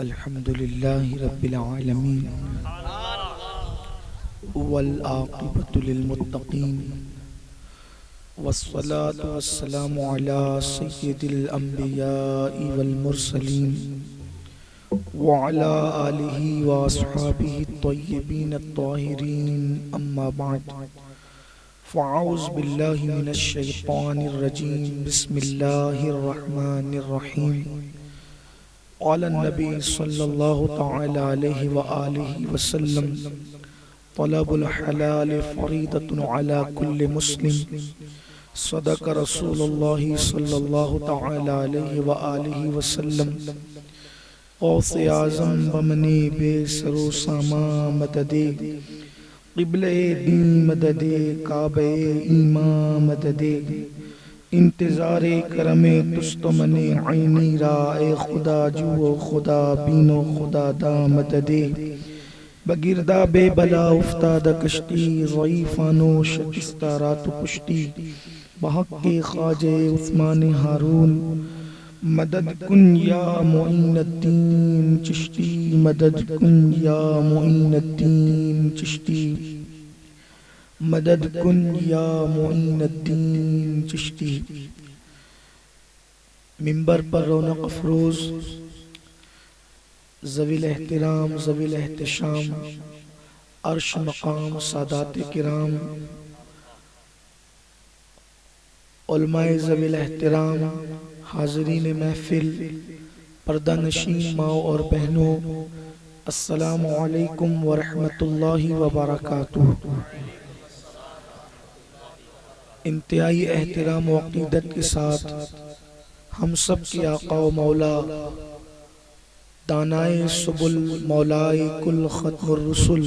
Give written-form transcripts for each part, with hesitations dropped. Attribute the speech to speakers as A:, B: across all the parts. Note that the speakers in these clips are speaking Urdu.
A: الحمد لله رب العالمين والعاقبة للمتقين والصلاة والسلام على سيد الأنبياء والمرسلين وعلى آله وأصحابه الطيبين الطاهرين أما بعد فأعوذ بالله من الشيطان الرجيم بسم الله الرحمن الرحيم قال النبي صلى الله تعالى عليه وآله وسلم طلب الحلال فريضة على كل مسلم صدق رسول الله صلى الله تعالى عليه وآله وسلم غوث اعظم بمنی بے سر و ساما مددے قبلِ دین مددے کعبہ ایمان مددے انتظار کرم تستو من عینی را اے خدا جو خدا بینو خدا دا مددے بگردہ بے بلا افتاد کشتی ضعیفانو شکستہ رات و پشتی بحق کے خواجہ عثمان ہارون مدد کن یا معین الدین چشتی مدد کن یا معین الدین چشتی مدد کن یا معین الدین چشتی۔ منبر پر رونق افروز ذوی الاحترام ذوی الاحتشام عرش مقام سادات کرام علماء ذوی الاحترام حاضرین محفل پردہ نشین ماؤں اور بہنوں السلام علیکم ورحمۃ اللہ وبرکاتہ۔ انتہائی احترام و عقیدت کے ساتھ ہم سب کی آقا و مولا دانائے سبل مولائے کل ختم الرسل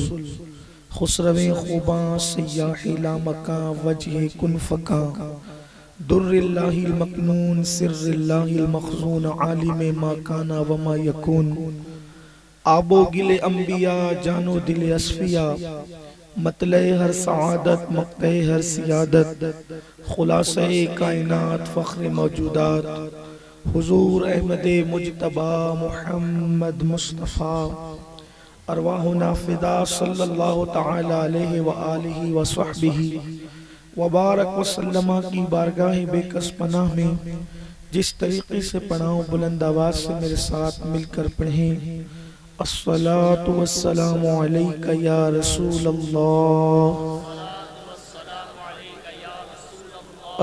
A: خسرو خوباں سیاح لامکاں وجہ کن فکاں در اللہ المکنون سر اللہ المخزون عالم ما کانا وما یکون آب و گل انبیاء جان و دل اصفیاء مطلع ہر سعادت مقطع ہر سیادت خلاصہ کائنات فخر موجودات حضور احمد مجتبی محمد مصطفیٰ ارواحنا فدا صلی اللہ تعالی علیہ وآلہ وصحبہ وبارک وسلم کی بارگاہ بے کس پناہ میں جس طریقے سے پڑھاؤں بلند آواز سے میرے ساتھ مل کر پڑھیں الصلاة والسلام علیکہ یا رسول اللہ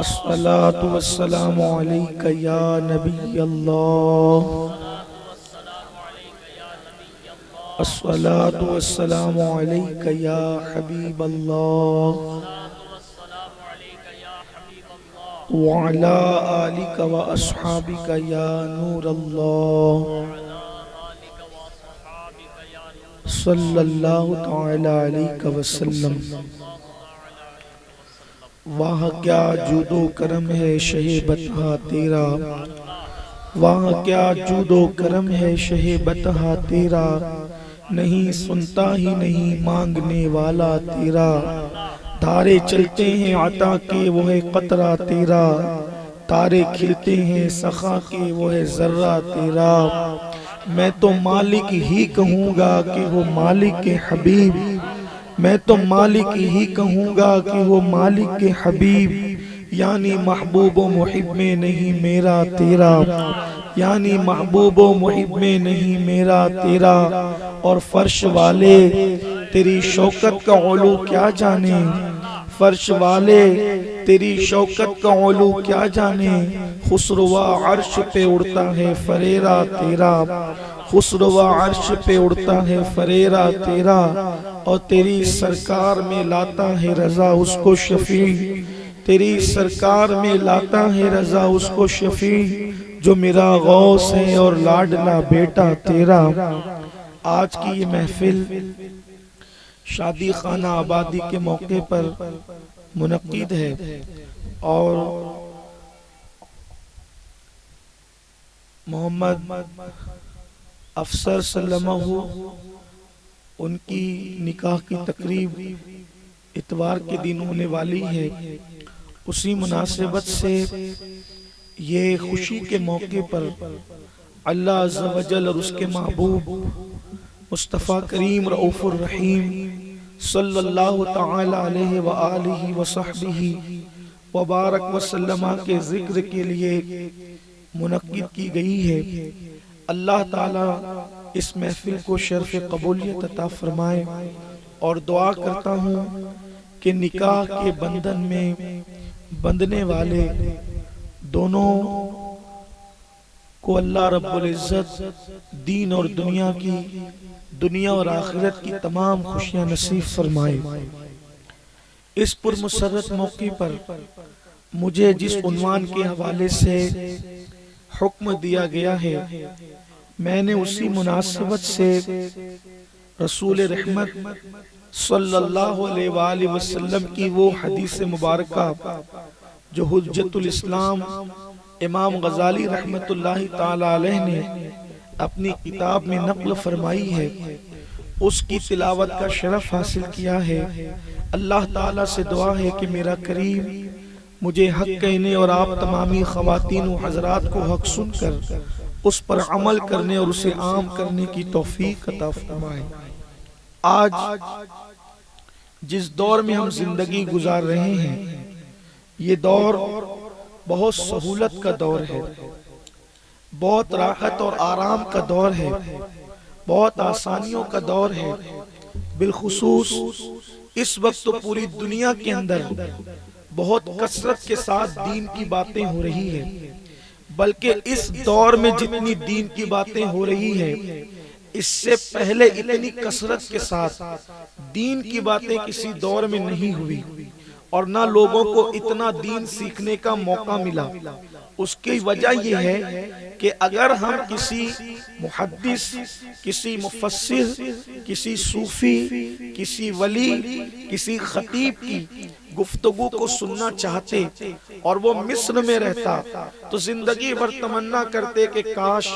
A: الصلاة والسلام علیکہ یا نبی اللہ الصلاة والسلام علیکہ یا حبیب اللہ وعلا آلک و اصحابک یا نور اللہ صلی اللہ تعالی علیہ وسلم۔ واہ کیا جود و کرم ہے شہ بطحہ تیرا، واہ کیا جود و کرم ہے شہ بطحہ تیرا، نہیں سنتا ہی نہیں مانگنے والا تیرا، دھارے چلتے ہیں عطا کے وہ ہے قطرہ تیرا، تارے کھلتے ہیں سخا کے وہ ہے ذرہ تیرا، میں تو مالک ہی کہوں گا کہ وہ مالک حبیب، میں تو مالک ہی کہوں گا کہ وہ مالک حبیب، یعنی محبوب و محب میں نہیں میرا تیرا، یعنی محبوب و محب میں نہیں میرا تیرا، اور فرش والے تیری شوکت کا علو کیا جانے، فرش والے تیری شوکت کا علو کیا جانے، خسروا عرش پہ اڑتا ہے فریرہ تیرا، خسروا عرش پہ اڑتا ہے فریرہ تیرا، اور تیری سرکار میں لاتا ہے رضا اس کو شفیع، تیری سرکار میں لاتا ہے رضا اس کو شفیع، جو میرا غوث ہے اور لاڈلا بیٹا تیرا۔ آج کی یہ محفل شادی خانہ آبادی کے موقع پر منعقد ہے، اور محمد افسر سلمہ ان کی نکاح کی تقریب اتوار کے دن ہونے والی ہے، اسی مناسبت سے یہ خوشی کے موقع پر اللہ عز و جل اور اس کے محبوب مصطفیٰ کریم رؤوف الرحیم صلی اللہ تعالی علیہ وآلہ وصحبہ وبارک وسلم کے ذکر کے لیے منعقد کی گئی ہے۔ اللہ تعالی اس محفل کو شرف قبولیت عطا فرمائے، اور دعا کرتا ہوں کہ نکاح کے بندھن میں بندھنے والے دونوں کو اللہ رب العزت دین اور دنیا اور آخرت کی تمام خوشیاں نصیب فرمائے۔ اس پرمسرت موقع پر مجھے جس عنوان کے حوالے سے حکم دیا گیا ہے، میں نے اسی مناسبت سے رسول رحمت صلی اللہ علیہ وآلہ وسلم کی وہ حدیث مبارکہ جو حجت الاسلام امام غزالی رحمت اللہ تعالی علیہ نے اپنی کتاب میں نقل فرمائی ہے، اس کی تلاوت کا شرف حاصل کیا ہے۔ اللہ تعالیٰ سے دعا ہے کہ میرا کریم مجھے حق کہنے اور آپ تمامی خواتین و حضرات کو حق سن کر اس پر عمل کرنے اور اسے عام کرنے کی توفیق عطا فرمائے۔ آج جس دور میں ہم زندگی گزار رہے ہیں، یہ دور بہت سہولت کا دور ہے، بہت راحت اور آرام کا دور ہے، بہت آسانیوں کا دور ہے۔ بالخصوص اس وقت تو پوری دنیا کے اندر بہت کثرت کے ساتھ دین کی باتیں ہو رہی ہیں، بلکہ اس دور میں جتنی دین کی باتیں ہو رہی ہیں، اس سے پہلے اتنی کثرت کے ساتھ دین کی باتیں کسی دور میں نہیں ہوئی، اور نہ لوگوں کو اتنا دین سیکھنے کا موقع ملا۔ اس کی وجہ یہ ہے کہ اگر ہم کسی محدث، کسی مفسر، کسی صوفی، کسی ولی، کسی خطیب کی گفتگو کو سننا چاہتے اور وہ مصر میں رہتا تو زندگی بھر تمنا کرتے کہ کاش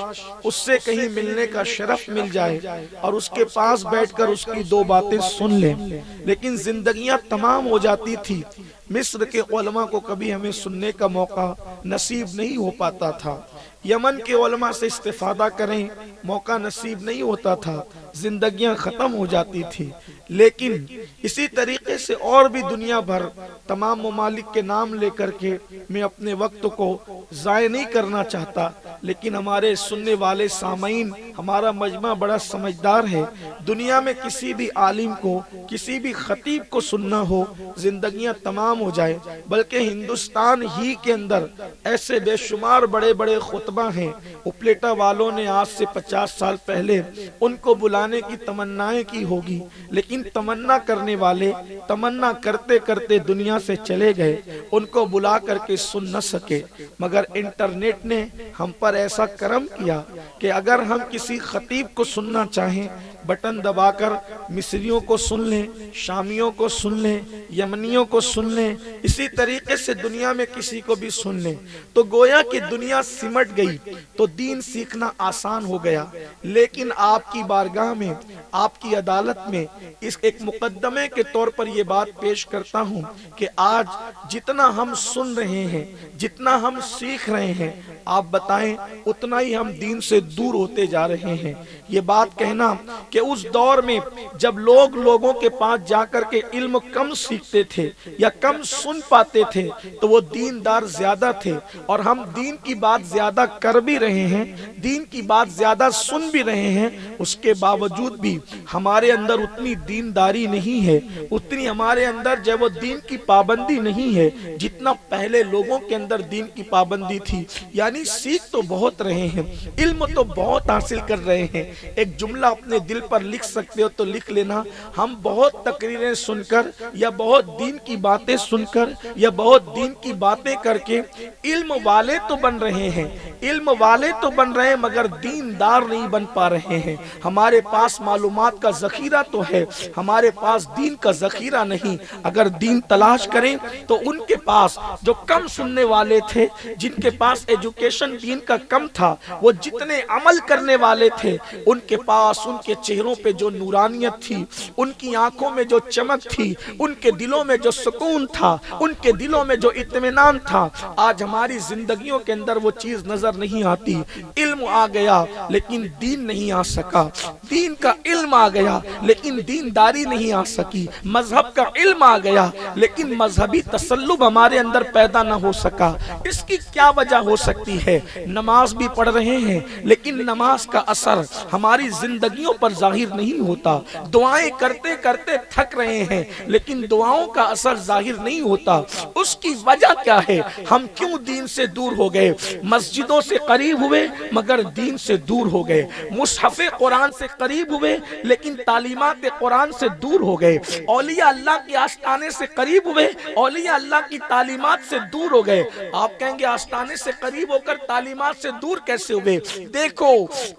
A: اس سے کہیں ملنے کا شرف مل جائے اور اس کے پاس بیٹھ کر اس کی دو باتیں سن لیں، لیکن زندگیاں تمام ہو جاتی تھی۔ مصر کے علماء کو کبھی ہمیں سننے کا موقع نصیب نہیں ہو پاتا تھا، یمن کے علماء سے استفادہ کریں موقع نصیب نہیں ہوتا تھا، زندگیاں ختم ہو جاتی تھی۔ لیکن اسی طریقے سے اور بھی دنیا بھر تمام ممالک کے نام لے کر کے میں اپنے وقت کو ضائع نہیں کرنا چاہتا، لیکن ہمارے سننے والے سامعین، ہمارا مجمع بڑا سمجھدار ہے۔ دنیا میں کسی بھی عالم کو، کسی بھی خطیب کو سننا ہو، زندگیاں تمام ہو جائے، بلکہ ہندوستان ہی کے اندر ایسے بے شمار بڑے بڑے خطبہ ہیں۔ اپلیٹا والوں نے آج سے 50 سال پہلے ان کو بلانے کی تمنائیں کی ہوگی، لیکن تمنا کرنے والے تمنا کرتے کرتے دنیا سے چلے گئے، ان کو بلا کر کے سن نہ سکے۔ مگر انٹرنیٹ نے ہم پر ایسا کرم کیا کہ اگر ہم کسی خطیب کو سننا چاہیں، بٹن دبا کر مصریوں کو سن لیں، شامیوں کو سن لیں، یمنیوں کو سن لیں، اسی طریقے سے دنیا میں کسی کو بھی سن لیں، تو گویا کہ دنیا سمٹ گئی، تو دین سیکھنا آسان ہو گیا۔ لیکن آپ کی بارگاہ میں، آپ کی عدالت میں اس ایک مقدمے کے طور پر یہ بات پیش کرتا ہوں کہ آج جتنا ہم سن رہے ہیں، جتنا ہم سیکھ رہے ہیں، آپ بتائیں اتنا ہی ہم دین سے دور ہوتے جا رہے ہیں۔ یہ بات کہنا کہ اس دور میں جب لوگوں کے پاس جا کر کے علم کم سیکھتے تھے یا کم سن پاتے تھے تو وہ دیندار زیادہ تھے، اور ہم دین کی بات زیادہ کر بھی رہے ہیں، دین کی بات زیادہ سن بھی رہے ہیں، اس کے باوجود بھی ہمارے اندر اتنی دینداری نہیں ہے، اتنی ہمارے اندر جو وہ دین کی پابندی نہیں ہے جتنا پہلے لوگوں کے اندر دین کی پابندی تھی۔ یعنی سیکھ تو بہت رہے ہیں، علم تو بہت حاصل کر رہے ہیں، ایک جملہ اپنے دل پر لکھ سکتے ہو تو لکھ لینا، ہم بہت تقریریں سن کر یا بہت دین کی باتیں سن کر یا بہت دین کی باتیں کر کے علم والے تو بن رہے ہیں، علم والے تو بن رہے ہیں، مگر دیندار نہیں بن پا رہے ہیں۔ ہمارے پاس معلومات کا ذخیرہ تو ہے، ہمارے پاس دین کا ذخیرہ نہیں۔ اگر دین تلاش کریں تو ان کے پاس جو کم سننے والے تھے، جن کے پاس ایجوکیشن دین کا کم تھا، وہ جتنے عمل کرنے والے تھے، ان کے پاس ان کے چہروں پہ جو نورانیت تھی، ان کی آنکھوں میں جو چمک تھی، ان کے دلوں میں جو سکون تھا، ان کے دلوں میں جو اطمینان تھا، آج ہماری زندگیوں کے اندر وہ چیز نظر نہیں آتی۔ علم آ گیا لیکن دین نہیں آ سکا، دین کا علم آ گیا لیکن دینداری نہیں آ سکی، مذہب کا علم آ گیا لیکن مذہبی تسلب ہمارے اندر پیدا نہ ہو سکا۔ اس کی کیا وجہ ہو سکتی ہے؟ نماز بھی پڑھ رہے ہیں لیکن نماز کا اثر ہماری زندگیوں پر ظاہر نہیں ہوتا، دعائیں کرتے کرتے تھک رہے ہیں لیکن دعاؤں کا اثر ظاہر نہیں ہوتا۔ اس کی وجہ کیا ہے؟ ہم کیوں دین سے دور ہو گئے؟ مسجدوں سے قریب ہوئے مگر دین سے دور ہو گئے، مصحف قرآن سے قریب ہوئے لیکن تعلیمات قرآن سے دور ہو گئے، اولیاء اللہ کے آستانے سے قریب ہوئے، اولیاء اللہ کی تعلیمات سے دور ہو گئے۔ آپ کہیں گے آستانے سے قریب ہو کر تعلیمات سے دور کیسے ہوئے؟ دیکھو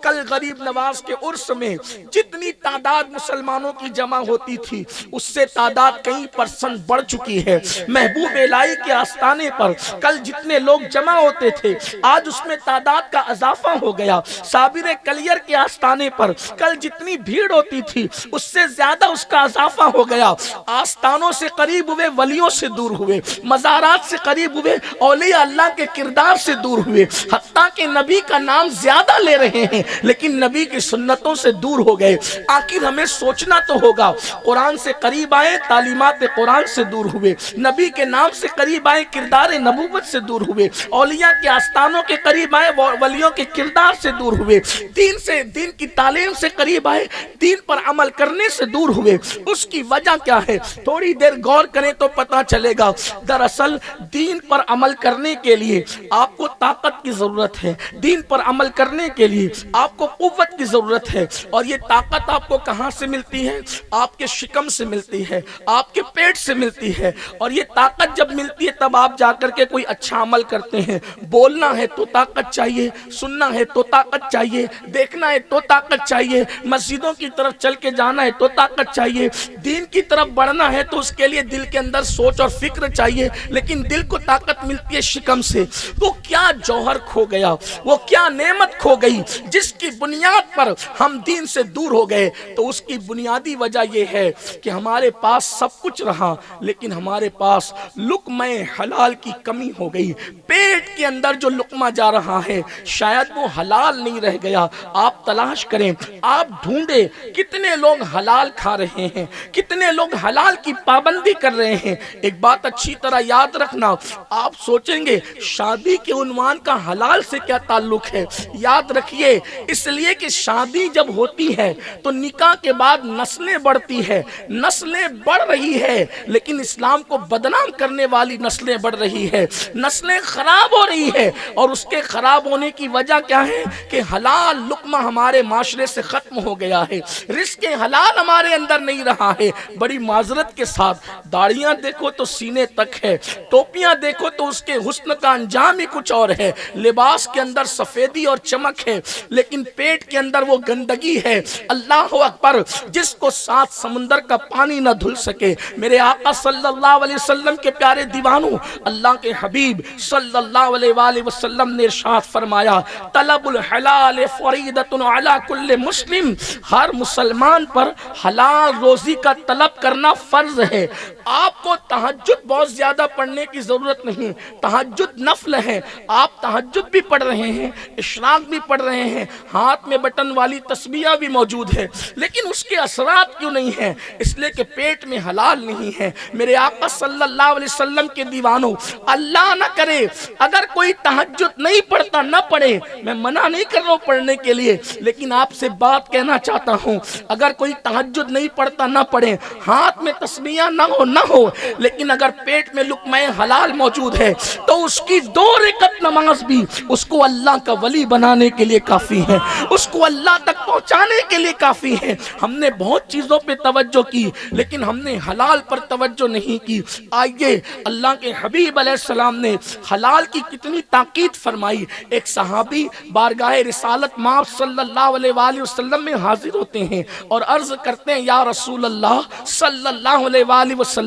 A: کل غریب نواز کے عرس میں جتنی تعداد مسلمانوں کی جمع ہوتی تھی اس سے تعداد کئی پرسنٹ بڑھ چکی ہے۔ محبوب الہی کے آستانے پر کل جتنے لوگ جمع ہوتے تھے آج اس میں تعداد کا اضافہ ہو گیا۔ صابر کلیر کے آستانے پر کل جتنی بھیڑ ہوتی تھی اس سے زیادہ اس کا اضافہ ہو گیا۔ آستانوں سے قریب ہوئے ولیوں سے دور ہوئے، مزارات سے قریب ہوئے اولیاء اللہ کے کردار سے دور ہوئے، حتیٰ کہ نبی کا نام زیادہ لے رہے ہیں لیکن نبی کی سنتوں سے دور ہو گئے۔ آخر ہمیں سوچنا تو ہوگا، قرآن سے قریب آئے تعلیمات قرآن سے دور ہوئے، نبی کے نام سے قریب آئے کردار نبوت سے دور ہوئے، اولیاء کے آستانوں کے قریب آئے ولیوں کے کردار سے دور ہوئے، دین کی تعلیم سے قریب آئے دین پر عمل کرنے سے دور ہوئے۔ اس کی وجہ کیا ہے؟ تھوڑی دیر غور کریں تو پتا چلے گا۔ دراصل دین پر عمل کرنے کے لیے آپ کو طاقت کی ضرورت ہے، دین پر عمل کرنے کے لیے آپ کو قوت کی ضرورت ہے، اور یہ طاقت آپ کو کہاں سے ملتی ہے؟ آپ کے شکم سے ملتی ہے، آپ کے پیٹ سے ملتی ہے، اور یہ طاقت جب ملتی ہے تب آپ جا کر کے کوئی اچھا عمل کرتے ہیں۔ بولنا ہے تو طاقت چاہیے، سننا ہے تو طاقت چاہیے، دیکھنا ہے تو طاقت چاہیے، مسجدوں کی طرف چل کے جانا ہے تو طاقت چاہیے، دین کی طرف بڑھنا ہے تو اس کے لیے دل کے اندر سوچ اور فکر چاہیے، لیکن دل کو طاقت ملتی ہے شکم سے۔ وہ کیا جوہر کھو گیا، وہ کیا نعمت کھو گئی جس کی بنیاد پر ہم دین سے دور ہو گئے؟ تو اس کی بنیادی وجہ یہ ہے کہ ہمارے پاس سب کچھ رہا لیکن ہمارے پاس لقمہ حلال کی کمی ہو گئی۔ پیٹ کے اندر جو لقمہ جا رہا ہے شاید وہ حلال نہیں رہ گیا۔ آپ تلاش کریں، آپ ڈھونڈیں کتنے لوگ حلال کھا رہے ہیں، کتنے لوگ حلال کی پابندی کر رہے ہیں۔ ایک بات اچھی طرح یاد رکھنا، آپ سوچیں گے شادی کے عنوان کا حلال سے کیا تعلق ہے؟ یاد رکھیے، اس لیے کہ شادی جب ہوتی ہے تو نکاح کے بعد نسلیں بڑھتی ہے، نسلیں بڑھ رہی ہے لیکن اسلام کو بدنام کرنے والی نسلیں بڑھ رہی ہے، نسلیں خراب ہو رہی ہے، اور اس کے خراب ہونے کی وجہ کیا ہے؟ کہ حلال لقمہ ہمارے معاشرے سے ختم ہو گیا ہے، رزق حلال ہمارے اندر نہیں رہا ہے۔ بڑی معذرت کے ساتھ داڑیاں دیکھو تو سینے تک ہے، ٹوپیاں دیکھو تو اس کے حسن کا انجام ہی کچھ اور ہے، لباس کے اندر سفیدی اور چمک ہے لیکن پیٹ کے اندر وہ گندگی ہے۔ اللہ اکبر، جس کو 7 سمندر کا پانی نہ دھل سکے۔ میرے آقا صلی اللہ علیہ وسلم کے پیارے دیوانوں، اللہ کے حبیب صلی اللہ علیہ وآلہ وسلم نے ارشاد فرمایا، طلب الحلال فریضۃ علی کل مسلم، ہر مسلمان پر حلال روزی کا طلب کرنا فرض ہے۔ آپ کو تہجد بہت زیادہ پڑھنے کی ضرورت نہیں، تہجد نفل ہے، آپ تہجد بھی پڑھ رہے ہیں، اشراق بھی پڑھ رہے ہیں، ہاتھ میں بٹن والی تسبیح بھی موجود ہے، لیکن اس کے اثرات کیوں نہیں ہیں؟ اس لیے کہ پیٹ میں حلال نہیں ہے۔ میرے آقا صلی اللہ علیہ وسلم کے دیوانوں، اللہ نہ کرے اگر کوئی تہجد نہیں پڑھتا نہ پڑھے، میں منع نہیں کر رہا ہوں پڑھنے کے لیے، لیکن آپ سے بات کہنا چاہتا ہوں، اگر کوئی تہجد نہیں پڑھتا نہ پڑھے، ہاتھ میں تسبیح نہ ہو لیکن اگر پیٹ میں لقمہ حلال موجود ہے تو اس کی 2 رکعت نماز بھی اس کو اللہ کا ولی بنانے کے لیے کافی ہے، اس کو اللہ تک پہنچانے کے لیے کافی ہے۔ ہم نے بہت چیزوں پہ توجہ کی لیکن ہم نے حلال پر توجہ نہیں کی۔ آئیے اللہ کے حبیب علیہ السلام نے حلال کی کتنی تاکید فرمائی۔ ایک صحابی بارگاہ رسالت مآب صلی اللہ علیہ وآلہ وسلم میں حاضر ہوتے ہیں اور عرض کرتے ہیں، یا رسول اللہ صلی اللہ علیہ وآلہ وسلم،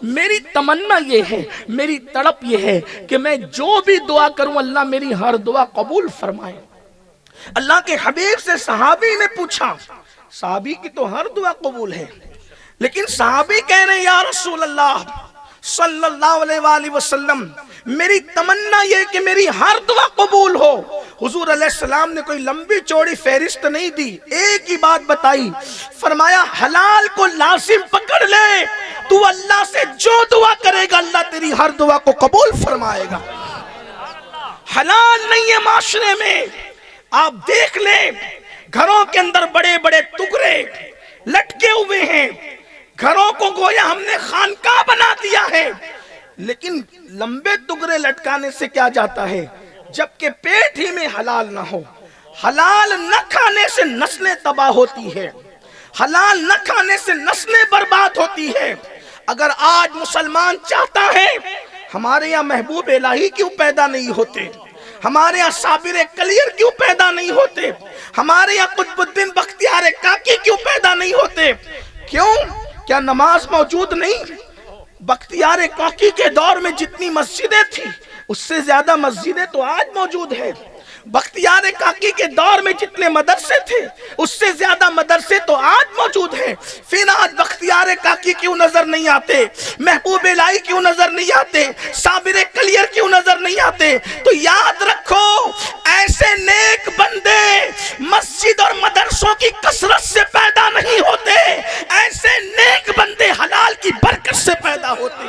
A: میری تمنا یہ ہے، میری تڑپ یہ ہے کہ میں جو بھی دعا کروں اللہ میری ہر دعا قبول فرمائے۔ اللہ کے حبیب سے صحابی نے پوچھا صحابی کی تو ہر دعا قبول ہے، لیکن صحابی کہہ رہے ہیں یا رسول اللہ صلی اللہ علیہ وآلہ وسلم میری تمنا یہ کہ میری ہر دعا قبول ہو۔ حضور علیہ السلام نے کوئی لمبی چوڑی فہرست نہیں دی، ایک ہی بات بتائی، فرمایا حلال کو لازم پکڑ لے، تو اللہ سے جو دعا کرے گا اللہ تیری ہر دعا کو قبول فرمائے گا۔ حلال نہیں ہے معاشرے میں، آپ دیکھ لیں گھروں کے اندر بڑے بڑے ٹکڑے لٹکے ہوئے ہیں، گھروں کو گویا ہم نے خانقاہ بنا دیا ہے، لیکن لمبے ٹکڑے لٹکانے سے کیا جاتا ہے جبکہ پیٹ ہی میں حلال نہ ہو۔ حلال نہ کھانے سے نسلیں تباہ ہوتی ہے، حلال نہ کھانے سے نسلیں برباد ہوتی ہے۔ اگر آج مسلمان چاہتا ہے ہمارے یہاں محبوب الہی کیوں پیدا نہیں ہوتے، ہمارے یہاں صابر کلیر کیوں پیدا نہیں ہوتے، ہمارے یہاں قطب الدین بختیار کاکی کیوں پیدا نہیں ہوتے؟ کیوں؟ کیا نماز موجود نہیں؟ بختیار کاکی کے دور میں جتنی مسجدیں تھیں اس سے زیادہ مسجدیں تو آج موجود ہیں۔ بختیار کاکی کے دور میں جتنے مدرسے تھے اس سے زیادہ مدرسے تو آج موجود ہیں۔ پھر آج بختیار کاکی کیوں نظر نہیں آتے، محبوب الہی کیوں نظر نہیں آتے، صابر کلیر کیوں نظر نہیں آتے؟ تو یاد رکھو ایسے نیک بندے مسجد اور مدرسوں کی کثرت سے پیدا نہیں ہوتے، ایسے نیک بندے حلال کی برکت سے پیدا ہوتے۔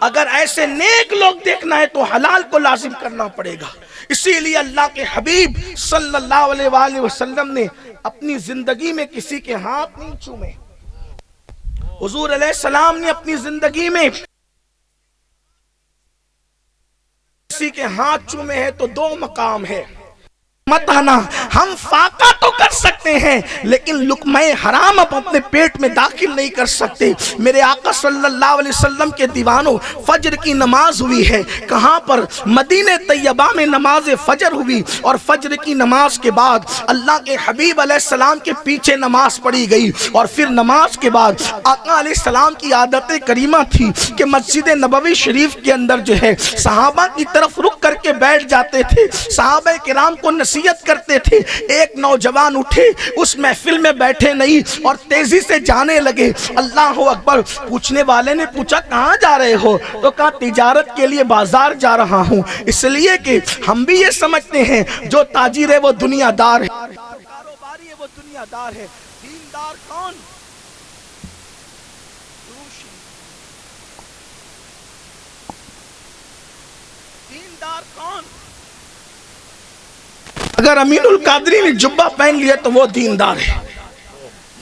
A: اگر ایسے نیک لوگ دیکھنا ہے تو حلال کو لازم کرنا پڑے گا۔ اسی لیے اللہ کے حبیب صلی اللہ علیہ وآلہ وسلم نے اپنی زندگی میں کسی کے ہاتھ نہیں چومے۔ حضور علیہ السلام نے اپنی زندگی میں کسی کے ہاتھ چومے ہیں تو دو مقام ہے۔ متانا ہم فاقہ تو کر سکتے ہیں لیکن لقمہ حرام اپنے پیٹ میں داخل نہیں کر سکتے۔ میرے آقا صلی اللہ علیہ وسلم کے دیوانوں فجر کی نماز ہوئی ہے، کہاں پر؟ مدینہ طیبہ میں نماز فجر ہوئی، اور فجر کی نماز کے بعد اللہ کے حبیب علیہ السلام کے پیچھے نماز پڑھی گئی، اور پھر نماز کے بعد آقا علیہ السلام کی عادت کریمہ تھی کہ مسجد نبوی شریف کے اندر جو ہے صحابہ کی طرف رک کر کے بیٹھ جاتے تھے، صحابہ کرام کو نصیحت کرتے تھے۔ ایک نوجوان اٹھے، اس محفل میں بیٹھے نہیں اور تیزی سے جانے لگے۔ اللہ اکبر! پوچھنے والے نے پوچھا کہاں جا رہے ہو؟ تو کہا تجارت کے لیے بازار جا رہا ہوں، اس لیے کہ ہم بھی یہ سمجھتے ہیں جو تاجر ہے وہ دنیا دار ہے، کاروباری ہے وہ دنیا دار ہے۔ دیندار کون؟ دیندار کون؟ اگر امین القادری نے جبہ پہن لیا تو وہ دیندار ہے،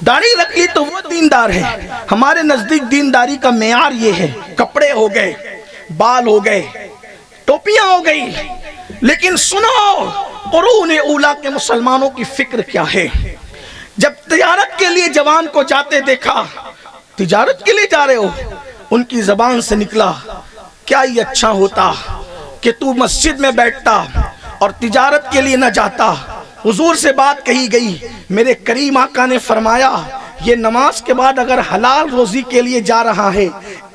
A: داڑھی رکھ لی تو وہ دیندار ہے۔ ہمارے نزدیک دینداری کا معیار یہ ہے، کپڑے ہو گئے، بال ہو گئے، ٹوپیاں ہو گئی، لیکن سنو قرون اولیٰ کے مسلمانوں کی فکر کیا ہے؟ جب تجارت کے لیے جوان کو جاتے دیکھا، تجارت کے لیے جا رہے ہو، ان کی زبان سے نکلا کیا یہ اچھا ہوتا کہ تو مسجد میں بیٹھتا اور تجارت کے لیے نہ جاتا۔ حضور سے بات کہی گئی، میرے کریم آقا نے فرمایا یہ نماز کے بعد اگر حلال روزی کے لیے جا رہا ہے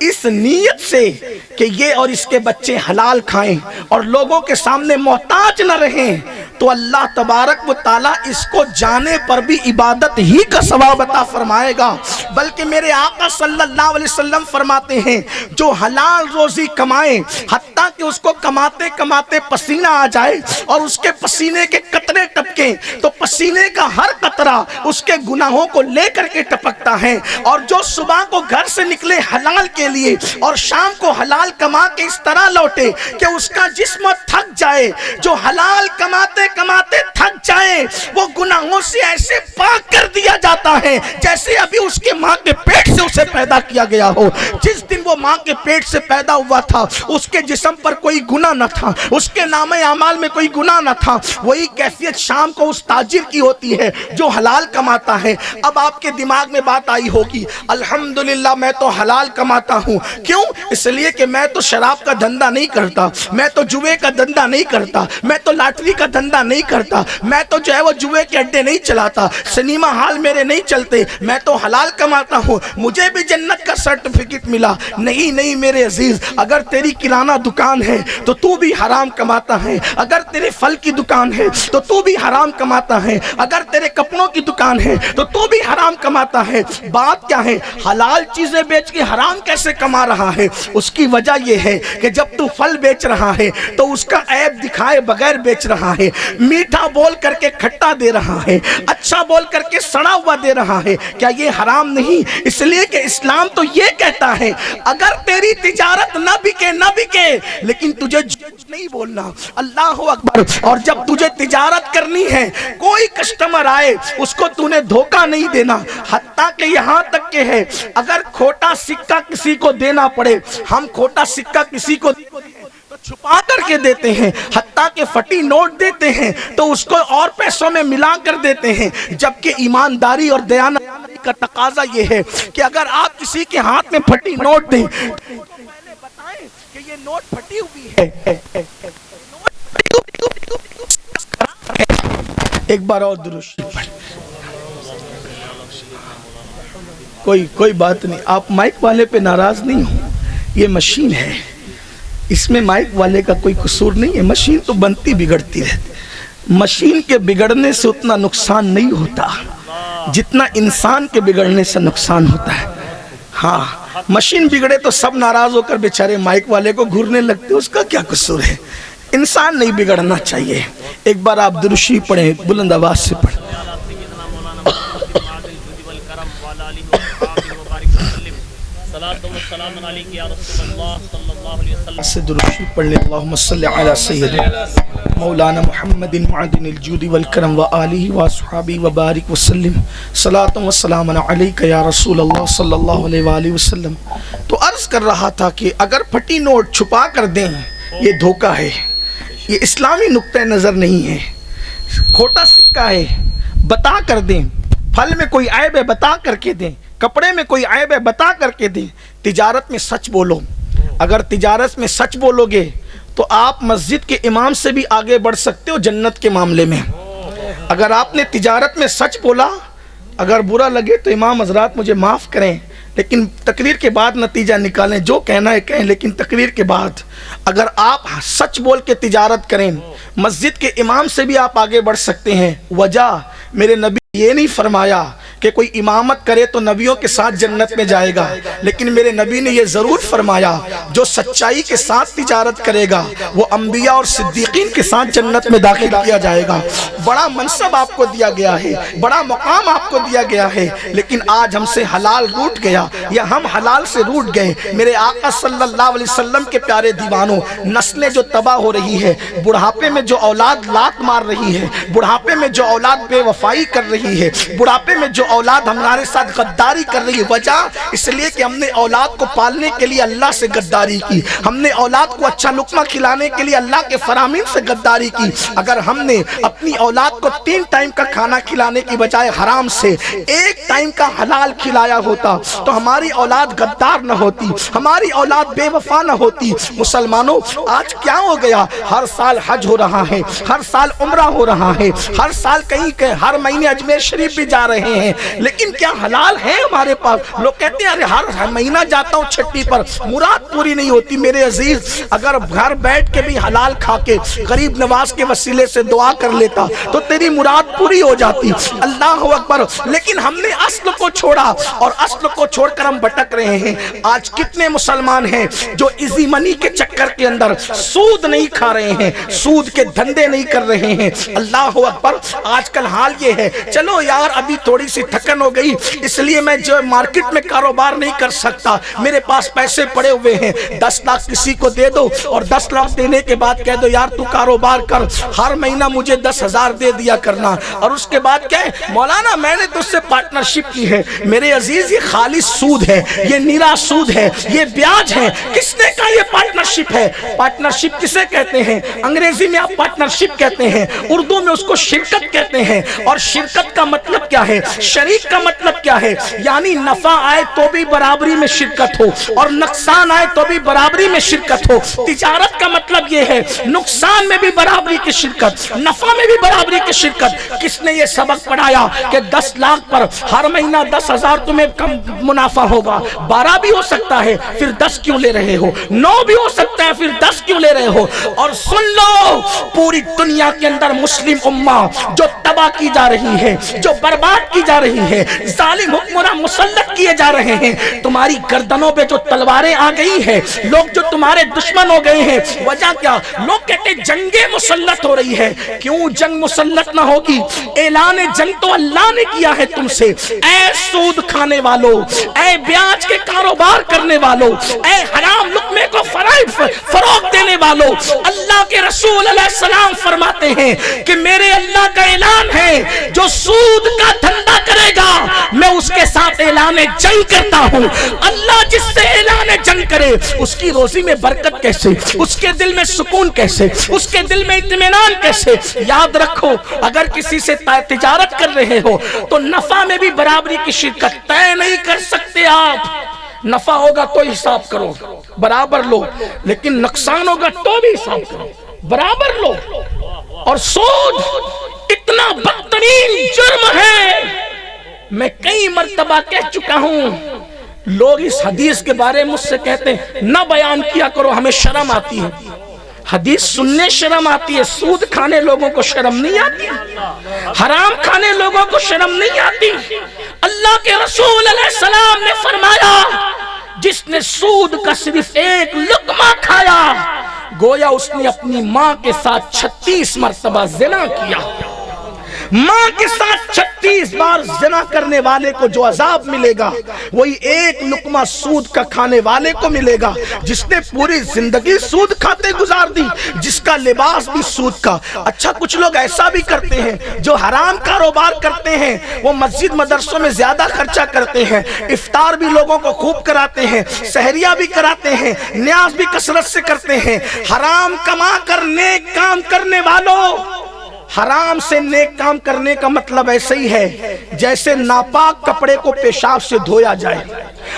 A: اس نیت سے کہ یہ اور اس کے بچے حلال کھائیں اور لوگوں کے سامنے محتاج نہ رہیں، تو اللہ تبارک و تعالیٰ اس کو جانے پر بھی عبادت ہی کا ثواب عطا فرمائے گا۔ بلکہ میرے آقا صلی اللہ علیہ وسلم فرماتے ہیں جو حلال روزی کمائے، حتیٰ کہ اس کو کماتے کماتے پسینہ آ جائے اور اس کے پسینے کے قطرے ٹپکیں تو پسینے کا ہر قطرہ اس کے گناہوں کو لے کر کے ٹپکتا ہے، اور جو صبح کو گھر سے نکلے حلال کے لیے اور شام کو حلال کما کے اس طرح لوٹے کہ اس کا جسم تھک جائے، جو حلال کماتے کماتے تھک جائے وہ گناہوں سے ایسے پاک کر دیا جاتا ہے جیسے ابھی اس کے ماں کے پیٹ سے اسے پیدا کیا گیا ہو۔ جس دن وہ ماں کے پیٹ سے پیدا ہوا تھا اس کے جسم پر کوئی گناہ نہ تھا، اس کے نام اعمال میں کوئی گناہ نہ تھا۔ وہی کیفیت شام کو اس تاجر کی ہوتی ہے جو حلال کماتا ہے۔ اب آپ کے دماغ میں بات آئی ہوگی الحمدللہ میں تو حلال کماتا ہوں، کیوں؟ اس لیے کہ میں تو شراب کا دھندا نہیں کرتا، میں تو جوے کا دھندا نہیں کرتا، میں تو لاٹری کا دھندا نہیں کرتا، میں تو جو ہے وہ جوے کے اڈے نہیں چلاتا، سنیما ہال میرے نہیں چلتے، میں تو حلال کماتا ہوں، مجھے بھی جنت کا سرٹیفکیٹ ملا۔ نہیں نہیں میرے عزیز، اگر تیری کرانہ دکان ہے تو تو بھی حرام کماتا ہے، اگر تیرے پھل کی دکان ہے تو تو بھی حرام کماتا ہے، اگر تیرے کپڑوں کی دکان ہے تو تو بھی حرام کماتا ہے۔ بات کیا ہے؟ حلال چیزیں بیچ کے حرام کیسے کما رہا ہے؟ اس کی وجہ یہ ہے کہ جب تو پھل بیچ رہا ہے تو اس کا عیب دکھائے بغیر بیچ رہا ہے، میٹھا بول کر کے کھٹا دے رہا ہے، اچھا بول کر کے سڑا ہوا دے رہا ہے، کیا یہ حرام نہیں؟ اس لیے کہ اسلام تو یہ کہتا ہے اگر تیری تجارت نہ بکے لیکن تجھے نہیں بولنا، اللہ اکبر۔ اور جب تجھے تجارت کرنی ہے، کوئی کسٹمر آئے اس کو تو نے دھوکہ نہیں دینا، حتیٰ کہ یہاں تک کہ ہے اگر کھوٹا سکہ کسی کو دینا پڑے، ہم کھوٹا سکہ کسی کو تو چھپا کر کے دیتے ہیں، حتیٰ کہ پھٹی نوٹ دیتے ہیں تو اس کو اور پیسوں میں ملا کر دیتے ہیں، جبکہ ایمانداری اور دیانت کا تقاضا یہ ہے کہ اگر آپ کسی کے ہاتھ میں پھٹی نوٹ دیں تو پہلے بتائیں کہ یہ نوٹ پھٹی ہوئی ہے۔ ایک بار اور درود شریف پڑھ۔ کوئی بات نہیں، آپ مائک والے پہ ناراض نہیں ہو، یہ مشین ہے، اس میں مائک والے کا کوئی قصور نہیں ہے، مشین تو بنتی بگڑتی رہتی، مشین کے بگڑنے سے اتنا نقصان نہیں ہوتا جتنا انسان کے بگڑنے سے نقصان ہوتا ہے۔ ہاں مشین بگڑے تو سب ناراض ہو کر بیچارے مائک والے کو گھورنے لگتے، اس کا کیا قصور ہے؟ انسان نہیں بگڑنا چاہیے۔ ایک بار آپ درود شریف پڑھیں، بلند آواز سے پڑھیں۔ سے درود شریف پڑھ لیں۔ اللہم صلی علی سیدنا مولانا محمد معدن الجود والکرم وآلہ واصحابہ وبارک وسلم، صلاۃ و سلام علیک یا رسول اللہ صلی اللہ علیہ وآلہ وسلم۔ تو عرض کر رہا تھا کہ اگر پھٹی نوٹ چھپا کر دیں یہ دھوکہ ہے، یہ اسلامی نقطہ نظر نہیں ہے۔ کھوٹا سکہ ہے بتا کر دیں، پھل میں کوئی عیب ہے بتا کر کے دیں، کپڑے میں کوئی عیب ہے بتا کر کے دیں، تجارت میں سچ بولو۔ اگر تجارت میں سچ بولو گے تو آپ مسجد کے امام سے بھی آگے بڑھ سکتے ہو جنت کے معاملے میں۔ اگر آپ نے تجارت میں سچ بولا، اگر برا لگے تو امام حضرات مجھے معاف کریں، لیکن تقریر کے بعد نتیجہ نکالیں، جو کہنا ہے کہیں، لیکن تقریر کے بعد اگر آپ سچ بول کے تجارت کریں، مسجد کے امام سے بھی آپ آگے بڑھ سکتے ہیں۔ وجہ میرے نبی یہ نہیں فرمایا کہ کوئی امامت کرے تو نبیوں کے ساتھ جنت میں جائے گا، لیکن میرے نبی نے یہ ضرور فرمایا جو سچائی کے ساتھ تجارت کرے گا وہ انبیاء اور صدیقین کے ساتھ جنت میں داخل کیا جائے گا۔ بڑا منصب آپ کو دیا گیا ہے، بڑا مقام آپ کو دیا گیا ہے، لیکن آج ہم سے حلال روٹ گیا یا ہم حلال سے روٹ گئے۔ میرے آقا صلی اللہ علیہ وسلم کے پیارے دیوانوں، نسلیں جو تباہ ہو رہی ہے، بڑھاپے میں جو اولاد لات مار رہی ہے، بڑھاپے میں جو اولاد بے وفائی کر رہی ہے، بڑھاپے میں جو اولاد ہمارے ساتھ غداری کر رہی ہے، وجہ اس لیے کہ ہم نے اولاد کو پالنے کے لیے اللہ سے غداری کی، ہم نے اولاد کو اچھا لقمہ کھلانے کے لیے اللہ کے فرامین سے غداری کی۔ اگر ہم نے اپنی اولاد کو 3 ٹائم کا کھانا کھلانے کی بجائے حرام سے 1 ٹائم کا حلال کھلایا ہوتا تو ہماری اولاد غدار نہ ہوتی، ہماری اولاد بے وفا نہ ہوتی۔ مسلمانوں، آج کیا ہو گیا؟ ہر سال حج ہو رہا ہے، ہر سال عمرہ ہو رہا ہے، ہر سال کہیں ہر مہینے اجمیر شریف بھی جا رہے ہیں، لیکن کیا حلال ہے ہمارے پاس؟ لوگ کہتے ہیں ارے ہر مہینہ جاتا ہوں چھٹی پر، مراد پوری نہیں ہوتی میرے عزیز۔ اگر گھر بیٹھ کے بھی حلال کھا کے غریب نواز کے وسیلے سے دعا کر لیتا تو تیری مراد پوری ہو جاتی۔ اللہ اکبر۔ لیکن ہم نے اصل کو چھوڑا اور اصل کو چھوڑ کر ہم بھٹک رہے ہیں۔ آج کتنے مسلمان ہیں جو ایزی منی کے چکر کے اندر سود نہیں کھا رہے ہیں، سود کے دھندے نہیں کر رہے ہیں۔ اللہ اکبر۔ آج کل حال یہ ہے، چلو یار ابھی تھوڑی سی تھکن ہو گئی اس لیے میں جو مارکیٹ میں کاروبار نہیں کر سکتا، میرے پاس پیسے پڑے ہوئے ہیں، 10 لاکھ کسی کو دے دو اور 10 لاکھ دینے کے بعد کہہ دو یار تو کاروبار کر، ہر مہینہ مجھے 10,000 دے دیا کرنا، اور اس کے بعد کہے مولانا میں نے تجھ سے پارٹنرشپ کی ہے۔ میرے عزیز، یہ خالص سود ہے، یہ نیرا سود ہے، یہ بیاج ہے۔ کس نے کہا یہ پارٹنرشپ ہے؟ پارٹنرشپ کسے کہتے ہیں؟ انگریزی میں آپ پارٹنرشپ کہتے ہیں، اردو میں اس کو شرکت کہتے ہیں، اور شرکت کا مطلب کیا ہے؟ شریک کا مطلب کیا ہے؟ یعنی نفع آئے تو بھی برابری میں شرکت ہو اور نقصان آئے تو بھی برابری میں شرکت ہو۔ تجارت کا مطلب یہ ہے نقصان میں بھی برابری کی شرکت، نفع میں بھی برابری کی شرکت۔ کس نے یہ سبق پڑھایا کہ 10 لاکھ پر ہر مہینہ 10,000 تمہیں کم منافع ہوگا؟ 12 بھی ہو سکتا ہے، پھر 10 کیوں لے رہے ہو؟ 9 بھی ہو سکتا ہے، پھر 10 کیوں لے رہے ہو؟ اور سن لو، پوری دنیا کے اندر مسلم امہ جو تباہ کی جا رہی ہے، جو برباد کی جا رہی ہے، ظالم حکمراں مسلط کیے جا رہے ہیں، تمہاری گردنوں پہ جو تلواریں آ گئی ہیں، لوگ جو تمہارے دشمن ہو گئے ہیں، وجہ کیا؟ لوگ کہتے ہیں جنگیں مسلط ہو رہی ہے۔ کیوں جنگ مسلط نہ ہوگی؟ اعلان جنگ تو اللہ نے کیا ہے تم سے۔ اے سود کھانے والو، اے بیاج کے کاروبار کرنے والو، اے حرام لقمے کو فروغ دینے والو، اللہ کے رسول علیہ السلام فرماتے ہیں کہ میرے اللہ کا اعلان ہے جو سود کا دھندا کرے گا میں اس کے ساتھ اعلان جنگ کرتا ہوں۔ اللہ جس سے اعلان جنگ کرے اس کی روزی میں برکت کیسے، اس کے دل میں سکون کیسے، اس کے دل میں اطمینان کیسے؟ یاد رکھو، اگر کسی سے تجارت کر رہے ہو تو نفع میں بھی برابری کی شرکت طے نہیں کر سکتے آپ۔ نفع ہوگا تو حساب کرو، برابر لو، لیکن نقصان ہوگا تو بھی حساب کرو، برابر لو۔ اور سود اتنا بدترین جرم ہے، میں کئی مرتبہ کہہ چکا ہوں، لوگ اس حدیث کے بارے مجھ سے کہتے ہیں نہ بیان کیا کرو، ہمیں شرم آتی ہے۔ حدیث سننے شرم آتی ہے، سود کھانے لوگوں کو شرم نہیں آتی، حرام کھانے لوگوں کو شرم نہیں آتی۔ اللہ کے رسول علیہ السلام نے فرمایا جس نے سود کا صرف ایک لقمہ کھایا گویا اس نے اپنی ماں کے ساتھ 36 مرتبہ زنا کیا۔ ماں کے ساتھ 36 بار زنا کرنے والے کو جو عذاب ملے گا وہی ایک لقمہ سود کا کھانے والے کو ملے گا جس نے پوری زندگی سود کھاتے گزار دی، جس کا لباس بھی سود کا۔ اچھا کچھ لوگ ایسا بھی کرتے ہیں جو حرام کاروبار کرتے ہیں، وہ مسجد مدرسوں میں زیادہ خرچہ کرتے ہیں، افطار بھی لوگوں کو خوب کراتے ہیں، سحریہ بھی کراتے ہیں، نیاز بھی کثرت سے کرتے ہیں۔ حرام کما کر نیک کام کرنے والوں، حرام سے نیک کام کرنے کا مطلب ایسے ہی ہے جیسے ناپاک کپڑے کو پیشاب سے دھویا جائے۔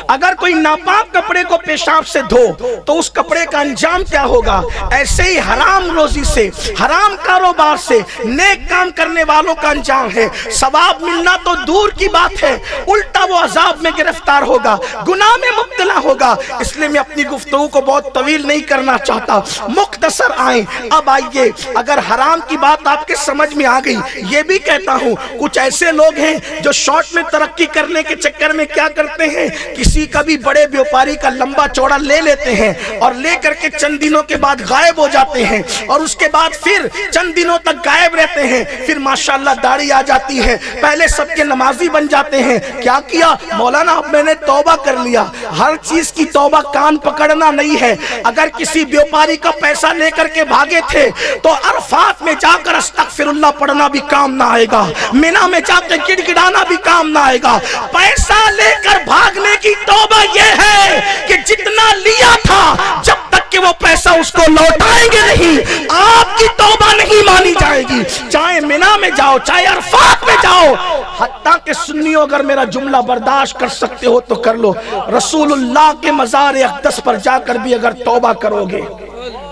A: اگر کوئی ناپاک کپڑے کو پیشاب سے دھو تو اس کپڑے کا انجام کیا ہوگا؟ ایسے ہی حرام روزی سے، حرام کاروبار سے نیک کام کرنے والوں کا انجام ہے، ثواب ملنا تو دور کی بات ہے، الٹا وہ عذاب میں گرفتار ہوگا، گناہ میں مبتلا ہوگا۔ اس لیے میں اپنی گفتگو کو بہت طویل نہیں کرنا چاہتا، مختصر آئیں۔ اب آئیے، اگر حرام کی بات آپ کے سمجھ میں آ گئی، یہ بھی کہتا ہوں کچھ ایسے لوگ ہیں جو شارٹ میں ترقی کرنے کے چکر میں کیا کرتے ہیں، کسی کا بھی بڑے بیوپاری کا لمبا چوڑا لے لیتے ہیں اور لے کر کے چند دنوں کے بعد غائب ہو جاتے ہیں، اور اس کے بعد پھر چند دنوں تک غائب رہتے ہیں، پھر ماشاءاللہ داڑھی آ جاتی ہے، پہلے سب کے نمازی بن جاتے ہیں۔ کیا کیا مولانا؟ اب میں نے توبہ کر لیا۔ ہر چیز کی توبہ کان پکڑنا نہیں ہے۔ اگر کسی بیوپاری کا پیسہ لے کر کے بھاگے تھے تو عرفات میں جا کر استغفر اللہ پڑھنا بھی کام نہ آئے گا، مینا میں جا کے گڑ گڑانا بھی کام نہ آئے گا۔ پیسہ لے کر بھاگنے کی توبہ یہ ہے کہ جتنا لیا تھا جب تک کہ وہ پیسہ اس کو لوٹائیں گے نہیں، آپ کی توبہ نہیں مانی جائے گی، چاہے مینا میں جاؤ چاہے عرفات میں جاؤ۔ حتیٰ کہ سنیو اگر میرا جملہ برداشت کر سکتے ہو تو کر لو، رسول اللہ کے مزار اقدس پر جا کر بھی اگر توبہ کرو گے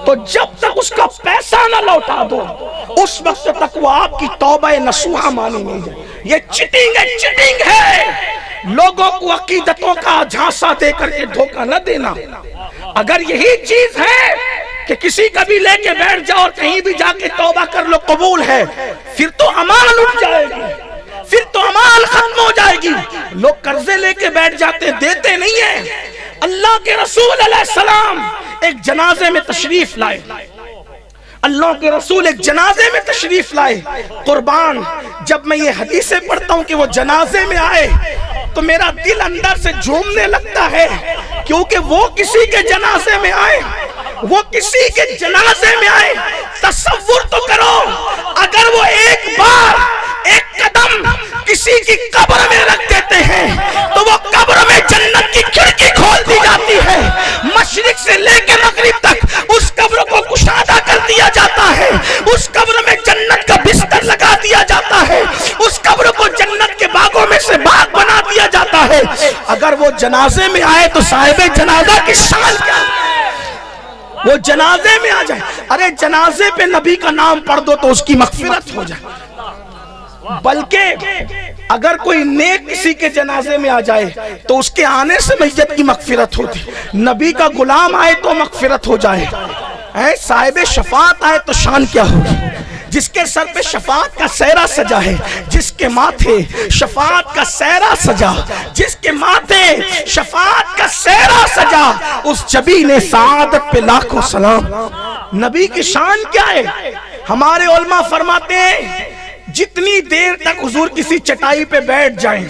A: تو جب تک اس کا پیسہ نہ لوٹا دو اس وقت تک وہ آپ کی توبہ نصوحہ مانی نہیں جائے۔ یہ چٹنگ ہے، چٹنگ ہے۔ لوگوں کو عقیدتوں کا جھانسا دے کر کے دھوکہ نہ دینا۔ اگر یہی چیز ہے کہ کسی کا بھی لے کے بیٹھ جاؤ اور کہیں بھی جا کے توبہ کر لو قبول ہے، پھر تو امان اٹھ جائے گی، پھر تو امان ختم ہو جائے گی۔ لوگ قرضے لے کے بیٹھ جاتے، دیتے نہیں ہیں۔ اللہ کے رسول علیہ السلام ایک جنازے میں تشریف لائے، اللہ کے رسول ایک جنازے میں تشریف لائے۔ قربان، جب میں یہ حدیثیں پڑھتا ہوں کہ وہ جنازے میں آئے تو میرا دل اندر سے جھومنے لگتا ہے، کیونکہ وہ کسی کے جنازے میں آئے، وہ کسی کے جنازے میں آئے۔ تصور تو کرو، اگر وہ ایک بار ایک قدم کسی کی قبر میں رکھ دیتے ہیں تو وہ قبر میں جنت کی کھڑکی کھول دی جاتی ہے، مشرق سے لے کے مغرب تک اس قبر کو کشادہ کر دیا جاتا ہے، اس قبر میں جنت کا بستر لگا دیا جاتا ہے، اس قبر کو جنت کے باغوں میں سے جنازے میں آئے تو صاحب جنازہ کی شان کیا ہے؟ وہ جنازے میں آ جائے، ارے جنازے پہ نبی کا نام پڑھ دو تو اس کی مغفرت ہو جائے۔ بلکہ اگر کوئی نیک کسی کے جنازے میں آ جائے تو اس کے آنے سے میت کی مغفرت ہوتی، نبی کا غلام آئے تو مغفرت ہو جائے، صاحب شفاعت آئے تو شان کیا ہوگی؟ جس کے سر پہ شفاعت کا سہرا سجا ہے، جس کے ماتھے شفاعت کا سہرا سجا، جس کے ماتھے شفاعت کا سہرا سجا، اس جبین سعادت پہ لاکھوں سلام۔ نبی کی شان کیا ہے؟ ہمارے علماء فرماتے ہیں جتنی دیر تک حضور کسی چٹائی پہ بیٹھ جائیں،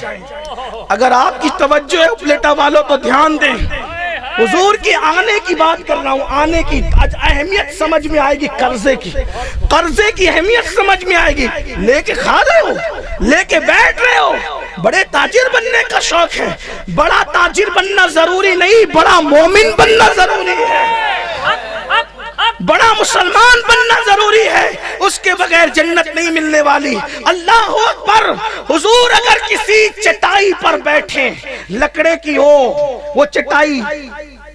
A: اگر آپ کی توجہ ہے اپلیٹا والوں تو دھیان دیں، حضور کی آنے کی بات کر رہا ہوں، آنے کی اہمیت سمجھ میں آئے گی، قرضے کی اہمیت سمجھ میں آئے گی۔ لے کے کھا رہے ہو، لے کے بیٹھ رہے ہو، بڑے تاجر بننے کا شوق ہے، بڑا تاجر بننا ضروری نہیں، بڑا مومن بننا ضروری ہے، بڑا مسلمان بننا ضروری ہے، اس کے بغیر جنت نہیں ملنے والی۔ اللہ اکبر۔ حضور اگر کسی چٹائی پر بیٹھیں، لکڑے کی ہو وہ چٹائی،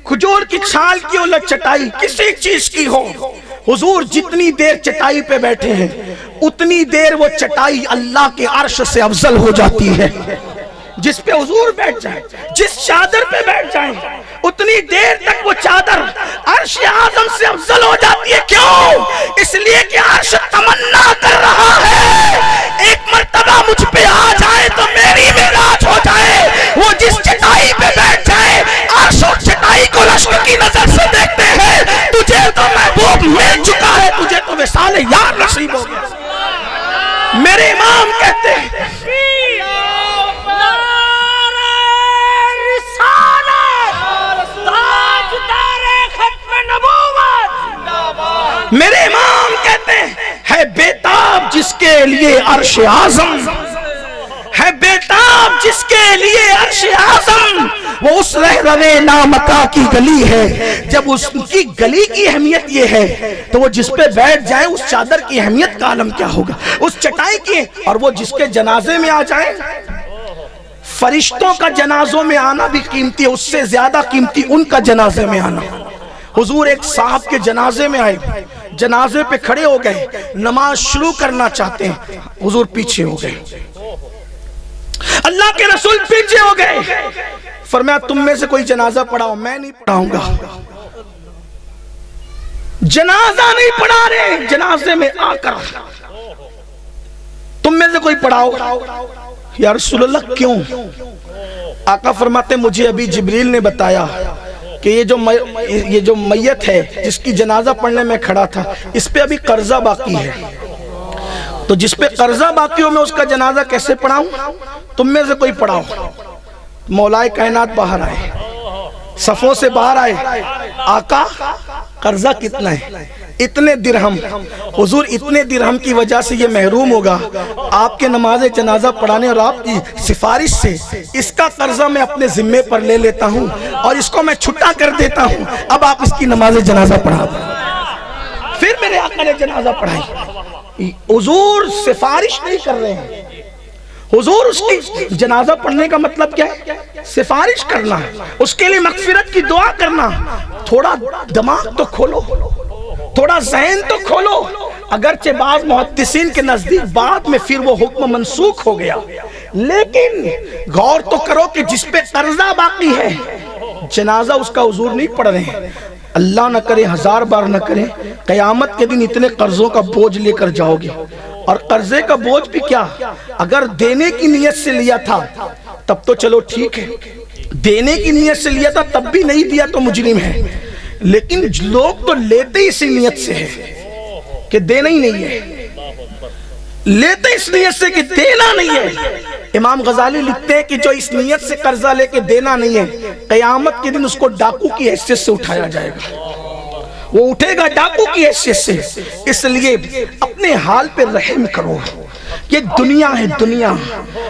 A: کھجور کی چھال کی ہو چٹائی، کسی چیز کی ہو، حضور جتنی دیر چٹائی پہ بیٹھے ہیں اتنی دیر وہ چٹائی اللہ کے عرش سے افضل ہو جاتی ہے۔ جس پہ حضور بیٹھ جائیں، جس چادر پہ بیٹھ جائیں، اتنی دیر تک وہ چادر عرش اعظم سے افضل ہو جاتی ہے۔ کیوں؟ اس لیے کہ عرش تمنا کر رہا ہے ایک مرتبہ مجھ پہ آ جائے تو میری معراج ہو جائے۔ وہ جس چٹائی پہ بیٹھ جائے، عرش اور چٹائی کو رشک کی نظر سے دیکھتے ہیں، تجھے تو محبوب مل چکا ہے، تجھے تو وصال یار نصیب ہو گیا۔ میرے امام کہتے ہیں میرے امام کہتے ہیں ہے بیتاب جس کے لیے عرش اعظم، ہے بیتاب جس کے لیے عرش اعظم، وہ اس رہروے نامتا کی گلی ہے۔ جب اس کی گلی کی اہمیت یہ ہے تو وہ جس پہ بیٹھ جائے اس چادر کی اہمیت کا عالم کیا ہوگا، اس چٹائی کی۔ اور وہ جس کے جنازے میں آ جائے، فرشتوں کا جنازوں میں آنا بھی قیمتی ہے، اس سے زیادہ قیمتی ان کا جنازے میں آنا۔ حضور ایک صاحب کے جنازے میں آئے، جنازے پہ کھڑے ہو گئے، نماز شروع کرنا چاہتے ہیں، حضور پیچھے ہو گئے، اللہ کے رسول پیچھے ہو گئے، فرمایا تم میں سے کوئی جنازہ پڑھاؤ۔ میں نہیں پڑھاؤں گا، جنازہ نہیں پڑھا رہے، جنازے میں آ کر تم میں سے کوئی پڑھاؤ۔ یا رسول اللہ کیوں؟ آقا فرماتے مجھے ابھی جبریل نے بتایا کہ یہ جو میت ہے جس کی جنازہ پڑھنے میں کھڑا تھا، اس پہ ابھی قرضہ باقی ہے، تو جس پہ قرضہ باقی ہو میں اس کا جنازہ کیسے پڑھاؤں؟ تم میں سے کوئی پڑھاؤ۔ مولائے کائنات باہر آئے، صفوں سے باہر آئے، آقا قرضہ کتنا ہے؟ اتنے درہم۔ حضور اتنے درہم کی وجہ سے یہ محروم ہوگا، آپ کے نماز جنازہ پڑھانے اور آپ کی سفارش سے اس کا قرضہ میں اپنے ذمے پر لے لیتا ہوں اور اس کو میں چھٹا کر دیتا ہوں، اب آپ اس کی نماز جنازہ پڑھا دیں۔ پھر میرے آقا نے جنازہ پڑھائی۔ حضور سفارش نہیں کر رہے ہیں، حضور اس کی جنازہ پڑھنے کا مطلب کیا ہے؟ سفارش کرنا، اس کے لیے مغفرت کی دعا کرنا۔ تھوڑا دماغ تو کھولو، تھوڑا ذہن تو کھولو۔ اگرچہ بعض محدثین کے نزدیک بعد میں پھر وہ حکم منسوخ ہو گیا، لیکن غور تو کرو کہ جس پہ قرضہ باقی ہے جنازہ اس کا حضور نہیں پڑھ رہے ہیں۔ اللہ نہ کرے، ہزار بار نہ کرے، قیامت کے دن اتنے قرضوں کا بوجھ لے کر جاؤ گے۔ اور قرضے کا بوجھ بھی کیا، اگر دینے کی نیت سے لیا تھا تب تو چلو ٹھیک ہے، دینے کی نیت سے لیا تھا تب بھی نہیں دیا تو مجرم ہے، لیکن لوگ تو لیتے اسی نیت سے ہے کہ دینا ہی نہیں ہے، لیتے اس نیت سے کہ دینا نہیں ہے۔ امام غزالی لکھتے ہیں کہ جو اس نیت سے قرضہ لے کے دینا نہیں ہے، قیامت کے دن اس کو ڈاکو کی حیثیت سے اٹھایا جائے گا، وہ اٹھے گا ڈاکو کی حیثیت سے۔ اس لیے اپنے حال پہ رحم کرو۔ یہ دنیا ہے، دنیا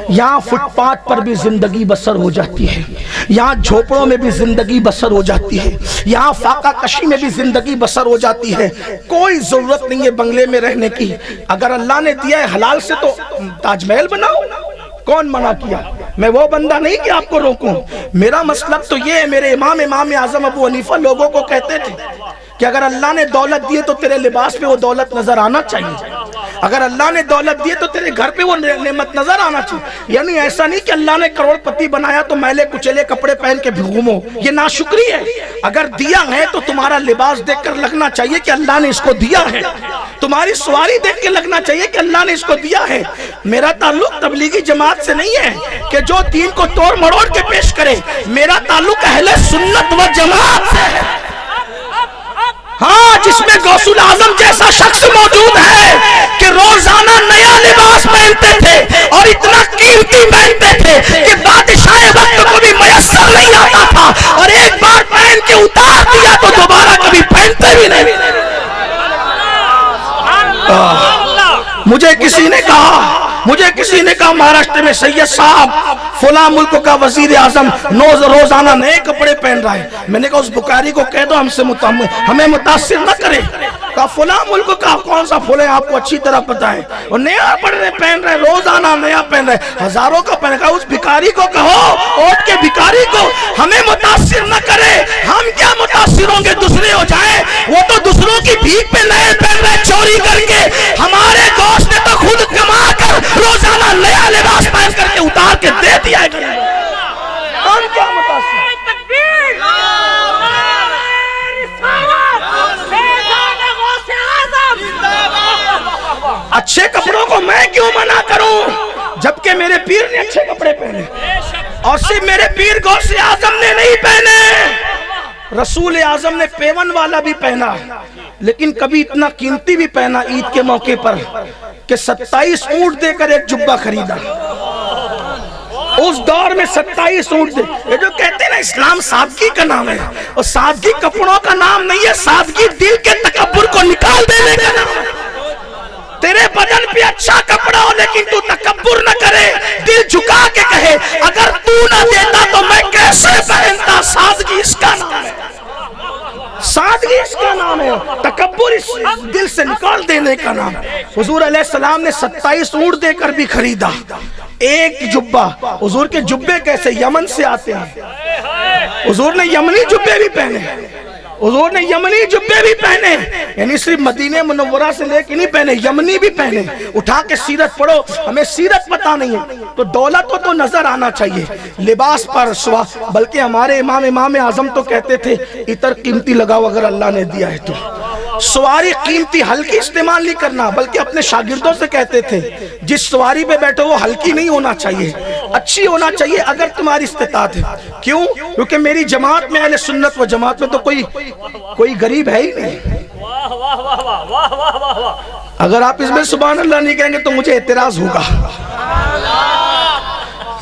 A: یہاں فٹ پاتھ پر بھی زندگی بسر ہو جاتی ہے، یہاں جھوپڑوں میں بھی زندگی بسر ہو جاتی ہے، یہاں فاقہ کشی میں بھی زندگی بسر ہو جاتی ہے۔ کوئی ضرورت نہیں ہے بنگلے میں رہنے کی، اگر اللہ نے دیا ہے حلال سے تو تاج محل بناؤ، کون منع کیا؟ میں وہ بندہ نہیں کہ آپ کو روکوں. میرا مسلک تو یہ ہے. میرے امام اعظم ابو حنیفہ لوگوں کو کہتے تھے کہ اگر اللہ نے دولت دی تو تیرے لباس پہ وہ دولت نظر آنا چاہیے. اگر اللہ نے دولت دی تو تیرے گھر پہ وہ نعمت نظر آنا چاہیے. یعنی ایسا نہیں کہ اللہ نے کروڑ پتی بنایا تو میلے کچلے کپڑے پہن کے گھومو. یہ ناشکری ہے. اگر دیا ہے تو تمہارا لباس دیکھ کر لگنا چاہیے کہ اللہ نے اس کو دیا ہے. تمہاری سواری دیکھ کے لگنا چاہیے کہ اللہ نے اس کو دیا ہے. میرا تعلق تبلیغی جماعت سے نہیں ہے کہ جو دین کو توڑ مڑوڑ کے پیش کرے. میرا تعلق اہل سنت و جماعت سے ہے. ہاں، جس میں غوث الاعظم جیسا شخص موجود ہے کہ روزانہ نیا لباس پہنتے تھے اور اتنا قیمتی پہنتے تھے کہ بادشاہ وقت کو بھی میسر نہیں آتا تھا، اور ایک بار پہن کے اتار دیا تو دوبارہ کبھی پہنتے بھی نہیں. مجھے کسی نے کہا مہاراشٹر میں سید صاحب فلاں ملک کا وزیر اعظم روزانہ نئے کپڑے پہن رہا ہے. میں نے کہا اس بخاری کو کہہ دو ہمیں متاثر نہ کرے. کہا فلاں ملک کا کون سا فلاں آپ کو اچھی طرح پتا ہے، اور نیا پہن رہے روزانہ نیا پہن رہے ہزاروں کا پہن. کہا اس بھکاری کو کہو، اوٹ کے بھکاری کو ہمیں متاثر نہ کرے. ہم کیا متاثر ہوں گے؟ دوسرے ہو جائیں. وہ تو دوسروں کی بھیک پہ نئے پہن رہے چوری کر کے. ہمارے دوست نے تو خود کما کر روزانہ نیا لباس پہن کر کے اتار کے دے دیا ہے. ہم کیا متاثر؟ اچھے کپڑوں کو میں کیوں منع کروں جبکہ میرے پیر نے اچھے کپڑے پہنے، اور صرف میرے پیر غوث اعظم نے نہیں پہنے. رسول اعظم نے پیون والا بھی پہنا، لیکن کبھی اتنا قیمتی بھی پہنا عید کے موقع پر کہ 27 اونٹ دے کر ایک جبہ خریدا. اس دور میں 27 اونٹ دے. یہ جو کہتے ہیں نا اسلام سادگی کا نام ہے، اور سادگی کپڑوں کا نام نہیں ہے. سادگی دل کے تکبر کو نکال دینے کا نام ہے. تیرے بدن پہ اچھا کپڑا ہو لیکن تو تکبر نہ کرے، دل جھکا کے کہے اگر تو نہ دیتا تو میں کیسے پہنتا. سادگی اس کا نام ہے. سادگی اس کا نام ہے. تکبر اس دل سے نکال دینے کا نام ہے. حضور علیہ السلام نے 27 اونٹ دے کر بھی خریدا ایک جبہ. حضور کے جبے کیسے یمن سے آتے ہیں. حضور نے یمنی جبے بھی پہنے. حضور نے یمنی جبے بھی پہنے، یعنی صرف مدینہ منورہ سے لے کے نہیں پہنے، یمنی بھی پہنے. اٹھا کے سیرت پڑھو. ہمیں سیرت پتہ نہیں ہے تو دولت تو نظر آنا چاہیے لباس پر. بلکہ ہمارے امام اعظم تو کہتے تھے عطر قیمتی لگاؤ اگر اللہ نے دیا ہے تو. سواری قیمتی ہلکی استعمال نہیں کرنا، بلکہ اپنے شاگردوں سے کہتے تھے جس سواری پہ بیٹھو وہ ہلکی نہیں ہونا چاہیے، اچھی ہونا چاہیے اگر تمہاری استطاعت ہے. کیوں؟ کیونکہ میری جماعت میں اہل سنت و جماعت میں تو کوئی غریب ہے ہی نہیں. اگر آپ اس میں سبحان اللہ نہیں کہیں گے تو مجھے اعتراض ہوگا.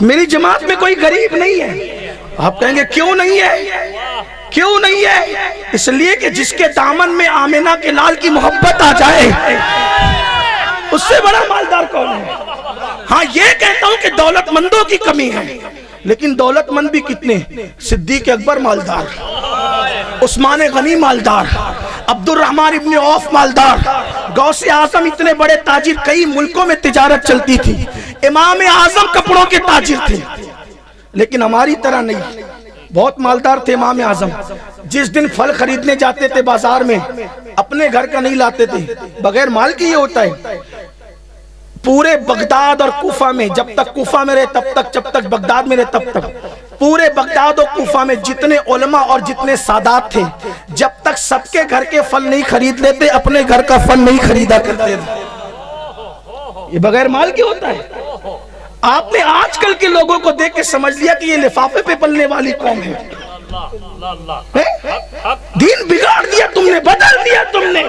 A: میری جماعت میں کوئی غریب نہیں ہے. آپ کہیں گے کیوں نہیں ہے؟ کیوں نہیں ہے؟ اس لیے کہ جس کے دامن میں آمنہ کے لال کی محبت آ جائے اس سے بڑا مالدار کون ہے؟ ہاں یہ کہتا ہوں کہ دولت مندوں کی کمی ہے، لیکن دولت مند بھی کتنے؟ صدیق اکبر مالدار، عثمان غنی مالدار، عبد الرحمن ابن عوف مالدار، غوث اعظم اتنے بڑے تاجر. کئی ملکوں میں تجارت چلتی تھی. امام اعظم کپڑوں کے تاجر تھے، لیکن ہماری طرح نہیں. بہت مالدار تھے امام اعظم. جس دن پھل خریدنے جاتے تھے بازار میں اپنے گھر کا نہیں لاتے تھے. بغیر مال کی یہ ہوتا ہے. پورے بغداد اور کوفہ میں جب تک کوفہ میں رہے تب تک، جب تک بغداد میں رہے تب تک، پورے بغداد اور کوفہ میں جتنے علماء اور جتنے سادات تھے جب تک سب کے گھر کے پھل نہیں خرید لیتے اپنے گھر کا پھل نہیں خریدا کرتے تھے. یہ بغیر مال کی ہوتا ہے. آپ نے آج کل کے لوگوں کو دیکھ کے سمجھ لیا کہ یہ لفافے پہ پلنے والی قوم ہے. دین بگاڑ دیا تم نے، بدل دیا تم نے.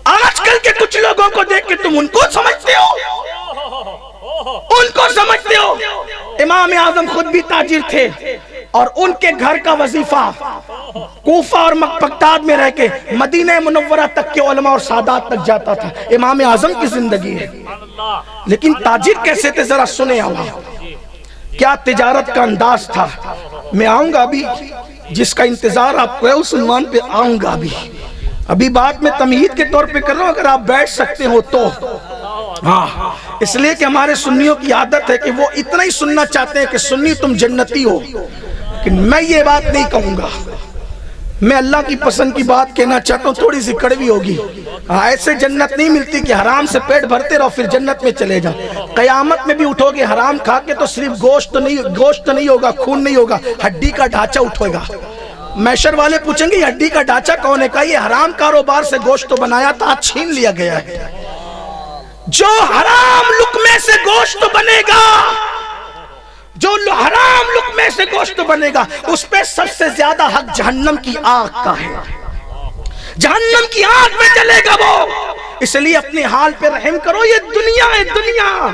A: آج کل کے کچھ لوگوں کو دیکھ کے تم ان کو سمجھتے ہو، ان کو سمجھتے ہو. امام اعظم خود بھی تاجر تھے اور ان کے گھر کا وظیفہ کوفہ اور بغداد میں رہ کے مدینہ منورہ تک کے علماء اور سادات تک جاتا تھا. امام اعظم کی زندگی ہے. لیکن تاجر کیسے تھے ذرا سنیں آپ. کیا تجارت کا انداز تھا. میں آؤں گا ابھی، جس کا انتظار آپ کو ہے اس عنوان پہ آؤں گا ابھی بات میں تمہید کے طور پہ کر رہا ہوں. اگر آپ بیٹھ سکتے ہو تو ہاں، اس لیے کہ ہمارے سنیوں کی عادت ہے کہ وہ اتنا ہی سننا چاہتے ہیں کہ سنی تم جنتی ہو، کہ میں یہ بات نہیں کہوں گا، میں اللہ کی پسند کی بات کہنا چاہتا ہوں، تھوڑی سی کڑوی ہوگی۔ ایسے جنت نہیں ملتی کہ حرام سے پیٹ بھرتے رہو پھر جنت میں چلے جاؤ۔ قیامت میں بھی اٹھو گے حرام کھا کے تو صرف گوشت نہیں ہوگا، خون نہیں ہوگا، ہڈی کا ڈھانچہ اٹھے گا۔ محشر والے پوچھیں گے یہ ہڈی کا ڈھانچہ کون ہے؟ کہا یہ حرام کاروبار سے گوشت تو بنایا تھا، چھین لیا گیا ہے۔ جو حرام لقمے سے گوشت بنے گا، جو حرام لقمے سے گوشت بنے گا، اس پہ سب سے زیادہ حق جہنم کی آگ کا ہے، جہنم کی آگ میں جلے گا وہ۔ اس لیے اپنے حال پہ رحم کرو، یہ دنیا ہے، دنیا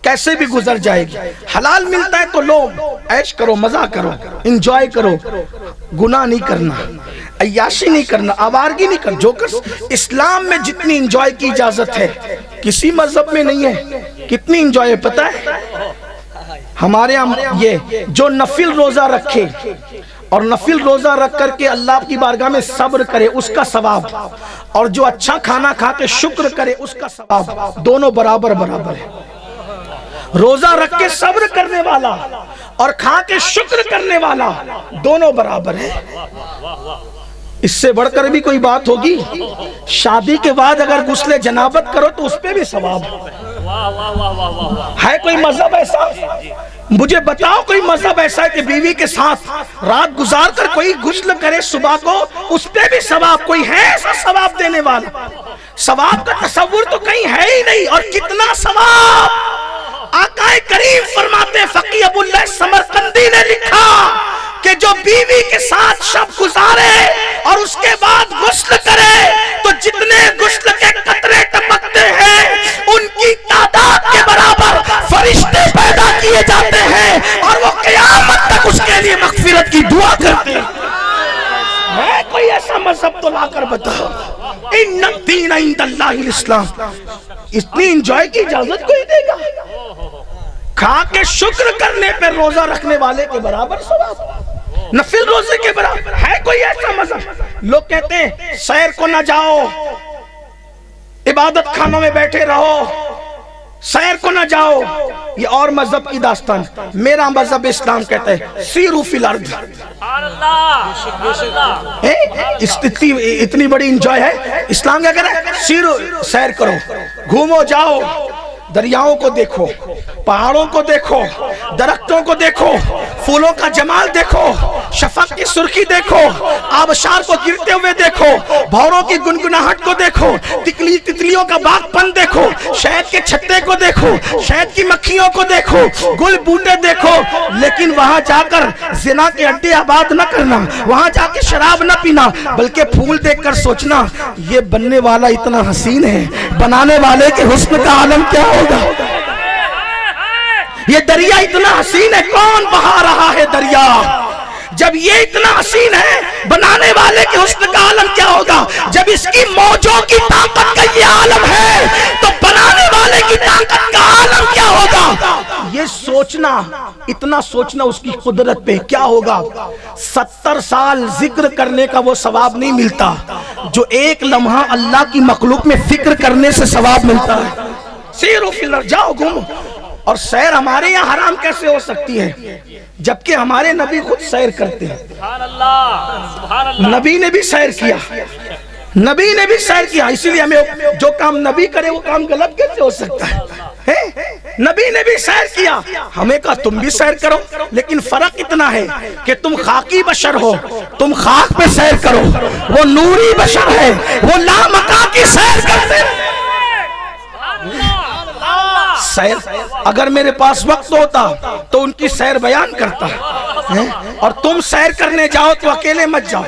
A: کیسے بھی گزر جائے گی۔ حلال ملتا ہے تو لو، عیش کرو، مزہ کرو، انجوائے کرو، گناہ نہیں کرنا، عیاشی نہیں کرنا، آوارگی نہیں کرنا۔ جو اسلام میں جتنی انجوائے کی اجازت ہے کسی مذہب میں نہیں ہے۔ کتنی انجوائے پتہ ہے ہمارے ہاں؟ یہ جو نفل روزہ رکھے اور نفل روزہ رکھ کر کے اللہ کی بارگاہ میں صبر کرے اس کا ثواب، اور جو اچھا کھانا کھا کے شکر کرے اس کا ثواب، دونوں برابر ہے۔ روزہ رکھ کے صبر کرنے والا اور کھا کے شکر کرنے والا دونوں برابر ہے۔ اس سے بڑھ کر بھی کوئی بات ہوگی؟ شادی کے بعد اگر غسل جنابت کرو تو اس پہ بھی ثواب ہے۔ کوئی مذہب ایسا؟ مجھے بتاؤ کوئی مذہب ایسا ہے کہ بیوی کے ساتھ رات گزار کر کوئی غسل کرے صبح کو، اس پہ بھی ثواب؟ کوئی ہے ایسا ثواب دینے والا؟ ثواب کا تصور تو کہیں ہے ہی نہیں۔ اور کتنا ثواب! آقا کریم فرماتے ہیں، فقی ابو اللہ سمرقندی نے لکھا کہ جو بیوی کے ساتھ شب گزارے اور اس کے بعد غسل کرے تو جتنے غسل کے قطرے ٹپکتے ہیں ان کی تعداد کے برابر فرشتے پیدا کیے جاتے ہیں، اور وہ قیامت تک اس کے لیے مغفرت کی دعا کرتے ہیں۔ ہے کوئی ایسا مذہب تو لا کر بتاؤ۔ ان الدین عند اللہ الاسلام۔ اتنی انجوائے کی اجازت کوئی دے گا؟ کھا کے شکر کرنے پہ روزہ رکھنے والے کے برابر ثواب، نفل روزے کے برابر۔ ہے کوئی ایسا مذہب؟ لوگ کہتے ہیں سیر کو نہ جاؤ، عبادت خانوں میں بیٹھے رہو، سیر کو نہ جاؤ۔ یہ اور مذہب کی داستان۔ میرا مذہب اسلام کہتا ہے سیرو فی الارض۔ اتنی بڑی انجوائے ہے، اسلام کیا کہہ رہا ہے؟ سیرو، سیر کرو، گھومو جاؤ، دریاؤں کو دیکھو، پہاڑوں کو دیکھو، درختوں کو دیکھو، پھولوں کا جمال دیکھو، شفق کی سرخی دیکھو، آبشار کو گرتے ہوئے دیکھو، بھوروں کی گنگناہٹ کو دیکھو، تتلیوں کا باغ پن دیکھو، شہد کے چھتے کو دیکھو، شہد کی مکھیوں کو دیکھو، گل بوٹے دیکھو۔ لیکن وہاں جا کر زنا کے اڈے آباد نہ کرنا، وہاں جا کے شراب نہ پینا، بلکہ پھول دیکھ کر سوچنا یہ بننے والا اتنا حسین ہے، بنانے والے کے حسن کا عالم کیا ہوگا؟ یہ دریا اتنا حسین ہے، کون بہا رہا ہے دریا؟ جب یہ اتنا حسین ہے، بنانے والے کے حسن کا عالم کیا ہوگا؟ جب اس کی موجوں کی طاقت کا یہ عالم ہے تو بنانے والے کی طاقت کا عالم کیا ہوگا؟ یہ سوچنا، اتنا سوچنا اس کی قدرت پہ کیا ہوگا۔ 70 سال ذکر کرنے کا وہ ثواب نہیں ملتا جو ایک لمحہ اللہ کی مخلوق میں فکر کرنے سے ثواب ملتا ہے۔ سیرو فی الارض، جاؤ گھومو۔ اور سیر ہمارے یہاں حرام کیسے ہو سکتی ہے جبکہ ہمارے نبی خود سیر کرتے ہیں؟ نبی نے بھی سیر کیا، نبی نے بھی سیر کیا، اسی لیے ہمیں جو کام نبی کرے وہ کام غلط کیسے ہو سکتا ہے؟ نبی نے بھی سیر کیا، ہمیں کہا تم بھی سیر کرو، لیکن فرق اتنا ہے کہ تم خاکی بشر ہو، تم خاک پہ سیر کرو، وہ نوری بشر ہے، وہ لامکا کی سیر کرتے ہیں۔ سیر اگر میرے پاس وقت ہوتا تو ان کی سیر بیان کرتا ہے، اور تم سیر کرنے جاؤ تو اکیلے مت جاؤ،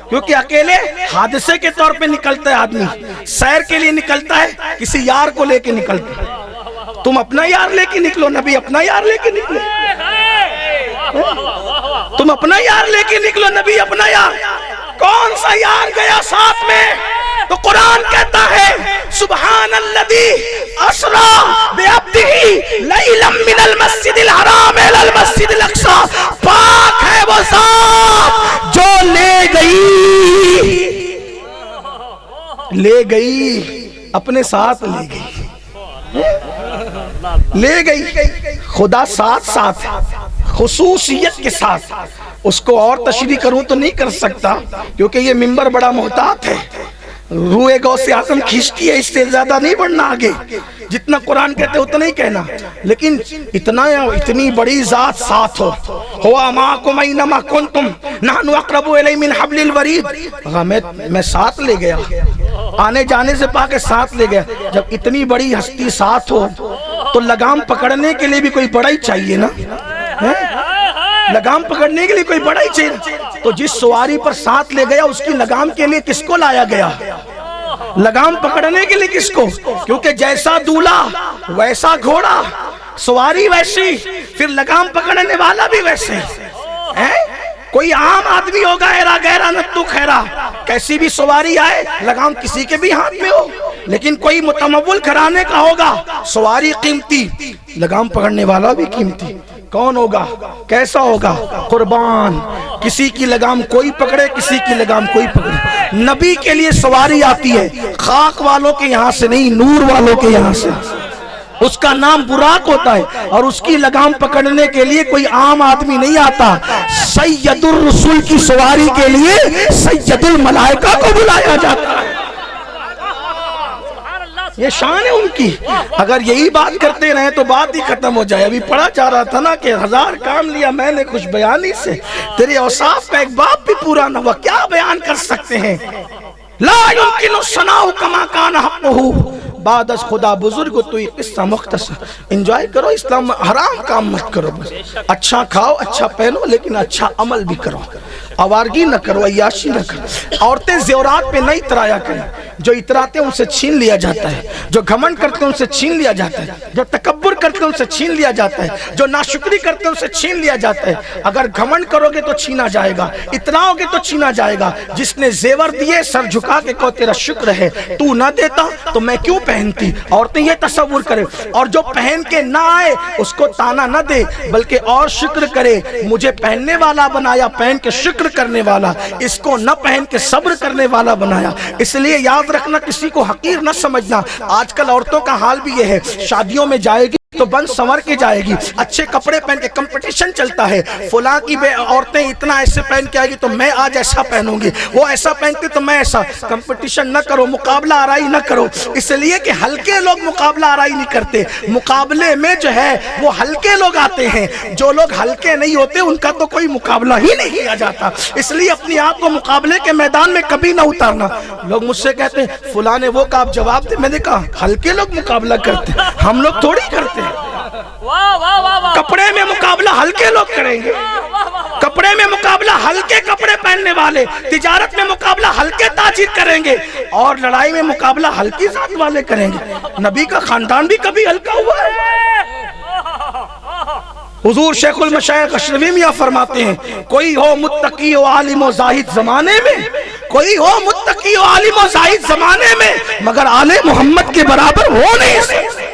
A: کیونکہ اکیلے حادثے کے طور پہ نکلتا ہے آدمی، سیر کے لیے نکلتا ہے کسی یار کو لے کے نکلتا ہے۔ تم اپنا یار لے کے نکلو، نبی اپنا یار لے کے نکلے، تم اپنا یار لے کے نکلو، نبی اپنا یار۔ کون سا یار گیا ساتھ میں؟ تو قرآن کہتا ہے سبحان الذی اسری بعبدہ لیلا من المسجد الحرام الی المسجد الاقصی، پاک ہے وہ ذات جو لے گئی اپنے ساتھ لے گئی۔ لے گئی خدا ساتھ ساتھ خصوصیت کے ساتھ. اس کو اور تشریح کروں تو نہیں کر سکتا کیونکہ یہ منبر بڑا محتاط ہے. روئے غوث اعظم کھینچتی ہے، اس سے زیادہ نہیں بڑھنا آگے. جتنا قرآن کہتے اتنا ہی کہنا. لیکن اتنی بڑی ذات ساتھ ہو. ہوا معکم اینما کنتم نحن اقرب الیہ من حبل الورید. میں ساتھ لے گیا، آنے جانے سے پا کے ساتھ لے گیا. جب اتنی بڑی ہستی ساتھ ہو تو لگام پکڑنے کے لیے بھی کوئی بڑا ہی چاہیے نا. لگام پکڑنے کے لیے کوئی بڑا ہی چاہیے. تو جس سواری پر ساتھ لے گیا اس کی لگام کے لیے کس کو لایا گیا؟ لگام پکڑنے کے لیے کس کو؟ کیونکہ جیسا دولہا ویسا گھوڑا، سواری ویسی، پھر لگام پکڑنے والا بھی ویسے. کوئی عام آدمی ہوگا ایرا گہرا نتو خیرا، کیسی بھی سواری آئے لگام کسی کے بھی ہاتھ میں ہو. لیکن کوئی متمول گھرانے کا ہوگا، سواری قیمتی، لگام پکڑنے والا بھی قیمتی. کون ہوگا؟ کیسا ہوگا؟ قربان. کسی کی لگام کوئی پکڑے، کسی کی لگام کوئی پکڑے. نبی کے لیے سواری آتی ہے، خاک والوں کے یہاں سے نہیں، نور والوں کے یہاں سے. اس کا نام براق ہوتا ہے اور اس کی لگام پکڑنے کے لیے کوئی عام آدمی نہیں آتا. سید الرسول کی سواری کے لیے سید الملائکہ کو بلایا جاتا ہے. یہ شان ہے ان کی. اگر یہی بات کرتے رہے تو بات ہی ختم ہو جائے. ابھی پڑھا جا رہا تھا نا کہ 1000 کام لیا میں نے خوش بیانی سے، تیرے اوصاف کا ایک باب بھی پورا نہ ہوا. کیا بیان کر سکتے ہیں؟ لا یمکن الثناء کما کان حقہ. بعد از خدا بزرگ تو یہ قصہ مختصر. انجوائے کرو، اسلام حرام کام مت کرو. بس اچھا کھاؤ، اچھا پہنو، لیکن اچھا عمل بھی کرو. آوارگی نہ کرو، عیاشی نہ کرو. عورتیں زیورات پہ نہیں اترایا کریں. جو اتراتے ہیں ان سے چھین لیا جاتا ہے. جو گھمنڈ کرتے ہیں ان سے چھین لیا جاتا ہے. جو تکبر کرتے ہیں ان سے چھین لیا جاتا ہے. جو ناشکری کرتے ہیں ان سے چھین لیا جاتا ہے. اگر گھمنڈ کرو گے تو چھینا جائے گا، اتراؤ گے تو چھینا جائے گا. جس نے زیور دیے سر جھکا کے کہو تیرا شکر ہے، تو نہ دیتا تو میں کیوں پہنتی. عورتیں یہ تصور کرے، اور جو پہن کے نہ آئے اس کو تانا نہ دے بلکہ اور شکر کرے. مجھے پہننے والا بنایا، پہن کے شکر کرنے والا. اس کو نہ پہن کے صبر کرنے والا بنایا. اس لیے یاد رکھنا، کسی کو حقیر نہ سمجھنا. آج کل عورتوں کا حال بھی یہ ہے، شادیوں میں جائے گی تو بند سنور کے جائے گی، اچھے کپڑے پہن کے. کمپٹیشن چلتا ہے، فلاں کی عورتیں اتنا ایسے پہن کے آئے گی تو میں آج ایسا پہنوں گی، وہ ایسا پہنتی تو میں ایسا. کمپٹیشن نہ کرو، مقابلہ آرائی نہ کرو. اس لیے کہ ہلکے لوگ مقابلہ آرائی نہیں کرتے. مقابلے میں جو ہے وہ ہلکے لوگ آتے ہیں. جو لوگ ہلکے نہیں ہوتے ان کا تو کوئی مقابلہ ہی نہیں کیا جاتا. اس لیے اپنی آپ کو مقابلے کے میدان میں کبھی نہ اتارنا. لوگ مجھ سے کہتے ہیں فلاں نے وہ کہا، آپ جواب دے. میں نے کہا ہلکے لوگ مقابلہ کرتے ہیں، ہم لوگ تھوڑی کرتے ہیں. کپڑے میں مقابلہ ہلکے لوگ کریں گے. کپڑے میں مقابلہ ہلکے کپڑے پہننے والے، تجارت میں مقابلہ ہلکے تاجر کریں گے، اور لڑائی میں مقابلہ ہلکی ذات والے کریں گے. نبی کا خاندان بھی کبھی ہلکا ہوا ہے. حضور شیخ المشائخ اشرفی میاں فرماتے ہیں، کوئی ہو متقی و عالم و زاہد زمانے میں، کوئی ہو متقی و عالم و زاہد زمانے میں، مگر آل محمد کے برابر ہو نہیں سکتے.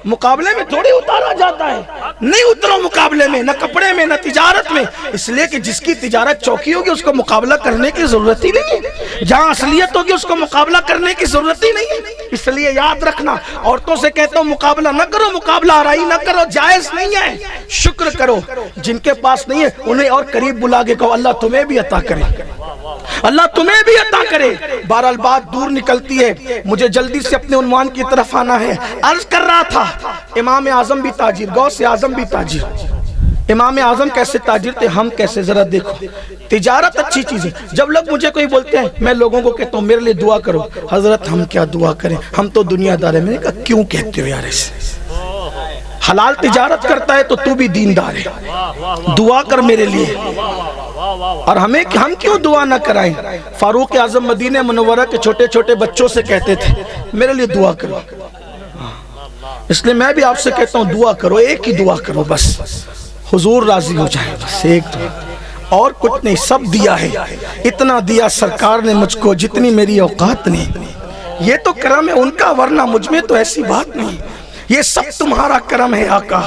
A: مقابلے میں تھوڑی اتارا جاتا ہے. نہیں اترو مقابلے میں، نہ کپڑے میں، نہ تجارت میں. اس لیے کہ جس کی تجارت چوکی ہوگی اس کو مقابلہ کرنے کی ضرورت ہی نہیں ہے. جہاں اصلیت ہوگی اس کو مقابلہ کرنے کی ضرورت ہی نہیں ہے. اس لیے یاد رکھنا، عورتوں سے کہتا ہوں مقابلہ نہ کرو، مقابلہ آرائی نہ کرو، جائز نہیں ہے. شکر کرو. جن کے پاس نہیں ہے انہیں اور قریب بلا کے کہو اللہ تمہیں بھی عطا کرے، اللہ تمہیں بھی عطا کرے. بہرحال بات دور نکلتی ہے، مجھے جلدی سے اپنے عنوان کی طرف آنا ہے. عرض کر رہا تھا امام اعظم بھی تاجر، غوث اعظم بھی تاجر. امام اعظم کیسے تاجر تھے، ہم کیسے، ذرا دیکھو. تجارت اچھی چیز ہے. جب لوگ مجھے کوئی بولتے ہیں میں لوگوں کو کہتا ہوں میرے لیے دعا کرو. حضرت ہم کیا دعا کریں، ہم تو دنیا دار ہیں. میں نے کہا کیوں کہتے ہو یار ایسے؟ حلال تجارت کرتا ہے تو تو بھی دیندار ہے، دعا کر میرے لیے. اور ہم کیوں دعا نہ کرائیں؟ فاروق اعظم مدینہ منورہ کے چھوٹے چھوٹے بچوں سے کہتے تھے میرے لیے دعا کرو. اس لیے میں بھی آپ سے کہتا ہوں دعا کرو، ایک ہی دعا کرو بس، حضور راضی ہو جائے. بس ایک دعا، اور کچھ نہیں. سب دیا ہے، اتنا دیا سرکار نے مجھ کو جتنی میری اوقات نے. یہ تو کرم ہے ان کا، ورنہ مجھ میں تو ایسی بات نہیں. یہ سب تمہارا کرم ہے آقا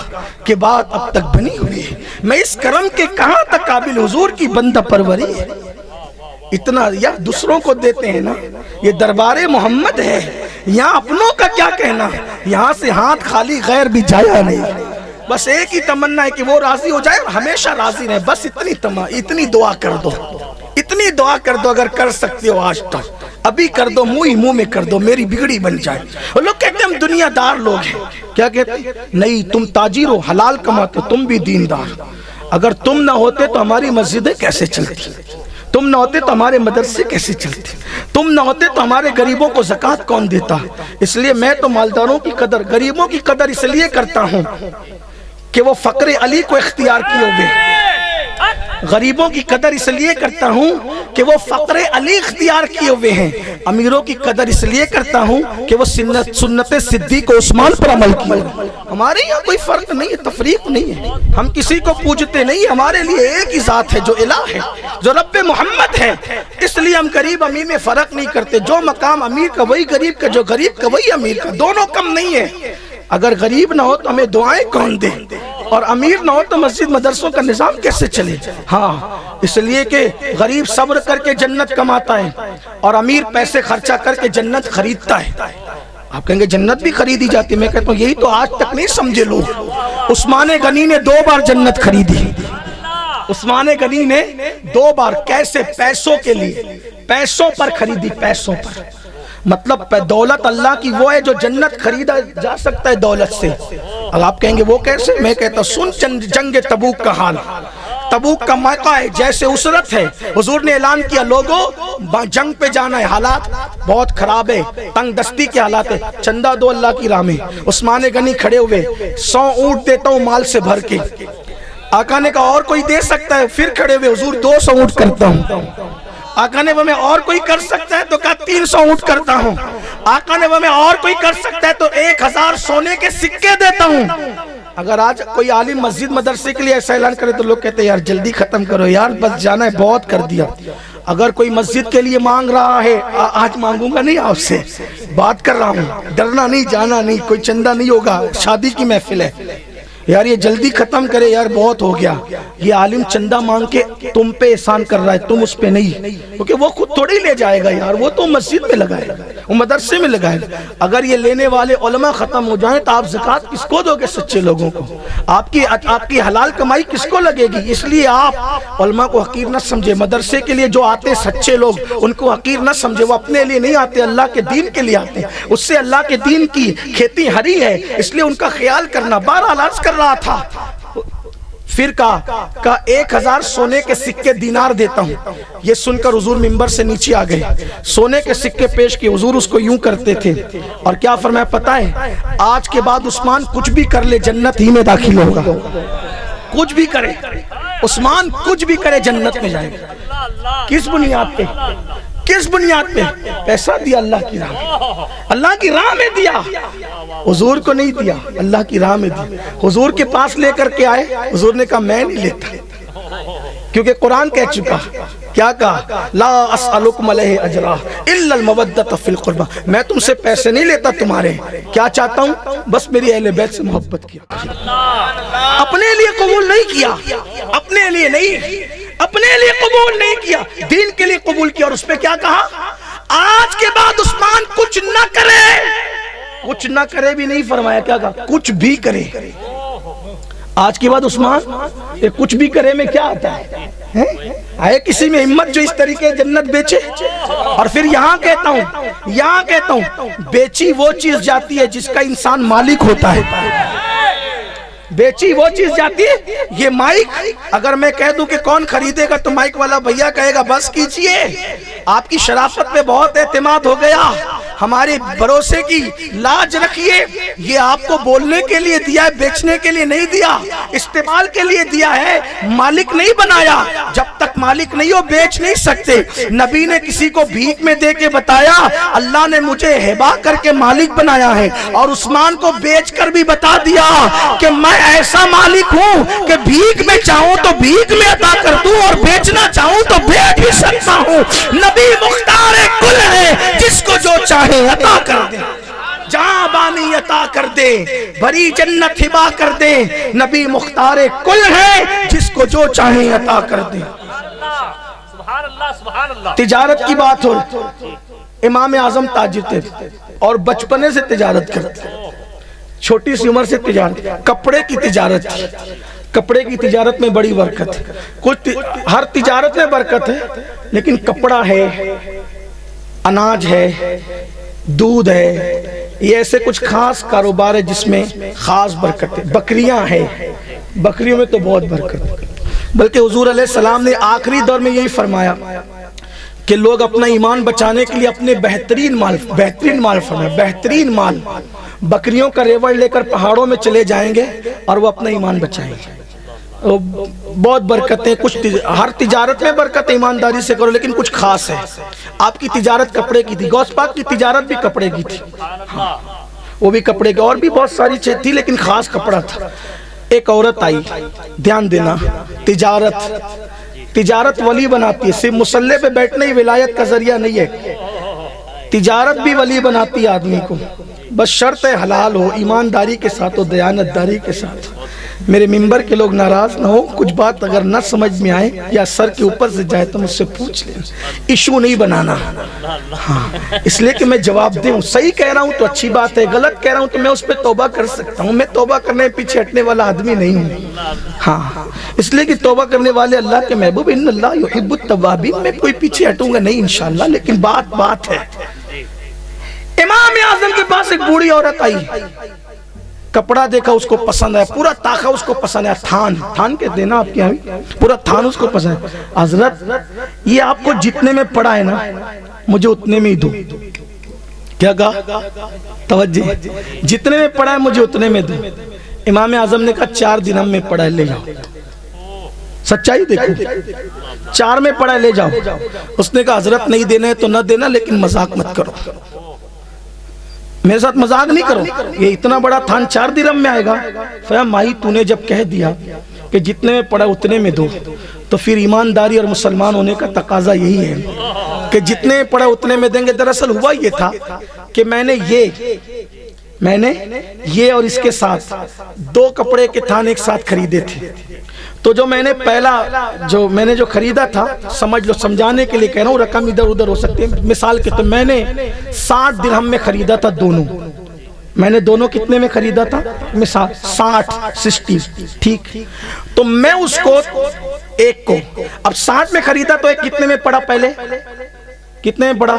A: کہ بات اب تک بنی ہوئی ہے. میں اس کرم کے کہاں تک قابل، حضور کی بندہ پروری ہے. اتنا یا دوسروں کو دیتے ہیں نا، یہ دربار محمد ہے. یہاں اپنوں کا کیا کہنا، یہاں سے ہاتھ خالی غیر بھی جایا نہیں، بس ایک ہی تمنا ہے کہ وہ راضی ہو جائے اور ہمیشہ راضی رہے، بس اتنی دعا کر دو، اتنی دعا کر دو اگر کر سکتے ہو آج تک، ابھی کر دو، منہ میں کر دو، میری بگڑی بن جائے۔ اور لوگ کہتے ہیں ہم دنیا دار لوگ ہیں، کیا کہتے ہیں؟ نہیں، تم تاجر ہو، حلال کماتے، تم بھی دیندار۔ اگر تم نہ ہوتے تو ہماری مسجدیں کیسے چلتی، تم نہ ہوتے تو ہمارے مدرسے کیسے چلتے، تم نہ ہوتے تو ہمارے غریبوں کو زکوٰۃ کون دیتا۔ اس لیے میں تو مالداروں کی قدر، غریبوں کی قدر اس لیے کرتا ہوں کہ وہ فقر علی کو اختیار کیے ہوئے، غریبوں کی قدر اس لیے کرتا ہوں کہ وہ فقر علی اختیار کیے ہوئے ہیں، امیروں کی قدر اس لیے کرتا ہوں کہ وہ سنت صدیق و عثمان پر عمل کیے۔ ہمارے یہاں کوئی فرق نہیں ہے، تفریق نہیں ہے، ہم کسی کو پوجتے نہیں، ہمارے لیے ایک ہی ذات ہے جو الہ ہے، جو رب محمد ہے، اس لیے ہم غریب امیر میں فرق نہیں کرتے، جو مقام امیر کا وہی غریب کا، جو غریب کا وہی امیر کا، دونوں کم نہیں ہے۔ اگر غریب نہ ہو تو ہمیں دعائیں کون دے، اور امیر نہ ہو تو مسجد مدرسوں کا نظام کیسے چلے؟ ہاں، اس لیے کہ غریب صبر کر کے جنت کماتا ہے اور امیر پیسے خرچہ کر کے جنت خریدتا ہے۔ آپ کہیں گے جنت بھی خریدی جاتی، میں کہتا ہوں یہی تو آج تک نہیں سمجھے لوگ۔ عثمان غنی نے 2 بار جنت خریدی، عثمان غنی نے 2 بار، کیسے؟ پیسوں کے لیے، پیسوں پر خریدی، پیسوں پر۔ مطلب دولت اللہ کی وہ ہے جو جنت خریدا جا سکتا ہے دولت سے۔ اب آپ کہیں گے وہ کیسے؟ میں کہتا ہوں سن جنگ تبوک کا حال، تبوک کا موقع ہے، جیسے اسرت ہے، حضور نے اعلان کیا لوگوں جنگ پہ جانا ہے، حالات بہت خراب ہے، تنگ دستی کے حالات ہے، چندہ دو اللہ کی راہ میں۔ عثمان غنی کھڑے ہوئے، 100 اونٹ دیتا ہوں مال سے بھر کے۔ آقا نے کہا اور کوئی دے سکتا ہے؟ پھر کھڑے ہوئے، حضور 200 اونٹ کرتا ہوں۔ آقا نے میں اور کوئی کر سکتا ہے؟ تو کہا 300 اونٹ کرتا ہوں۔ آقا نے میں اور کوئی کر سکتا ہے؟ تو 1000 سونے کے سکے دیتا ہوں۔ اگر آج کوئی عالم مسجد مدرسے کے لیے ایسا اعلان کرے تو لوگ کہتے ہیں یار جلدی ختم کرو یار، بس جانا ہے، بہت کر دیا۔ اگر کوئی مسجد کے لیے مانگ رہا ہے، آج مانگوں گا نہیں، آپ سے بات کر رہا ہوں، ڈرنا نہیں، جانا نہیں، کوئی چندہ نہیں ہوگا، شادی کی محفل ہے، یار یہ جلدی ختم کرے یار، بہت ہو گیا۔ یہ عالم چندہ مانگ کے تم پہ احسان کر رہا ہے، تم اس پہ نہیں، کیونکہ وہ خود تھوڑی لے جائے گا یار، وہ تو مسجد میں لگائے گا، وہ مدرسے میں لگائے گا۔ اگر یہ لینے والے علماء ختم ہو جائیں تو آپ زکوٰۃ کس کو دو گے؟ سچے لوگوں کو۔ آپ کی حلال کمائی کس کو لگے گی؟ اس لیے آپ علماء کو حقیر نہ سمجھے، مدرسے کے لیے جو آتے سچے لوگ ان کو حقیر نہ سمجھے، وہ اپنے لیے نہیں آتے، اللہ کے دین کے لیے آتے، اس سے اللہ کے دین کی کھیتی ہری ہے، اس لیے ان کا خیال کرنا۔ بہرحال عرض کر رہا تھا، پھر کہا 1000 سونے کے سکے دینار دیتا ہوں۔ یہ سن کر حضور منبر سے نیچے آ گئے، سونے کے سکے پیش کیے، حضور اس کو یوں کرتے تھے اور کیا فرمایا پتہ ہے؟ آج کے بعد عثمان کچھ بھی کر لے جنت ہی میں داخل ہوگا، کچھ بھی کرے عثمان، کچھ بھی کرے جنت میں جائے گا۔ کس بنیاد پہ؟ کس بنیاد پہ؟ پیسہ دیا اللہ کی راہ میں، اللہ کی راہ میں دیا، حضور کو نہیں دیا، اللہ کی راہ میں دیا۔ حضور کے پاس لے کر کے آئے، حضور نے کہا میں نہیں لیتا، کیونکہ قرآن کہہ چکا، کیا کہا؟ لا اسألکم علیہ اجرا الا المودۃ فی القربہ، میں تم سے پیسے نہیں لیتا تمہارے، کیا چاہتا ہوں؟ بس میری اہل بیت سے محبت کیا۔ اپنے لیے قبول نہیں کیا، اپنے لیے نہیں، اپنے لیے قبول نہیں کیا، دین کے لیے قبول کیا۔ اور اس پہ کیا کہا؟ آج کے بعد عثمان کچھ نہ کرے، کچھ نہ کرے بھی نہیں فرمایا، کیا کہا؟ کچھ بھی کرے۔ آج کے بعد عثمان یہ کچھ بھی کرے میں کیا آتا ہے؟ آئے کسی میں ہمت جو اس طریقے جنت بیچے؟ اور پھر یہاں کہتا ہوں بیچی وہ چیز جاتی ہے جس کا انسان مالک ہوتا ہے، بیچی وہ چیز جاتی ہے۔ یہ مائک اگر میں کہہ دوں کہ کون خریدے گا تو مائک والا بھیا کہے گا بس کیجئے، آپ کی شرافت پہ بہت اعتماد ہو گیا، ہمارے بھروسے کی لاج رکھیے، یہ آپ کو بولنے کے لیے دیا ہے، بیچنے کے لیے نہیں دیا، استعمال کے لیے دیا ہے، مالک نہیں بنایا۔ جب تک مالک نہیں ہو بیچ نہیں سکتے۔ نبی نے کسی کو بھیک میں دے کے بتایا اللہ نے مجھے ہبا کر کے مالک بنایا ہے، اور عثمان کو بیچ کر بھی بتا دیا کہ میں ایسا مالک ہوں کہ بھیک میں چاہوں تو بھیک میں عطا کر دوں اور بیچنا چاہوں تو بیچ بھی سکتا ہوں۔ نبی مختار کل ہے، جس کو جو چاہے عطا کر دے، جہاں بانی عطا کر دے، بھری جنت ہبا کر دے۔ نبی مختار کل ہے، جس کو جو چاہے عطا کر دے۔ تجارت کی بات ہو، امام اعظم تاجر تھے، اور بچپنے سے تجارت کرتے، چھوٹی سی عمر سے تجارت، کپڑے کی تجارت تھی، کپڑے کی تجارت میں بڑی برکت ہے، کچھ ہر تجارت میں برکت ہے لیکن کپڑا ہے، اناج ہے، دودھ ہے، یہ ایسے کچھ خاص کاروبار ہے جس میں خاص برکت ہے۔ بکریاں ہیں، بکریوں میں تو بہت برکت ہے، بلکہ حضور علیہ السلام نے آخری دور میں یہی فرمایا کہ لوگ اپنا ایمان بچانے کے لیے اپنے بہترین مال فرمایا، بہترین مال بکریوں کا ریوڑ لے کر پہاڑوں میں چلے جائیں گے اور وہ اپنا ایمان بچائیں گے۔ بہت برکتیں، کچھ ہر تجارت میں برکت ایمانداری سے کرو لیکن کچھ خاص ہے۔ آپ کی تجارت کپڑے کی تھی، غوث پاک کی تجارت بھی کپڑے کی تھی، وہ بھی کپڑے کی، اور بھی بہت ساری چیز تھی لیکن خاص کپڑا تھا۔ ایک عورت آئی، دھیان دینا، تجارت ولی بناتی ہے، صرف مسلح پہ بیٹھنا ہی ولایت کا ذریعہ نہیں ہے، تجارت بھی ولی بناتی ہے آدمی کو، بس شرط ہے حلال ہو، ایمانداری کے ساتھ ہو، دیانتداری کے ساتھ۔ میرے ممبر کے لوگ ناراض نہ ہو، کچھ بات اگر نہ سمجھ میں آئے یا سر کے اوپر سے جائے تو مجھ سے پوچھ لیں، ایشو نہیں بنانا، ہاں اس لیے کہ میں جواب دوں، صحیح کہہ رہا ہوں تو اچھی بات ہے، غلط کہہ رہا ہوں تو میں اس پہ توبہ کر سکتا ہوں، میں توبہ کرنے پیچھے ہٹنے والا آدمی نہیں ہوں، ہاں اس لیے کہ توبہ کرنے والے اللہ کے محبوب، ان اللہ یحب التوابین، میں کوئی پیچھے ہٹوں گا نہیں انشاءاللہ، لیکن بات ہے۔ امام اعظم کے پاس ایک بوڑھی عورت آئی، کپڑا دیکھا اس کو پسند آیا، پورا تاخا اس کو پسند آیا، تھان کہتے ہیں نا آپ کے یہاں، پورا تھان اس کو پسند ہے۔ حضرت یہ آپ کو جتنے میں پڑا ہے نا مجھے اتنے میں ہی دو، کیا کہا؟ توجہ، جتنے میں پڑا ہے مجھے اتنے میں دو۔ امام اعظم نے کہا 4 درہم میں پڑا ہے لے جاؤ، سچائی دیکھو، 4 میں پڑا ہے لے جاؤ۔ اس نے کہا حضرت نہیں دینا ہے تو نہ دینا لیکن مذاق مت کرو، میرے ساتھ مذاق نہیں کرو، یہ اتنا بڑا تھان 4 درہم میں آئے گا۔ فرمایا مائی تو نے جب کہہ دیا کہ جتنے میں پڑا اتنے میں دو تو پھر ایمانداری اور مسلمان ہونے کا تقاضا یہی ہے کہ جتنے پڑا اتنے میں دیں گے۔ دراصل ہوا یہ تھا کہ میں نے یہ اور اس کے ساتھ 2 کپڑے کے تھان ایک ساتھ خریدے تھے، تو جو میں نے پہلا جو خریدا تھا، سمجھ لو سمجھانے کے لیے کہہ رہا ہوں، رقم ادھر ادھر ہو سکتے ہیں، مثال کے تو میں نے 60 درہم میں خریدا تھا دونوں، میں نے دونوں کتنے میں خریدا تھا؟ مثال 60 ٹھیک، تو میں اس کو ایک کو اب 60 میں خریدا تو ایک کتنے میں پڑا؟ پہلے کتنے میں پڑا؟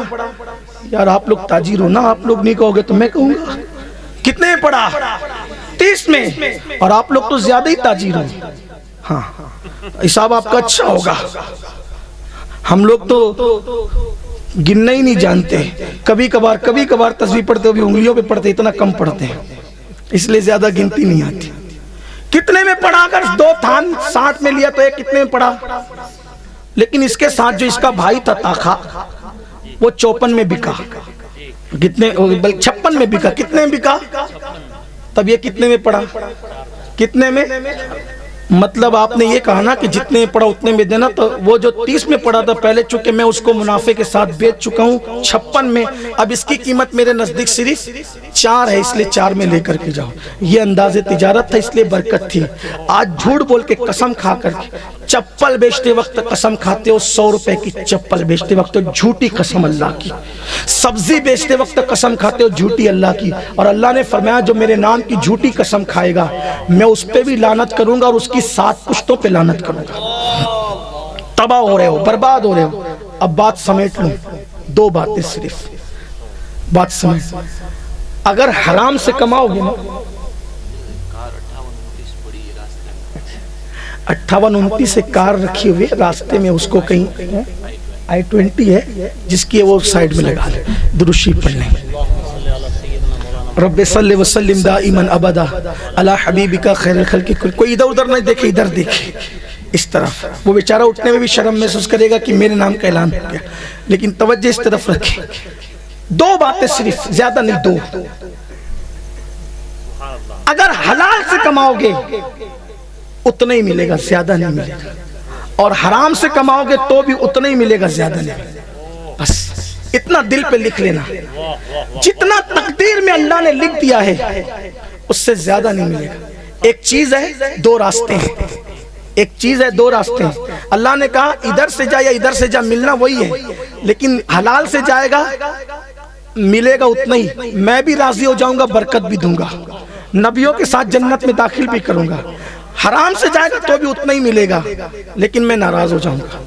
A: یار آپ لوگ تاجر ہو نا، آپ لوگ نہیں کہو گے تو میں کہوں گا، کتنے میں پڑا؟ 30 میں، اور آپ لوگ تو زیادہ ہی تاجر ہو، ہاں حساب آپ کا اچھا ہوگا، ہم لوگ تو گننا ہی نہیں جانتے، کبھی کبھار تصویر پڑھتے ہو بھی انگلیوں پہ پڑھتے، اتنا کم پڑھتے ہیں اس لیے زیادہ گنتی نہیں آتی۔ کتنے میں پڑا؟ اگر 2 تھان 60 میں لیا تو ایک کتنے میں پڑا؟ لیکن اس کے ساتھ جو اس کا بھائی تھا تاخا وہ 54 میں بکا، کتنے بلکہ 56 میں بکا، کتنے میں بکا؟ تب یہ کتنے میں پڑا؟ کتنے میں؟ مطلب آپ نے یہ کہا نا کہ جتنے پڑا اتنے میں دینا، تو وہ جو 30 میں پڑا تھا پہلے، چونکہ میں اس کو منافع کے ساتھ بیچ چکا ہوں 56 میں، اب اس کی قیمت میرے نزدیک صرف 4 ہے، اس لیے 4 میں لے کر کے جاؤ۔ یہ انداز تجارت تھا، اس لیے برکت تھی۔ آج جھوٹ بول کے قسم کھا کر کے چپل بیچتے وقت قسم کھاتے ہو، 100 روپے کی چپل بیچتے وقت جھوٹی قسم اللہ کی، سبزی بیچتے وقت قسم کھاتے ہو جھوٹی اللہ کی، اور اللہ نے فرمایا جو میرے نام کی جھوٹی قسم کھائے گا میں اس پہ بھی لعنت کروں گا اور اس کی 7 پشتوں پہ لعنت کروں گا۔ تباہ ہو رہے ہو، برباد ہو رہے ہو۔ اب بات سمیٹ لوں، 2 باتیں صرف، بات سمیٹ، اگر حرام سے کماؤ گے نا، 58-29 سے کار رکھی ہوئی راستے میں، اس کو کہیں I-20 ہے جس کی وہ سائیڈ میں لگا لے، درود شریف پڑھ لیں۔ رب صلی وسلم دائما ابدا علی حبیبک خیر الخلق کل، کوئی ادھر ادھر نہیں دیکھے، ادھر دیکھے اس طرف، وہ بیچارہ اٹھنے میں بھی شرم محسوس کرے گا کہ میرے نام کا اعلان ہو گیا، لیکن توجہ اس طرف رکھے۔ 2 باتیں صرف، زیادہ نہیں، 2۔ اگر حلال سے کماؤ گے اتنا ہی ملے گا، زیادہ نہیں ملے گا، اور حرام سے کماؤ گے تو بھی اتنا ہی ملے گا، زیادہ نہیں۔ بس اتنا دل پہ لکھ لینا، جتنا تقدیر میں اللہ نے لکھ دیا ہے اس سے زیادہ نہیں ملے گا۔ ایک چیز ہے 2 راستے ہیں، ایک چیز ہے 2 راستے ہیں۔ اللہ نے کہا ادھر سے جا یا ادھر سے جا، ملنا وہی ہے، لیکن حلال سے جائے گا ملے گا اتنا ہی، میں بھی راضی ہو جاؤں گا، برکت بھی دوں گا، نبیوں کے ساتھ جنت میں داخل بھی کروں گا۔ حرام سے جائے گا تو بھی اتنا ہی ملے گا، لیکن میں ناراض ہو جاؤں گا،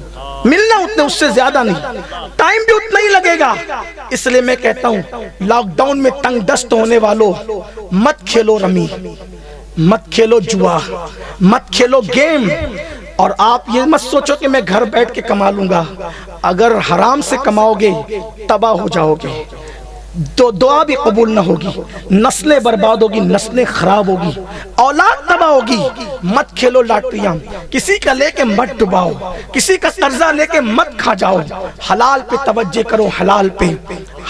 A: ملنا اتنے، اس سے زیادہ نہیں، ٹائم بھی اتنا ہی لگے گا۔ اس لیے میں کہتا ہوں لاک ڈاؤن میں تنگ دست ہونے والوں، مت کھیلو رمی، مت کھیلو جوا، مت کھیلو گیم، اور آپ یہ مت سوچو کہ میں گھر بیٹھ کے کما لوں گا۔ اگر حرام سے کماؤ گے تباہ ہو جاؤ گے، تو دعا بھی قبول نہ ہوگی، نسلیں برباد ہوگی، نسلیں خراب ہوگی، اولاد تباہ ہوگی۔ مت کھیلو لاٹریاں، کسی کا لے کے مت ڈباؤ، کسی کا قرضہ لے کے مت کھا جاؤ، حلال پہ توجہ کرو، حلال پہ،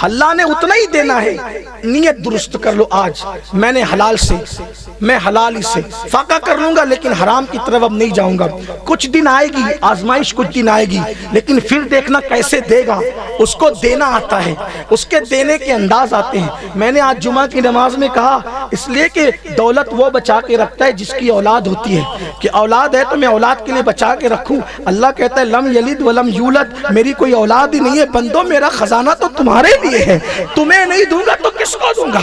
A: اللہ نے اتنا ہی دینا ہے۔ نیت درست کر لو، آج میں نے حلال سے، میں حلال ہی سے فاقہ کر لوں گا، لیکن حرام کی طرف اب نہیں جاؤں گا۔ کچھ دن آئے گی آزمائش، کچھ دن آئے گی، لیکن پھر دیکھنا کیسے دے گا، اس کو دینا آتا ہے، اس کے دینے کے انداز آتے ہیں۔ میں نے آج جمعہ کی نماز میں کہا، اس لیے کہ دولت وہ بچا کے رکھتا ہے جس کی اولاد ہوتی ہے، کہ اولاد ہے تو میں اولاد کے لیے بچا کے رکھوں۔ اللہ کہتا ہے لم یلد ولم یولد، میری کوئی اولاد ہی نہیں ہے، بندو میرا خزانہ تو تمہارے لیے ہے، تمہیں نہیں دوں گا تو کس کو دوں گا،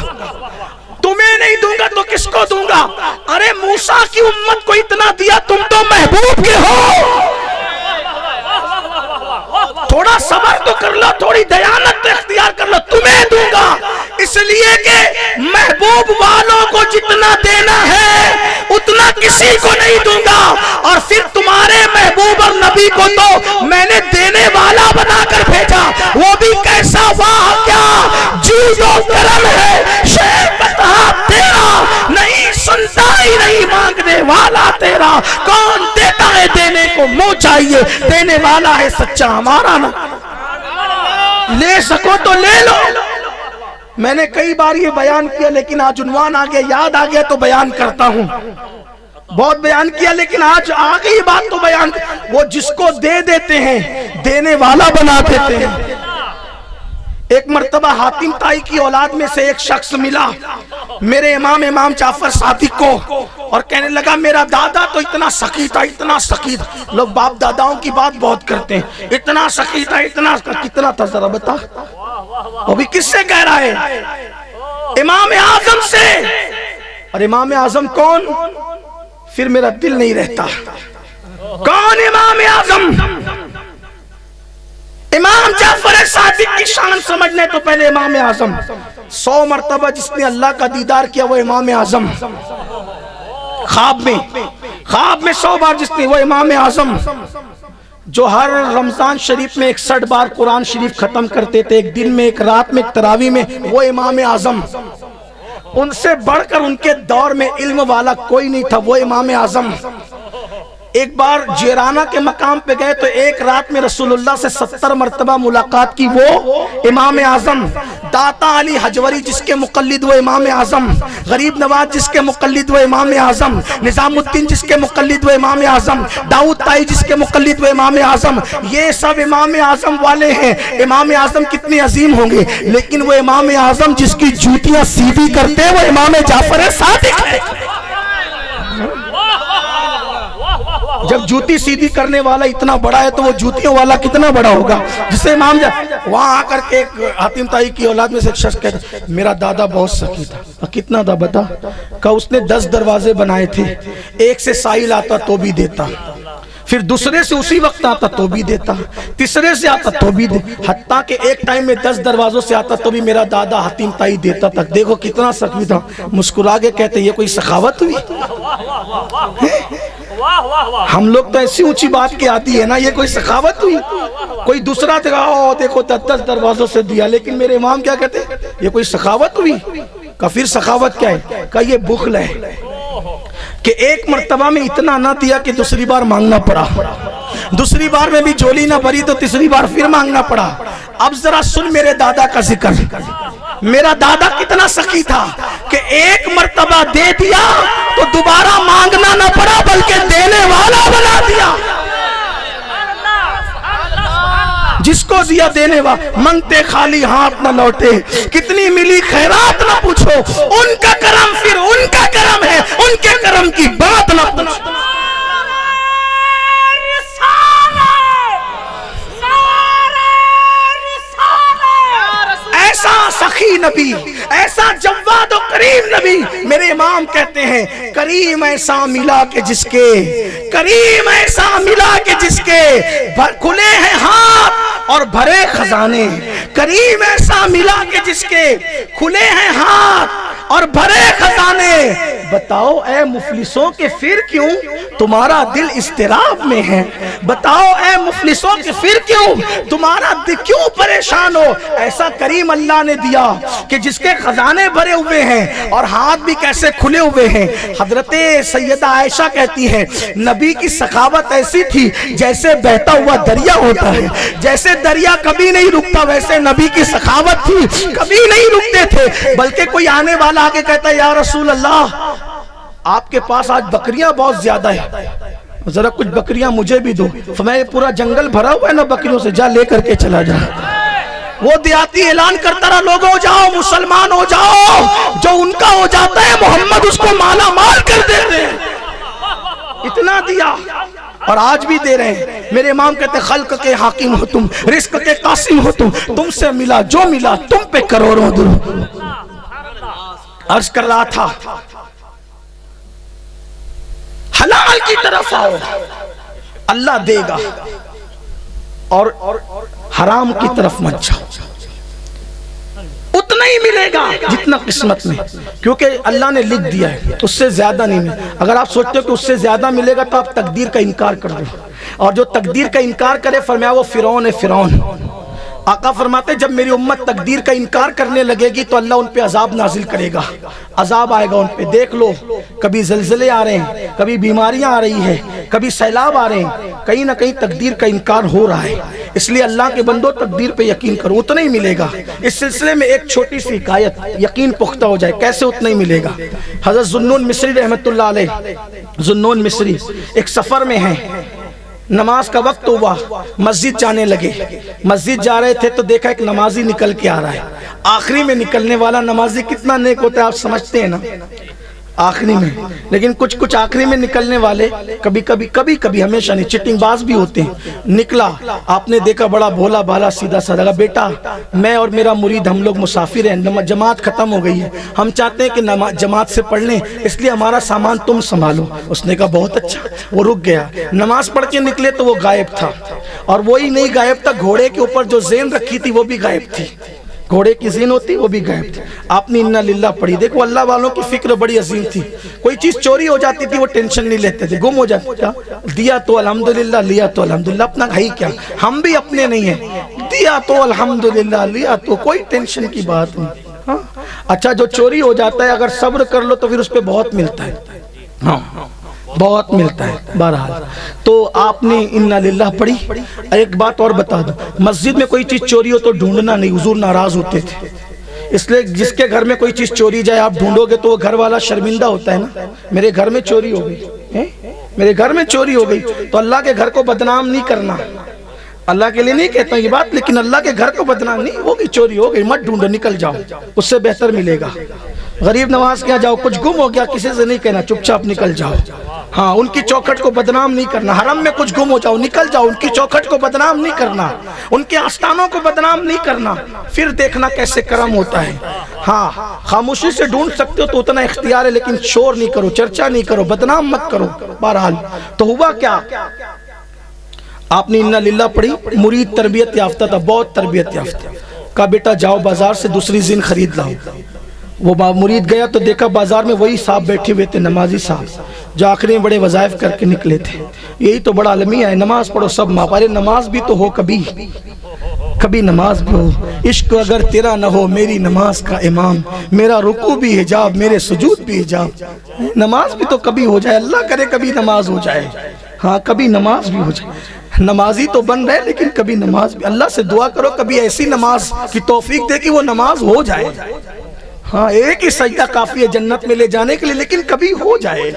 A: تمہیں نہیں دوں گا تو کس کو دوں گا۔ ارے موسیٰ کی امت کو اتنا دیا، تم تو محبوب کے ہو، تھوڑا صبر تو کر لو، تھوڑی دیانت تو اختیار کر لو، تمہیں دوں گا، اس لیے کہ محبوب والوں کو جتنا دینا ہے اتنا کسی کو نہیں دوں گا۔ اور پھر تمہارے محبوب اور نبی کو تو میں نے دینے والا بنا کر بھیجا، وہ بھی کیسا، واہ کیا جود و کرم ہے، شیخ بتا تیرا، نہیں سنتا ہی نہیں مانگنے والا تیرا، کون دیتا ہے دینے کو منہ چاہیے، دینے والا ہے سچا ہمارا نا، لے سکو تو لے لو۔ میں نے کئی بار یہ بیان کیا، لیکن آج عنوان آ گیا، یاد آ گیا تو بیان کرتا ہوں، بہت بیان کیا لیکن آج آ گئی بات تو بیان۔ وہ جس کو دے دیتے ہیں دینے والا بنا دیتے ہیں۔ ایک مرتبہ حاتم طائی کی اولاد میں سے ایک شخص ملا میرے امام جعفر صادق کو، اور کہنے لگا میرا دادا تو اتنا سخی تھا، اتنا سخی تھا، لوگ باپ داداؤں کی بات بہت کرتے ہیں، اتنا سخی تھا، اتنا، کتنا تھا ذرا بتا، وہ بھی کس سے کہہ رہا ہے؟ امام اعظم سے۔ اور امام اعظم کون؟ پھر میرا دل نہیں رہتا، کون امام اعظم؟ امام جعفر صادق کی شان سمجھنے تو پہلے امام اعظم، 100 مرتبہ جس نے اللہ کا دیدار کیا وہ امام اعظم، خواب میں 100 بار جس نے، وہ امام اعظم، جو ہر رمضان شریف میں 61 بار قرآن شریف ختم کرتے تھے، ایک دن میں، ایک رات میں، ایک تراویح میں، وہ امام اعظم۔ ان سے بڑھ کر ان کے دور میں علم والا کوئی نہیں تھا، وہ امام اعظم۔ ایک بار جیرانہ کے مقام پہ گئے تو ایک رات میں رسول اللہ سے 70 مرتبہ ملاقات کی، وہ امام اعظم۔ داتا علی حجوری جس کے مقلد وہ امام اعظم، غریب نواز جس کے مقلد وہ امام اعظم، نظام الدین جس کے مقلد وہ امام اعظم، داؤد طائی جس کے مقلد وہ امام اعظم، یہ سب امام اعظم والے ہیں۔ امام اعظم کتنے عظیم ہوں گے، لیکن وہ امام اعظم جس کی جوتیاں سیدھی کرتے ہیں وہ امام جعفر صادق ہے۔ جب جوتی سیدھی کرنے والا اتنا بڑا ہے تو وہ جوتیوں والا کتنا بڑا ہوگا، جسے امام وہاں آ کر کے ایک حاتم طائی کی اولاد میں سے ایک شخص کہتا میرا دادا بہت سخی تھا۔ کتنا تھا بتا؟ کہ اس نے 10 دروازے بنائے تھے، ایک سے سائل آتا تو بھی دیتا، پھر دوسرے سے اسی وقت آتا تو بھی دیتا، تیسرے سے آتا تو بھی دیتا، حتیٰ کہ ایک ٹائم میں 10 دروازوں سے آتا تو بھی میرا دادا حاتم طائی دیتا تھا۔ دیکھو کتنا سخی تھا۔ مسکرا کے کہتے یہ کوئی سخاوت ہوئی؟ ہم لوگ تو ایسی اونچی بات کی آتی ہے نا، یہ کوئی سخاوت ہوئی؟ کوئی دوسرا دیکھو 10 دروازوں سے دیا، لیکن میرے امام کیا کہتے یہ کوئی سخاوت ہوئی؟ کہ پھر سخاوت کیا ہے؟ کہ یہ بخل ہے، کہ ایک مرتبہ میں اتنا نہ دیا کہ دوسری بار مانگنا پڑا، دوسری بار میں بھی جولی نہ بھری تو تیسری بار پھر مانگنا پڑا۔ اب ذرا سن میرے دادا کا ذکر، میرا دادا کتنا سخی تھا کہ ایک مرتبہ دے دیا تو دوبارہ مانگنا نہ پڑا بلکہ دینے والا بنا دیا۔ جس کو دیا دینے والا، منگتے خالی ہاتھ نہ لوٹے، کتنی ملی خیرات نہ پوچھو، ان کا کرم پھر ان کا کرم ہے، ان کے کرم کی بات نہ پوچھو۔ ایسا سخی الہی نبی، ایسا جواد و کریم نبی. میرے امام کہتے ہیں کریم ایسا ملا کہ جس کے، کریم ایسا ملا کہ جس کے کھلے ہیں ہاتھ اور بھرے خزانے. کریم ایسا ملا کہ جس کے کھلے ہیں ہاتھ اور بھرے خزانے. بتاؤ اے مفلسوں کہ پھر کیوں تمہارا دل اضطراب میں ہے؟ بتاؤ اے مفلسوں کہ پھر کیوں تمہارا دل کیوں پریشان ہو؟ ایسا کریم اللہ نے دیا کہ جس کے خزانے بھرے ہوئے ہیں اور ہاتھ بھی کیسے کھلے ہوئے ہیں. حضرت سیدہ عائشہ کہتی ہے نبی کی سخاوت ایسی تھی جیسے بہتا ہوا دریا ہوتا ہے. جیسے دریا کبھی نہیں رکتا ویسے نبی کی سخاوت تھی، کبھی نہیں رکتے تھے. بلکہ کوئی آنے والا آگے کہتا ہے یا رسول اللہ آپ کے پاس آج بکریاں بہت زیادہ ہیں، ذرا کچھ بکریاں مجھے بھی دو. فرمایا پورا جنگل بھرا ہوا ہے نا بکریوں سے، جا لے کر کے چلا جا. وہ دیہاتی اعلان کرتا رہا لوگوں جاؤ مسلمان ہو جاؤ، جو ان کا ہو جاتا ہے محمد اس کو مالا مال کر دیتے ہیں. اتنا دیا اور آج بھی دے رہے ہیں. میرے امام کہتے خلق کے حاکم ہو تم، رزق کے قاسم ہو تم سے ملا جو ملا تم پہ کروڑوں درود. عرض کر رہا تھا حلال کی طرف آؤ اللہ دے گا، اور حرام کی طرف مت جاؤ. اتنا ہی ملے گا جتنا قسمت میں، کیونکہ اللہ نے لکھ دیا ہے اس سے زیادہ نہیں ملے. اگر آپ سوچتے ہو کہ اس سے زیادہ ملے گا تو آپ تقدیر کا انکار کر دو، اور جو تقدیر کا انکار کرے فرمایا وہ فرعون ہے. فرعون آقا فرماتے جب میری امت تقدیر کا انکار کرنے لگے گی تو اللہ ان پہ عذاب نازل کرے گا، عذاب آئے گا ان پہ. دیکھ لو کبھی زلزلے آ رہے ہیں، کبھی بیماریاں آ رہی ہیں، کبھی سیلاب آ رہے ہیں، کہیں نہ کہیں تقدیر کا انکار ہو رہا ہے. اس لیے اللہ کے بندو تقدیر پہ یقین کرو، اتنا ہی ملے گا. اس سلسلے میں ایک چھوٹی سی حکایت یقین پختہ ہو جائے کیسے اتنا ہی ملے گا. حضرت ذوالنون مصری رحمت اللہ علیہ، ذوالنون مصری ایک سفر میں ہیں، نماز کا وقت ہوا، مسجد جانے لگے. مسجد جا رہے تھے تو دیکھا ایک نمازی نکل کے آ رہا ہے. آخری میں نکلنے والا نمازی کتنا نیک ہوتا ہے آپ سمجھتے ہیں نا، آخری میں. لیکن کچھ آخری میں نکلنے والے کبھی ہمیشہ نہیں، چٹنگ باز بھی ہوتے ہیں. نکلا، آپ نے دیکھا بڑا بھولا بھالا سیدھا سادہ، بیٹا میں اور میرا مرید ہم لوگ مسافر ہیں، جماعت ختم ہو گئی ہے، ہم چاہتے ہیں کہ جماعت سے پڑھ لیں، اس لیے ہمارا سامان تم سنبھالو. اس نے کہا بہت اچھا. وہ رک گیا، نماز پڑھ کے نکلے تو وہ غائب تھا، اور وہی نہیں غائب تھا، گھوڑے کے اوپر جو زین رکھی تھی وہ بھی غائب تھی. گھوڑے کی زین ہوتی وہ بھی غائب تھی. آپ نے انا للہ پڑھی. دیکھو اللہ والوں کی فکر بڑی عظیم تھی. کوئی چیز چوری ہو جاتی تھی وہ ٹینشن نہیں لیتے تھے، گم ہو جاتی کیا دیا تو الحمدللہ، لیا تو الحمدللہ، اپنا بھائی کیا ہم بھی اپنے نہیں ہیں، دیا تو الحمدللہ، لیا تو کوئی ٹینشن کی بات نہیں. ہاں اچھا جو چوری ہو جاتا ہے اگر صبر کر لو تو پھر اس پہ بہت ملتا ہے. ہاں بہت ملتا ہے. بہرحال تو آپ نے انا للہ پڑھی. ایک بات اور بتا دوں، مسجد میں کوئی چیز چوری ہو تو ڈھونڈنا نہیں، حضور ناراض ہوتے تھے. اس لیے جس کے گھر میں کوئی چیز چوری جائے آپ ڈھونڈو گے تو وہ گھر والا شرمندہ ہوتا ہے نا. میرے گھر میں چوری ہو گئی، میرے گھر میں چوری ہو گئی، تو اللہ کے گھر کو بدنام نہیں کرنا. اللہ کے لیے نہیں کہتا یہ بات، لیکن اللہ کے گھر کو بدنام نہیں ہوگی. چوری ہو گئی مت ڈھونڈو، نکل جاؤ، اس سے بہتر ملے گا. غریب نواز کیا جاؤ، کچھ گم ہو گیا کسی سے نہیں کہنا، چپ چاپ نکل جاؤ. ہاں ان کی چوکھٹ کو بدنام نہیں کرنا. حرم میں کچھ گم ہو جاؤ، نکل جاؤ، ان کی چوکھٹ کو بدنام نہیں کرنا، ان کے آستانوں کو بدنام نہیں کرنا. پھر دیکھنا کیسے کرم ہوتا ہے. ہاں خاموشی سے ڈھونڈ سکتے ہو تو اتنا اختیار ہے، لیکن شور نہیں کرو، چرچا نہیں کرو، بدنام مت کرو. بہرحال تو ہوا کیا، آپ نے انا للہ پڑھی. مرید تربیت یافتہ تھا، بہت تربیت یافتہ. کہا بیٹا جاؤ بازار سے دوسری زین خرید لاؤ. وہ مرید گیا تو دیکھا بازار میں وہی صاحب بیٹھے ہوئے تھے، نمازی صاحب جو آخری میں بڑے وظائف کر کے نکلے تھے. یہی تو بڑا المیہ ہے، نماز پڑھو سب ماں پارے، نماز بھی تو ہو، کبھی نماز بھی ہو. عشق اگر تیرا نہ ہو میری نماز کا امام، میرا رکوع بھی حجاب، میرے سجود بھی حجاب. نماز بھی تو کبھی ہو جائے، اللہ کرے کبھی نماز ہو جائے. ہاں کبھی نماز بھی ہو جائے. نمازی تو بن رہے لیکن کبھی نماز بھی، اللہ سے دعا کرو کبھی ایسی نماز کی توفیق دے کہ وہ نماز ہو جائے. ہاں ایک ہی سجدہ کافی ہے جنت میں لے جانے کے لیے، لیکن کبھی ہو جائے،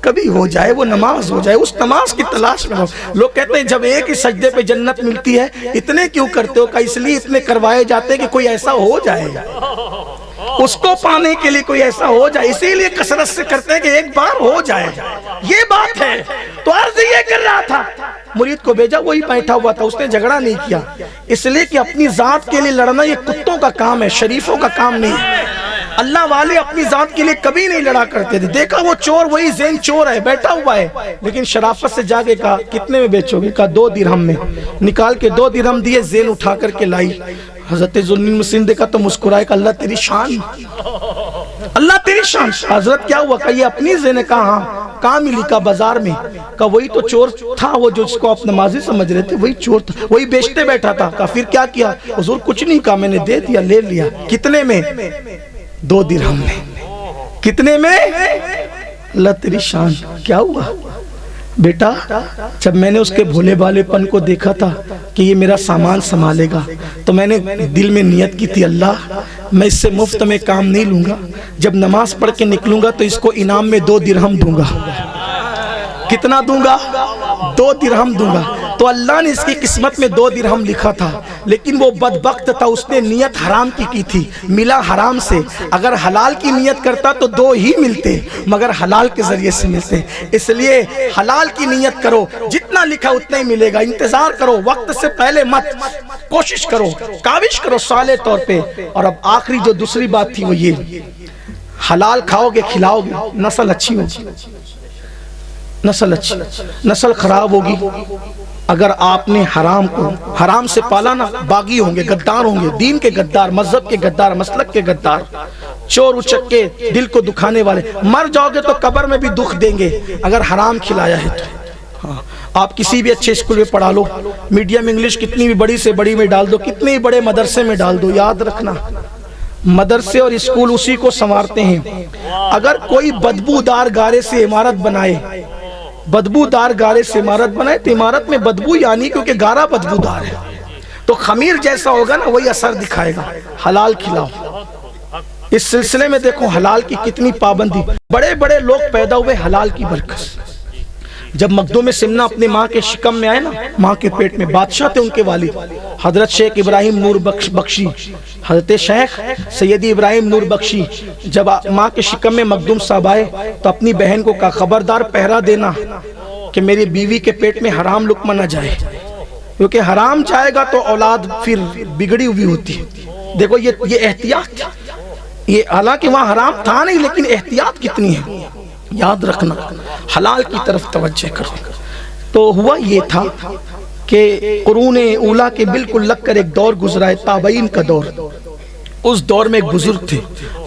A: کبھی ہو جائے وہ نماز ہو جائے. اس نماز کی تلاش میں ہو. لوگ کہتے ہیں جب ایک ہی سجدے پہ جنت ملتی ہے اتنے کیوں کرتے ہو؟ کہ اس لیے اتنے کروائے جاتے ہیں کہ کوئی ایسا ہو جائے، اس کو پانے کے لیے کوئی ایسا ہو جائے، اسی لیے کثرت سے کرتے ہیں کہ ایک بار ہو جائے. یہ بات ہے. تو عرض یہ کر رہا تھا مرید کو بھیجا, وہی بیٹھا ہوا تھا, اس نے جھگڑا نہیں کیا, اس لیے کہ اپنی ذات کے لیے لڑنا یہ کتوں کا کام ہے, شریفوں کا کام نہیں ہے. اللہ والے اپنی ذات کے لیے کبھی نہیں لڑا کرتے تھے. دیکھا وہ چور, وہی زین چور ہے, بیٹھا ہوا ہے, لیکن شرافت سے جا کے کہا کتنے میں بیچو گے؟ کہا 2 درہم میں. نکال کے 2 درہم دیے, زین اٹھا کر کے لائی. حضرت ذوالنورالمصین دیکھا تو مسکرائے کہ اللہ تیری شان, اللہ تیری شان. حضرت کیا ہوا؟ کہ یہ اپنی زین ہے. کہا ہاں. کہاں ملی؟ کا بازار میں. کہا وہی تو چور تھا, وہ جو اس کو آپ نمازی سمجھ رہے تھے, وہی چور تھا, وہی بیچتے بیٹھا تھا. کہا پھر کیا کیا؟ حضور کچھ نہیں. کہا میں نے دے دیا, لے لیا. کتنے میں؟ 2 درہم میں. کتنے میں؟ اللہ تیری شان. کیا ہوا بیٹا؟ جب میں نے اس کے بھولے بالے پن کو دیکھا تھا کہ یہ میرا سامان سنبھالے گا, تو میں نے دل میں نیت کی تھی, اللہ میں اس سے مفت میں کام نہیں لوں گا, جب نماز پڑھ کے نکلوں گا تو اس کو انعام میں 2 درہم دوں گا. کتنا دوں گا؟ 2 درہم دوں گا. تو اللہ نے اس کی قسمت میں 2 درہم لکھا تھا, لیکن وہ بدبخت تھا, اس نے نیت حرام کی تھی, ملا حرام سے. اگر حلال کی نیت کرتا تو 2 ہی ملتے, مگر حلال کے ذریعے سے ملتے. اس لیے حلال کی نیت کرو, جتنا لکھا اتنا ہی ملے گا. انتظار کرو, وقت سے پہلے مت, کوشش کرو, کاوش کرو صالح طور پہ. اور اب آخری جو دوسری بات تھی وہ یہ, حلال کھاؤ گے, کھلاؤ گے, نسل اچھی ہوگی. نسل اچھی, نسل خراب ہوگی اگر آپ نے حرام کو حرام سے پالا نا. باغی ہوں گے, غدار ہوں گے, دین کے غدار, مذہب کے غدار, مسلک کے غدار, چور اچکے, دل کو دکھانے والے. مر جاؤ گے تو قبر میں بھی دکھ دیں گے اگر حرام کھلایا ہے تو. ہاں, آپ کسی بھی اچھے اسکول میں پڑھا لو, میڈیم انگلش کتنی بھی بڑی سے بڑی میں ڈال دو, کتنے بھی بڑے مدرسے میں ڈال دو, یاد رکھنا مدرسے اور اسکول اسی کو سنوارتے ہیں. اگر کوئی بدبودار گارے سے عمارت بنائے, بدبودار گارے سے عمارت بنائے تو عمارت میں بدبو یعنی کیونکہ گارا بدبودار ہے, تو خمیر جیسا ہوگا نا وہی اثر دکھائے گا. حلال کھلاؤ. اس سلسلے میں دیکھو حلال کی کتنی پابندی. بڑے بڑے لوگ پیدا ہوئے حلال کی برکت. جب مخدوم سمنہ اپنے ماں کے شکم میں آئے نا, ماں کے پیٹ میں, بادشاہ تھے ان کے والد حضرت شیخ ابراہیم نور بخشی, حضرت شیخ سیدی ابراہیم نور بخشی. جب ماں کے شکم میں مخدوم صاحب آئے تو اپنی بہن کو کہا خبردار پہرا دینا کہ میری بیوی کے پیٹ میں حرام لقمہ نہ جائے, کیونکہ حرام جائے گا تو اولاد پھر بگڑی ہوئی ہوتی ہے. دیکھو یہ احتیاط, یہ حالانکہ وہاں حرام تھا نہیں, لیکن احتیاط کتنی ہے. یاد رکھنا, حلال کی طرف توجہ کرو. تو ہوا یہ تھا کہ قرون اولا کے بالکل لگ کر ایک دور گزرا ہے, تابعین کا دور. اس دور میں ایک بزرگ تھے,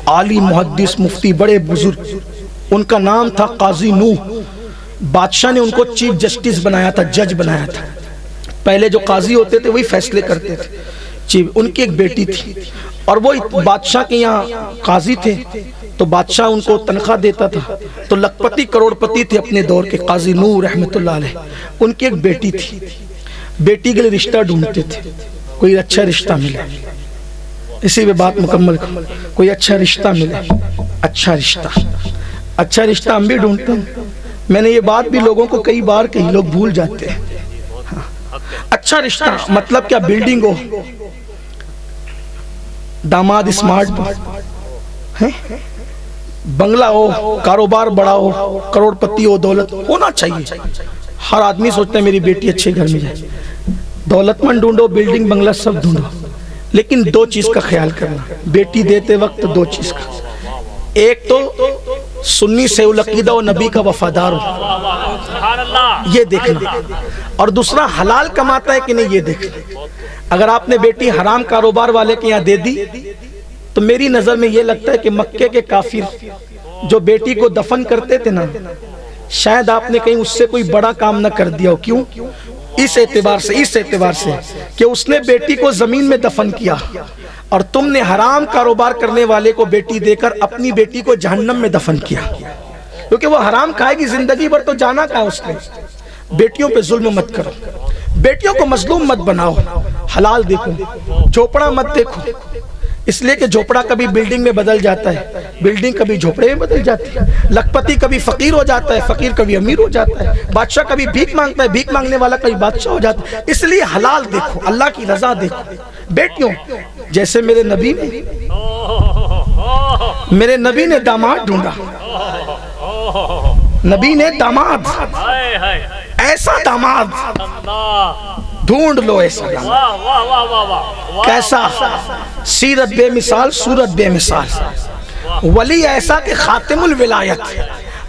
A: عالی محدث مفتی, بڑے بزرگ. ان کا نام تھا قاضی نوح. بادشاہ نے ان کو چیف جسٹس بنایا تھا, جج بنایا تھا. پہلے جو قاضی ہوتے تھے وہی فیصلے کرتے تھے. ان کی ایک بیٹی تھی اور وہ بادشاہ کے یہاں قاضی تھے, تو بادشاہ ان کو تنخواہ دیتا تھا. تو لکھپتی کروڑ پتی تھے اپنے دور کے قاضی نور رحمت اللہ علیہ. ان کی ایک بیٹی تھی, بیٹی کے لیے رشتہ ڈھونڈتے تھے, کوئی اچھا رشتہ ملے. اسی پہ بات مکمل کرو, کوئی اچھا رشتہ ملے. اچھا رشتہ, اچھا رشتہ ہم بھی ڈھونڈتے ہیں. میں نے یہ بات بھی لوگوں کو کئی بار کہی, لوگ بھول جاتے ہیں. اچھا رشتہ مطلب کیا؟ بلڈنگ ہو, داماد اسمارٹ ہے, بنگلہ ہو, کاروبار بڑا ہو, کروڑ پتی ہو, دولت ہونا چاہیے. ہر آدمی سوچتا ہے میری بیٹی اچھے گھر میں جائے. دولت مند ڈھونڈو, بلڈنگ بنگلہ سب ڈھونڈو, لیکن 2 چیز کا خیال کرنا. بیٹی دیتے وقت 2 چیز کا, ایک تو سنی سے العقیدہ و نبی کا وفادار ہو, یہ دیکھنا. اور دوسرا حلال کماتا ہے کہ نہیں, یہ دیکھنا. اگر آپ نے بیٹی حرام کاروبار والے کے یہاں دے دی تو میری نظر میں یہ لگتا ہے کہ مکے کے کافر جو بیٹی کو دفن کرتے تھے نا, شاید آپ نے کہیں اس سے کوئی بڑا کام نہ کر دیا ہو. کیوں؟ اس اعتبار سے کہ اس نے بیٹی کو زمین میں دفن کیا, اور تم نے حرام کاروبار کرنے والے کو بیٹی دے کر اپنی بیٹی کو جہنم میں دفن کیا, کیونکہ وہ حرام کھائے گی زندگی بھر, تو جانا کہا اس نے. بیٹیوں پہ ظلم مت کرو, بیٹیوں کو مظلوم مت بناؤ. حلال دیکھو, جھوپڑا مت دیکھو, اس لیے کہ جھوپڑا کبھی بلڈنگ میں بدل جاتا ہے, بلڈنگ کبھی جھوپڑے میں بدل جاتی ہے. لکھپتی کبھی فقیر ہو جاتا ہے, فقیر کبھی امیر ہو جاتا ہے. بادشاہ کبھی بھیک مانگتا ہے, بھیک مانگنے والا کبھی بادشاہ ہو جاتا ہے. اس لیے حلال دیکھو, اللہ کی رضا دیکھو. بیٹیوں جیسے میرے نبی نے داماد ڈھونڈا, نبی نے داماد ایسا داماد ڈھونڈ لو، ایسا داماد کیسا؟ سیرت بے مثال، صورت بے مثال، ولی ایسا کہ خاتم الولایت،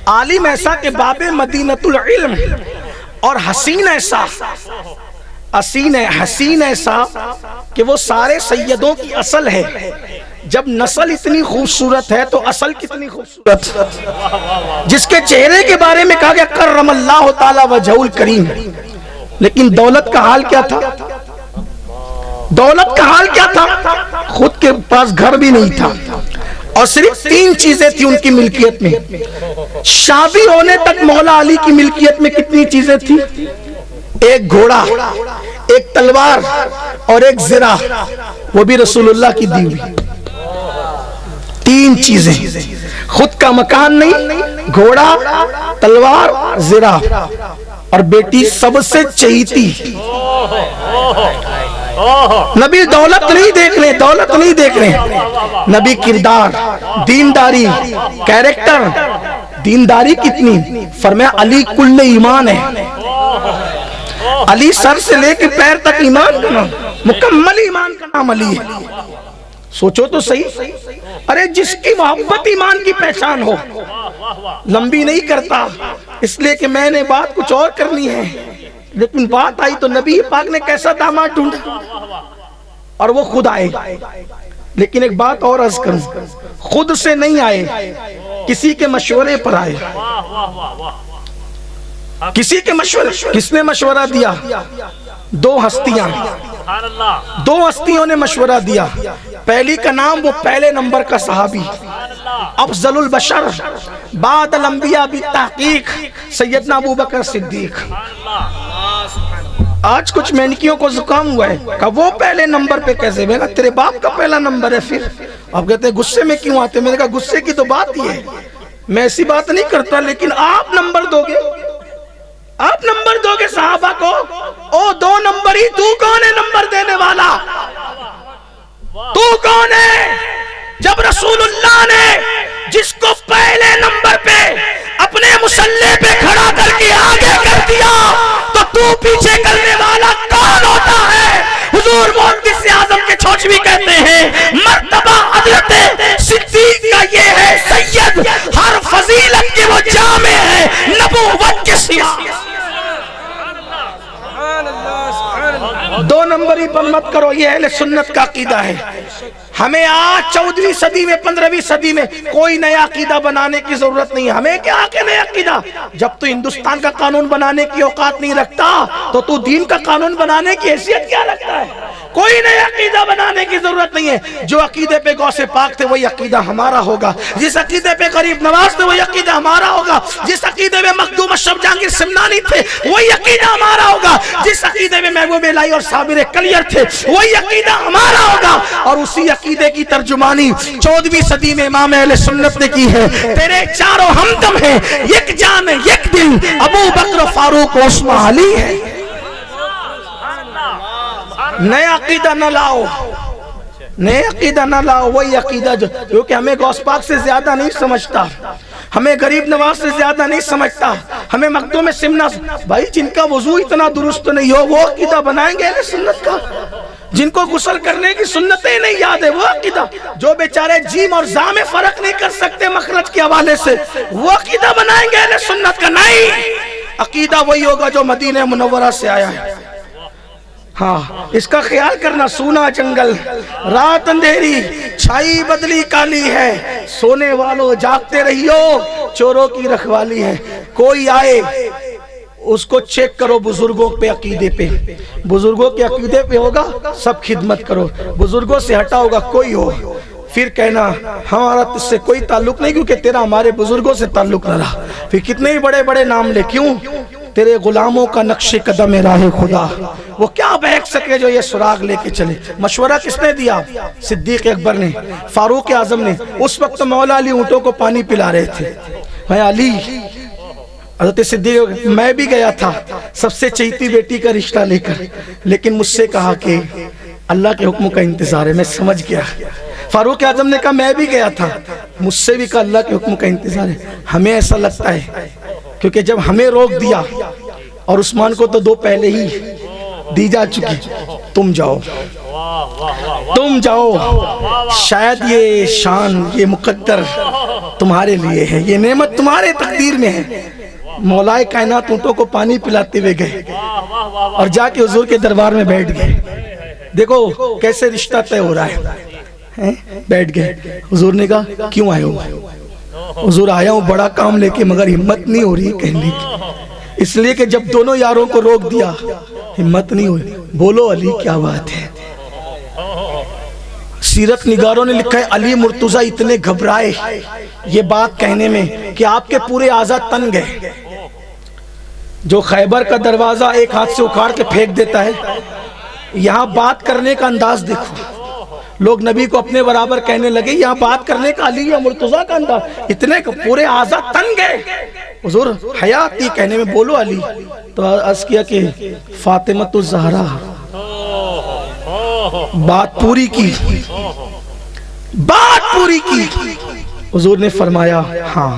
A: عالم ایسا کہ باب مدینۃ العلم، اور حسین ایسا، حسین ایسا کہ وہ سارے سیدوں کی اصل ہے۔ جب نسل اتنی خوبصورت ہے تو اصل کتنی خوبصورت، جس کے چہرے کے بارے میں کہا گیا کرم اللہ تعالی وجہ الکریم، لیکن دولت کا حال کیا تھا؟ دولت کا حال کیا تھا؟ خود کے پاس گھر بھی نہیں تھا، اور صرف 3 چیزیں تھی ان کی ملکیت میں۔ شادی ہونے تک مولا علی کی ملکیت میں کتنی چیزیں تھی؟ ایک گھوڑا، ایک تلوار، اور ایک زرہ، وہ بھی رسول اللہ کی دی ہوئی۔ 3 چیزیں، خود کا مکان نہیں، گھوڑا، تلوار، زرہ، اور بیٹی سب سے چہیتی۔ نبی دولت نہیں دیکھ رہے، دولت نہیں دیکھ رہے، نبی کردار، دینداری، کیریکٹر، دینداری کتنی؟ فرمایا علی کل ایمان ہے، علی سر سے لے کے پیر تک ایمان کا نام، مکمل ایمان کا نام علی ہے۔ سوچو تو صحیح، ارے جس کی محبت ایمان کی پہچان ہو، لمبی نہیں کرتا اس لیے کہ میں نے بات کچھ اور کرنی ہے، لیکن بات آئی تو نبی پاک نے کیسا داماد ڈھونڈا، اور وہ خود آئے۔ لیکن ایک بات اور عرض کروں، خود سے نہیں آئے، کسی کے مشورے پر آئے۔ کسی کے مشورے، کس نے مشورہ دیا؟ 2 ہستیاں، 2 ہستیوں نے مشورہ دیا۔ پہلی کا نام، وہ پہلے نمبر کا صحابی، افضل البشر بعد الانبیاء بالتحقیق، سیدنا ابوبکر صدیق۔ آج کچھ مینکیوں کو زکام ہوا ہے، کہ وہ پہلے نمبر پہ کیسے؟ میں کہا تیرے باپ کا پہلا نمبر ہے پھر؟ آپ کہتے ہیں غصے میں کیوں آتے؟ میں نے کہا غصے کی تو بات ہی ہے، میں ایسی بات نہیں کرتا، لیکن آپ نمبر دو گے، آپ نمبر دو گے صحابہ کو؟ او 2 نمبر ہی، تو کون ہے نمبر دینے والا؟ تو کون ہے؟ جب رسول اللہ نے جس کو پہلے نمبر پہ اپنے مصلی پہ کھڑا کر کے آگے کر دیا، تو پیچھے کرنے والا کون ہوتا ہے؟ حضور محدث اعظم کے چھوچوی کہتے ہیں مرتبہ حضرت صدیق کا یہ ہے سید، ہر فضیلت کے وہ جامع ہے نبوت کے سوا۔ 2 نمبری پر مت کرو، یہ اہل سنت کا عقیدہ ہے۔ ہمیں آج 14ویں صدی میں 15ویں صدی میں کوئی نیا عقیدہ بنانے کی ضرورت نہیں ہے۔ ہمیں کیا کہ نیا عقیدہ؟ جب تو ہندوستان کا قانون بنانے کی اوقات نہیں رکھتا تو دین کا قانون بنانے کی حیثیت کیا رکھتا ہے؟ کوئی نیا عقیدہ بنانے کی ضرورت نہیں ہے۔ جو عقیدے پہ غوث پاک تھے وہی عقیدہ ہمارا ہوگا، جس عقیدے پہ غریب نواز تھے وہی عقیدہ ہمارا ہوگا، جس عقیدے میں مخدوم اشرف جہانگیر سمنانی تھے وہی عقیدہ ہمارا ہوگا، جس عقیدے میں محبوب الہی اور صابر کلیر تھے وہی عقیدہ ہمارا ہوگا۔ اور اسی عقیدے کی ترجمانی 14ویں صدی میں امام اہل سنت نے کی ہے۔ تیرے چاروں ہمدم ہیں، یک جان یک دل، ابو بکر فاروق عثمان علی ہے۔ نیا عقیدہ نہ لاؤ، نئے عقیدہ نہ لاؤ، وہی عقیدہ جو کہ ہمیں غوث پاک سے زیادہ نہیں سمجھتا، ہمیں غریب نواز سے زیادہ نہیں سمجھتا، ہمیں مخدوم سمنا بھائی جن کا وضو اتنا درست نہیں ہو وہ عقیدہ بنائیں گے اہل سنت کا؟ جن کو غسل کرنے کی سنتیں نہیں یاد ہے وہ عقیدہ، جو بیچارے جیم اور زا میں فرق نہیں کر سکتے مخرج کے حوالے سے وہ عقیدہ بنائیں گے اہل سنت کا؟ نہیں، عقیدہ وہی ہوگا جو مدینہ منورہ سے آیا ہے۔ ہاں اس کا خیال کرنا، سونا جنگل، رات اندھیری، چھائی بدلی کالی ہے، سونے والوں جاگتے رہیو، چوروں کی رکھوالی ہے۔ کوئی آئے اس کو چیک کرو بزرگوں پہ عقیدے پہ، بزرگوں کے عقیدے پہ ہوگا سب خدمت کرو، بزرگوں سے ہٹا ہوگا کوئی ہو پھر کہنا ہمارا تجھ سے کوئی تعلق نہیں کیونکہ تیرا ہمارے بزرگوں سے تعلق نہ رہا۔ پھر کتنے ہی بڑے بڑے نام لے، کیوں؟ تیرے غلاموں کا نقش قدم راہ خدا، وہ کیا بہک سکے جو یہ سراغ لے کے چلے؟ مشورہ کس نے دیا؟ صدیق اکبر نے، فاروق اعظم نے۔ اس وقت مولا علی اونٹوں کو پانی پلا رہے تھے۔ میں علی، حضرت صدیق، میں بھی گیا تھا سب سے چہیتی بیٹی کا رشتہ لے کر، لیکن مجھ سے کہا کہ اللہ کے حکم کا انتظار ہے۔ میں سمجھ گیا۔ فاروق اعظم نے کہا میں بھی گیا تھا، مجھ سے بھی کہا اللہ کے حکم کا انتظار ہے۔ ہمیں ایسا لگتا ہے کیونکہ جب ہمیں روک دیا اور عثمان کو تو 2 پہلے ہی دی جا چکی. تم جاؤ، تم جاؤ، شاید یہ شان، یہ مقدر تمہارے لیے ہے، یہ نعمت تمہارے تقدیر میں ہے. مولائے کائنات اونٹوں کو پانی پلاتے ہوئے گئے اور جا کے حضور کے دربار میں بیٹھ گئے. دیکھو کیسے رشتہ طے ہو رہا ہے. بیٹھ گئے. حضور نے کہا کیوں آئے ہو؟ حضور آیا ہوں بڑا کام لے کے، مگر ہمت نہیں ہو رہی کہنے کی. اس لیے کہ جب دونوں یاروں کو روک دیا ہمت نہیں ہوئی. بولو علی کیا بات ہے؟ سیرت نگاروں نے لکھا ہے علی مرتضیٰ اتنے گھبرائے یہ بات کہنے میں کہ آپ کے پورے اعضاء تن گئے. جو خیبر کا دروازہ ایک ہاتھ سے اکھاڑ کے پھینک دیتا ہے، یہاں بات کرنے کا انداز دیکھو. لوگ نبی کو اپنے برابر کہنے لگے، یہاں بات کرنے کا علی یا مرتضیٰ کا انداز، اتنے پورے اعضاء تن گئے. حضور حیاتی کہنے میں بولو علی. تو عرض کیا کہ فاطمۃ الزہرا، بات پوری کی، بات پوری کی. حضور نے فرمایا ہاں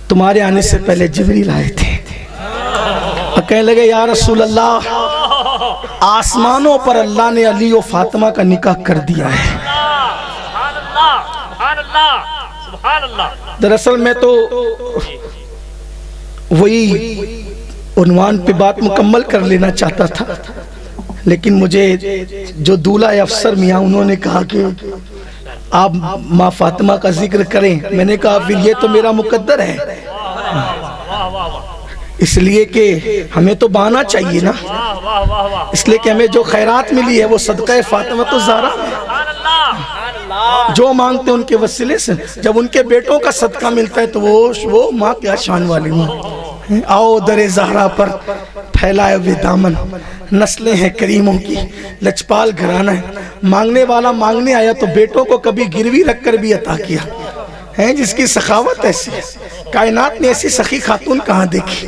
A: تمہارے آنے سے پہلے جبریل آئے تھے. اور کہنے لگے یا رسول اللہ، آسمانوں پر اللہ نے علی و فاطمہ کا نکاح کر دیا ہے. دراصل میں تو وہی عنوان پہ بات مکمل کر لینا چاہتا تھا، لیکن مجھے جو دولہ افسر میاں انہوں نے کہا کہ آپ ماں فاطمہ کا ذکر کریں. میں نے کہا پھر یہ تو میرا مقدر ہے، اس لیے کہ ہمیں تو بانا چاہیے نا، اس لیے کہ ہمیں جو خیرات ملی ہے وہ صدقہ فاطمہ الزہرا ہے. جو مانگتے ہیں ان کے وسیلے سے، جب ان کے بیٹوں کا صدقہ ملتا ہے تو وہ ماں کیا شان والی ماں. آؤ در زہرا پر پھیلائے ہوئے دامن، نسلیں ہیں کریموں کی، لجپال گھرانہ ہے. مانگنے والا مانگنے آیا تو بیٹوں کو کبھی گروی رکھ کر بھی عطا کیا ہے. جس کی سخاوت ایسی، کائنات نے ایسی سخی خاتون کہاں دیکھی؟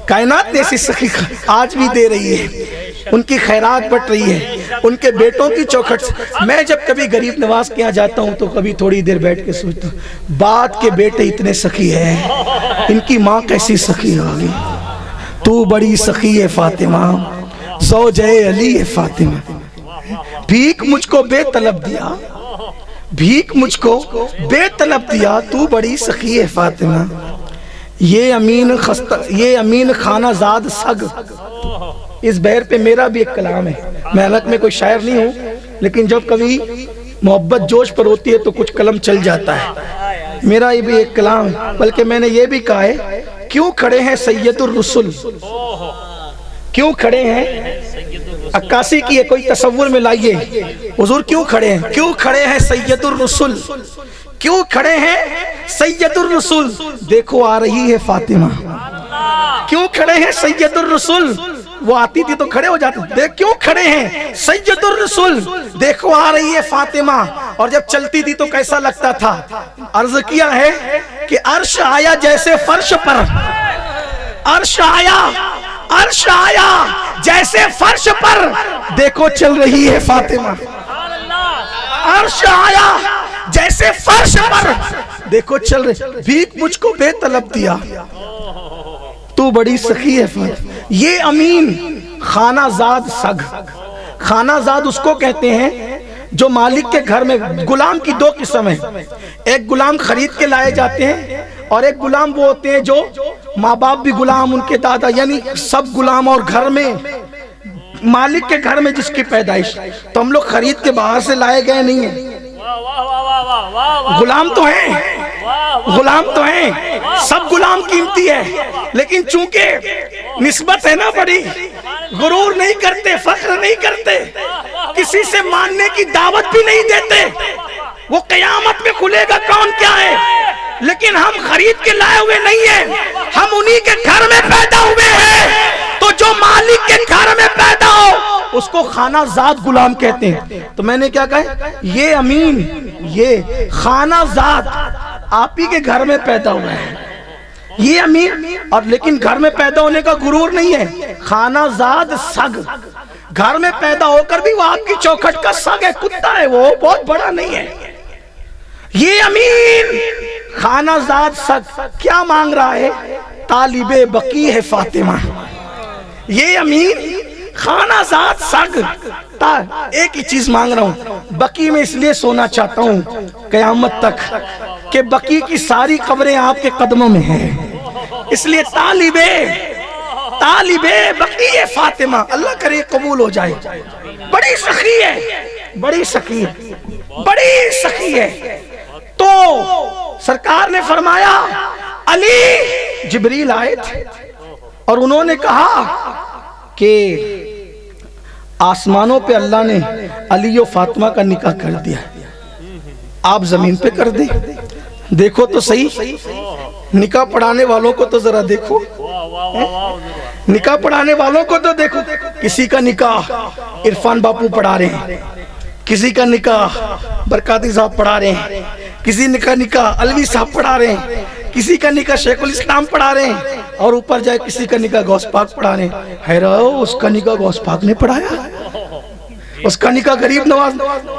A: کائنات نے ایسی سخی آج بھی دے رہی ہے. ان کی خیرات بٹ رہی ہے ان کے بیٹوں کی چوکھٹ سے. میں جب کبھی غریب نواز کے یہاں جاتا ہوں تو کبھی تھوڑی دیر بیٹھ کے سوچتا ہوں بات کے بیٹے اتنے سخی ہیں، ان کی ماں کیسی سخی ہوگی. تو بڑی سخی ہے فاطمہ، زوجہ علی ہے فاطمہ. بھیک مجھ کو بے طلب دیا، بھیک مجھ کو بے طلب دیا، تو بڑی سخی ہے فاطمہ. یہ امین خانہ زاد سگ. اس بہر پہ میرا بھی ایک کلام ہے. میں حالت میں کوئی شاعر نہیں ہوں، لیکن جب کبھی محبت جوش پر ہوتی ہے تو کچھ قلم چل جاتا ہے. میرا یہ بھی ایک کلام ہے، بلکہ میں نے یہ بھی کہا ہے کیوں کھڑے ہیں سید الرسل، کیوں کھڑے ہیں. عکاسی کی ہے، کوئی تصور میں لائیے. حضور کیوں کھڑے ہیں؟ کیوں کھڑے ہیں سید الرسل، کیوں کھڑے ہیں سید الرسل. دیکھو آ رہی ہے فاطمہ. کیوں کھڑے ہیں سید الرسل؟ وہ آتی تھی تو کھڑے ہو جاتے. دیکھ کیوں کھڑے ہیں سید الرسل، دیکھو آ رہی ہے فاطمہ. اور جب چلتی تھی تو کیسا لگتا تھا؟ عرض کیا ہے کہ عرش آیا جیسے فرش پر، عرش آیا، عرش آیا جیسے فرش پر، دیکھو چل رہی ہے فاطمہ. عرش آیا جیسے فرش پر، دیکھو چل رہی. بھیک مجھ کو بے طلب دیا، تو بڑی سخی ہے فاطمہ. یہ امین خانہ زاد سگ. خانہ زاد اس کو کہتے ہیں جو مالک کے گھر میں. غلام کی 2 قسم ہیں، ایک غلام خرید کے لائے جاتے ہیں اور ایک غلام وہ ہوتے ہیں جو ماں باپ بھی غلام، ان کے دادا، یعنی سب غلام، اور گھر میں مالک کے گھر میں جس کی پیدائش. تو ہم لوگ خرید کے باہر سے لائے گئے نہیں ہیں، غلام تو ہیں، غلام تو ہیں، سب غلام قیمتی ہے، لیکن چونکہ نسبت ہے نا بڑی، غرور نہیں کرتے، فخر نہیں کرتے، کسی سے ماننے کی دعوت بھی نہیں دیتے. وہ قیامت میں کھلے گا کون کیا ہے، لیکن ہم خرید کے لائے ہوئے نہیں ہیں، ہم انہی کے گھر میں پیدا ہوئے ہیں. تو جو مالک کے گھر میں پیدا ہو اس کو خانہ زاد غلام کہتے ہیں. تو میں نے کیا کہا، یہ امین، یہ خانہ زاد آپ ہی کے گھر میں پیدا ہوا ہے، یہ امین. اور لیکن گھر میں پیدا ہونے کا غرور نہیں ہے. خانہ زاد سگ، گھر میں پیدا ہو کر بھی وہ آپ کی چوکھٹ کا سگ ہے، کتا ہے، وہ بہت بڑا نہیں ہے. یہ امین خانہ زاد سگ کیا مانگ رہا ہے؟ طالب بقی ہے فاطمہ. یہ امین خانہ زاد سگ ایک ہی چیز مانگ رہا ہوں، بقی میں اس لیے سونا چاہتا ہوں قیامت تک کہ بقی کی ساری قبریں آپ کے قدموں میں ہیں، اس لیے طالب بقی فاطمہ اللہ کرے قبول ہو جائے. بڑی سخی ہے، بڑی سخی ہے، بڑی سخی ہے. تو سرکار نے فرمایا علی، جبریل آئے تھے اور انہوں نے کہا کہ آسمانوں پہ اللہ نے علی و فاطمہ کا نکاح کر دیا، آپ زمین پہ کر دیں. دیکھو تو صحیح، نکاح پڑھانے والوں کو تو ذرا دیکھو، نکاح پڑھانے والوں کو تو دیکھو. کسی کا نکاح عرفان باپو پڑھا رہے ہیں، کسی کا نکاح برکاتی صاحب پڑھا رہے ہیں، کسی کا نکاح الوی صاحب پڑھا رہے ہیں، کسی کا نکاح شیخ الاسلام پڑھا رہے ہیں، اور اوپر جائے کسی کا نکاح غوث پاک پڑھا رہے ہیں. حیرو، اس کا نکاح غوث پاک نے پڑھایا، اس کا نکاح غریب نواز.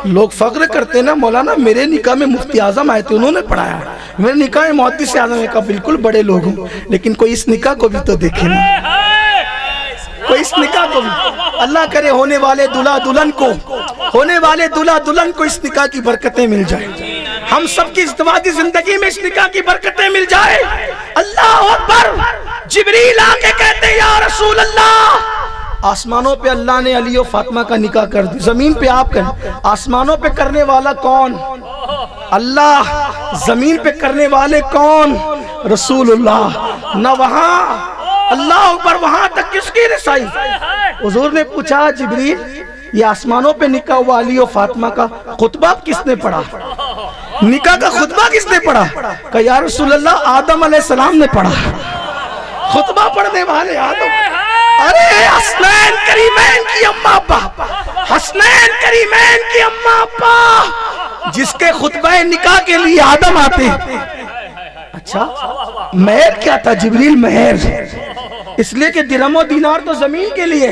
A: لوگ فخر کرتے نا، مولانا میرے نکاح میں مفتی اعظم آئے تھے، انہوں نے پڑھایا. میرے نکاح میں محدث اعظم نے کہا بالکل بڑے لوگ ہوں، لیکن کوئی اس نکاح کو بھی تو دیکھے نا، کوئی اس نکاح کو بھی. اللہ کرے ہونے والے دلہا دلہن کو، ہونے والے دلہا دلہن کو اس نکاح کی برکتیں مل جائیں، ہم سب کی ازدواجی زندگی میں اس نکاح کی برکتیں مل جائے. اللہ اکبر. جبریل آ کے کہتے ہیں یا رسول اللہ، آسمانوں پہ اللہ نے علی و فاطمہ کا نکاح کر دی، زمین پہ آپ کریں. آسمانوں پہ کرنے والا کون؟ اللہ. زمین پہ کرنے والے کون؟ رسول اللہ. نہ وہاں اللہ اکبر، وہاں تک کس کی رسائی؟ حضور نے پوچھا جبریل، یہ آسمانوں پہ نکاح ہوا علی و فاطمہ کا، خطبہ کس نے پڑھا؟ نکاح کا خطبہ کس نے پڑھا؟ کہ یا رسول اللہ آدم علیہ السلام نے پڑھا. خطبہ پڑھنے والے آدم. ارے حسنین کریمین کی اماں ابا، حسنین کریمین کی اماں ابا، جس کے خطبہ نکاح کے لیے آدم آتے. اچھا مہر کیا تھا جبریل؟ مہر اس لیے کہ درہم و دینار تو زمین کے لیے،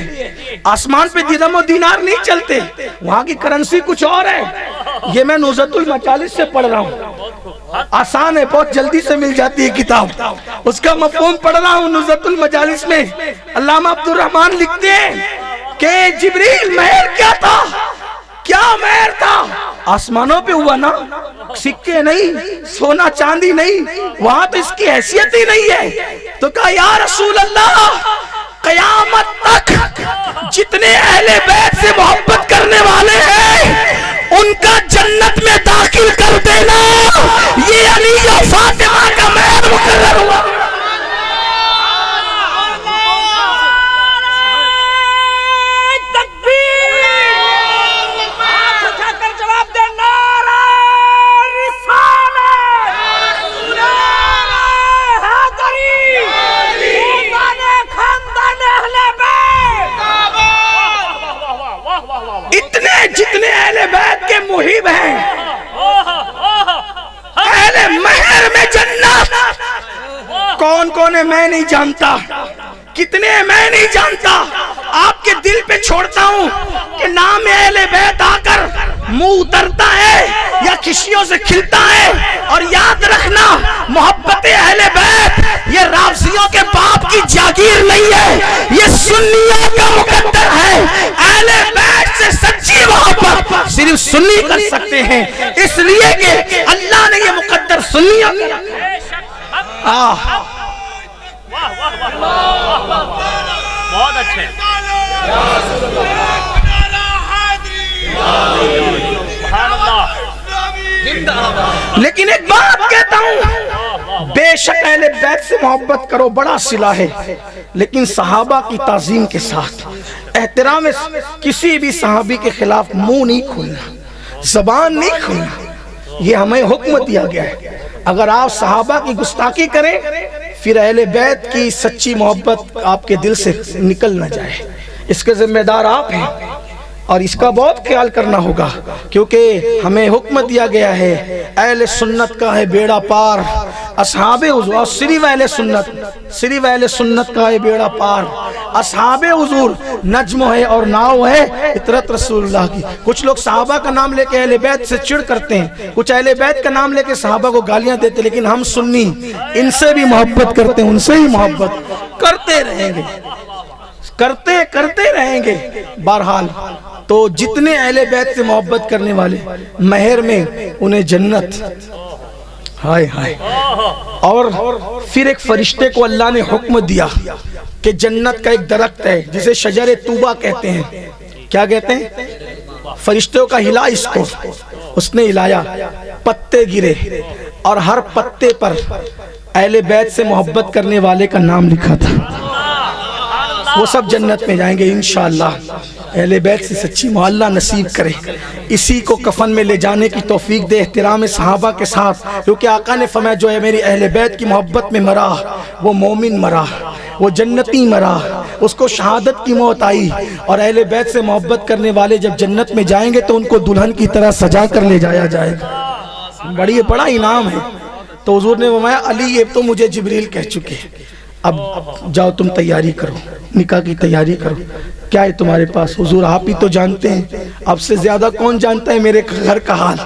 A: آسمان پہ درہم و دینار نہیں چلتے، وہاں کی کرنسی کچھ اور ہے. یہ میں نزہت المجالس سے پڑھ رہا ہوں، آسان ہے، بہت جلدی سے مل جاتی ہے کتاب، اس کا مفہوم پڑھ رہا ہوں نزہت المجالس میں. علامہ عبد الرحمن لکھتے ہیں کہ جبریل مہر کیا تھا؟ کیا مہر تھا؟ آسمانوں پہ ہوا نا، سکے نہیں، سونا چاندی نہیں، وہاں تو اس کی حیثیت ہی نہیں ہے. تو کہا یا رسول اللہ، قیامت تک جتنے اہل بیت سے محبت کرنے والے ہیں ان کا جنت میں داخل کر دینا. یہ علی و فاطمہ کا مہر مقرر ہوا. جتنے اہل بیت کے محب ہیں، اہل مہر میں جنت کون کون ہے میں نہیں جانتا، کتنے ہیں میں نہیں جانتا. آپ کے دل پہ چھوڑتا ہوں کہ نام اہل بیت آ کر منہ اترتا ہے یا خوشیوں سے کھلتا ہے. اور یاد رکھنا، محبت اہل بیت یہ رافضیوں کے باپ کی جاگیر نہیں ہے، یہ سنیوں کا مقدر ہے. اہل بیت سے سچی محبت صرف سنی کر سکتے ہیں، اس لیے کہ اللہ نے یہ مقدر سنیوں کا.
B: بہت اچھے.
A: لیکن ایک بات کہتا ہوں، بے شک اہل بیت سے محبت کرو، بڑا صلہ ہے، لیکن صحابہ کی تعظیم کے ساتھ احترام، کسی بھی صحابی کے خلاف منہ نہیں کھولنا، زبان نہیں کھولنا. یہ ہمیں حکم دیا گیا ہے. اگر آپ صحابہ کی گستاخی کریں پھر اہل بیت کی سچی محبت آپ کے دل سے نکل نہ جائے. اس کے ذمہ دار آپ ہیں اور اس کا بہت خیال کرنا ہوگا، کیونکہ ہمیں حکم دیا گیا ہے اہل سنت کا ہے بیڑا پار. اصحاب حضور صرف اہل سنت کا ہے بیڑا پار. اصحاب حضور نجم ہے اور ناؤ ہے اطرت رسول اللہ کی. کچھ لوگ صحابہ کا نام لے کے اہل بیت سے چڑ کرتے ہیں، کچھ اہل بیت کا نام لے کے صحابہ کو گالیاں دیتے، لیکن ہم سنی ان سے بھی محبت کرتے ہیں، ان سے ہی محبت کرتے رہیں گے. کرتے رہیں گے. بہرحال تو جتنے اہل بیت سے محبت کرنے والے مہر میں انہیں جنت. ہائے ہائے. اور پھر ایک فرشتے کو اللہ نے حکم دیا کہ جنت کا ایک درخت ہے جسے شجر طوبہ کہتے ہیں. کیا کہتے ہیں؟ فرشتوں کا ہلا اس کو. اس نے ہلایا, پتے گرے اور ہر پتے پر اہل بیت سے محبت کرنے والے کا نام لکھا تھا. وہ سب جنت میں جائیں گے انشاءاللہ. اہل بیت سے سچی محلہ نصیب کرے. اسی کو کفن میں لے جانے کی توفیق دے احترام صحابہ کے ساتھ, کیونکہ آقا نے فرمایا جو ہے میری اہل بیت کی محبت میں مرا وہ مومن مرا, وہ جنتی مرا, اس کو شہادت کی موت آئی. اور اہل بیت سے محبت کرنے والے جب جنت میں جائیں گے تو ان کو دلہن کی طرح سجا کر لے جایا جائے گا. بڑا انعام ہے. تو حضور نے فرمایا علی یہ تو مجھے جبریل کہہ چکے, اب جاؤ تم تیاری کرو, نکاح کی تیاری کرو. کیا ہے تمہارے پاس؟ حضور آپ ہی تو جانتے ہیں, اب سے زیادہ کون جانتا ہے میرے گھر کا حال,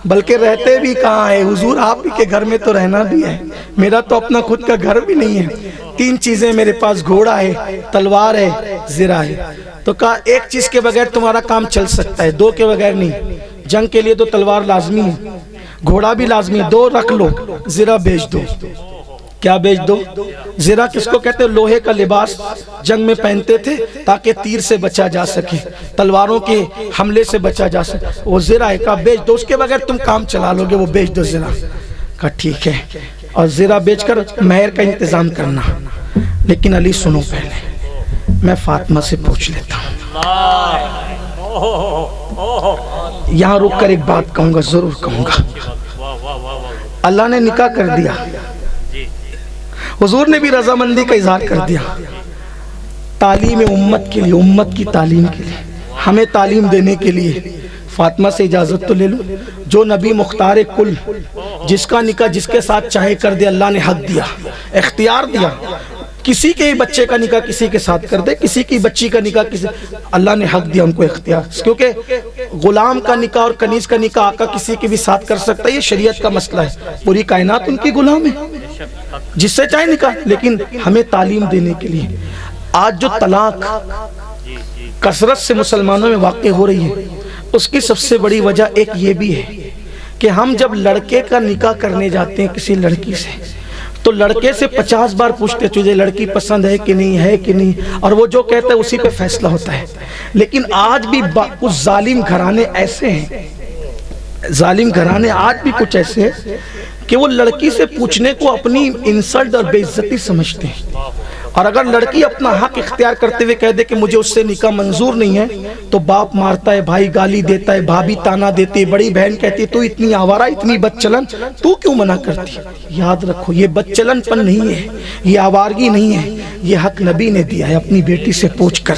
A: بلکہ رہتے بھی کہاں ہے حضور, آپ ہی کے گھر میں تو رہنا بھی ہے. میرا تو اپنا خود کا گھر بھی نہیں ہے. 3 چیزیں میرے پاس, گھوڑا ہے, تلوار ہے, زرہ ہے. تو کہا ایک چیز کے بغیر تمہارا کام چل سکتا ہے, 2 کے بغیر نہیں. جنگ کے لیے تو تلوار لازمی ہے, گھوڑا بھی لازمی ہے, 2 رکھ لو, زرہ بیچ دو. کیا بیچ دو؟ زرہ کس کو کہتے ہیں؟ لوہے کا لباس جنگ میں پہنتے تھے تاکہ تیر سے بچا جا سکے, تلواروں کے حملے سے بچا جا سکے. وہ زرہ ہے, کہا بیچ دو, اس کے بغیر تم کام چلا لو گے, وہ بیچ دو زرہ. کہا ٹھیک ہے, اور زرہ بیچ کر مہر کا انتظام کرنا. لیکن علی سنو, پہلے میں فاطمہ سے پوچھ لیتا ہوں. یہاں رک کر ایک بات کہوں گا, ضرور کہوں گا. اللہ نے نکاح کر دیا, حضور نے بھی رضامندی کا اظہار کر دیا. تعلیم امت کے لیے, امت کی تعلیم کے لیے, ہمیں تعلیم دینے کے لیے فاطمہ سے اجازت تو لے لو. جو نبی مختار کل, جس کا نکاح جس کے ساتھ چاہے کر دے, اللہ نے حق دیا, اختیار دیا. کسی کے بچے کا نکاح کسی کے ساتھ کر دے, کسی کی بچی کا نکاح کسی, اللہ نے حق دیا ان کو اختیار. کیونکہ غلام کا نکاح اور کنیز کا نکاح آقا کسی کے بھی ساتھ کر سکتا ہے, یہ شریعت کا مسئلہ ہے. پوری کائنات ان کی غلام ہے, جس سے چاہے نکاح. لیکن ہمیں تعلیم دینے کے لیے آج جو طلاق کثرت سے مسلمانوں میں واقع ہو رہی ہے, اس کی سب سے بڑی وجہ ایک یہ بھی ہے کہ ہم جب لڑکے کا نکاح کرنے جاتے ہیں کسی لڑکی سے, تو لڑکے سے 50 بار پوچھتے تجھے لڑکی پسند ہے کہ نہیں, ہے کہ نہیں, اور وہ جو کہتا ہے اسی پہ فیصلہ ہوتا ہے. لیکن آج بھی کچھ ظالم گھرانے ایسے ہیں, ظالم گھرانے آج بھی کچھ ایسے ہیں کہ وہ لڑکی سے پوچھنے کو اپنی انسلٹ اور بے عزتی سمجھتے ہیں. اور اگر لڑکی اپنا حق اختیار کرتے ہوئے کہہ دے کہ مجھے اس سے نکاح منظور نہیں ہے, تو باپ مارتا ہے, بھائی گالی دیتا ہے, بھابھی تانا دیتی ہے, بڑی بہن کہتی ہے تو اتنی آوارہ, اتنی بدچلن, تو کیوں منع کرتی؟ یاد رکھو, یہ بدچلن پن نہیں ہے, یہ آوارگی نہیں ہے, یہ حق نبی نے دیا ہے اپنی بیٹی سے پوچھ کر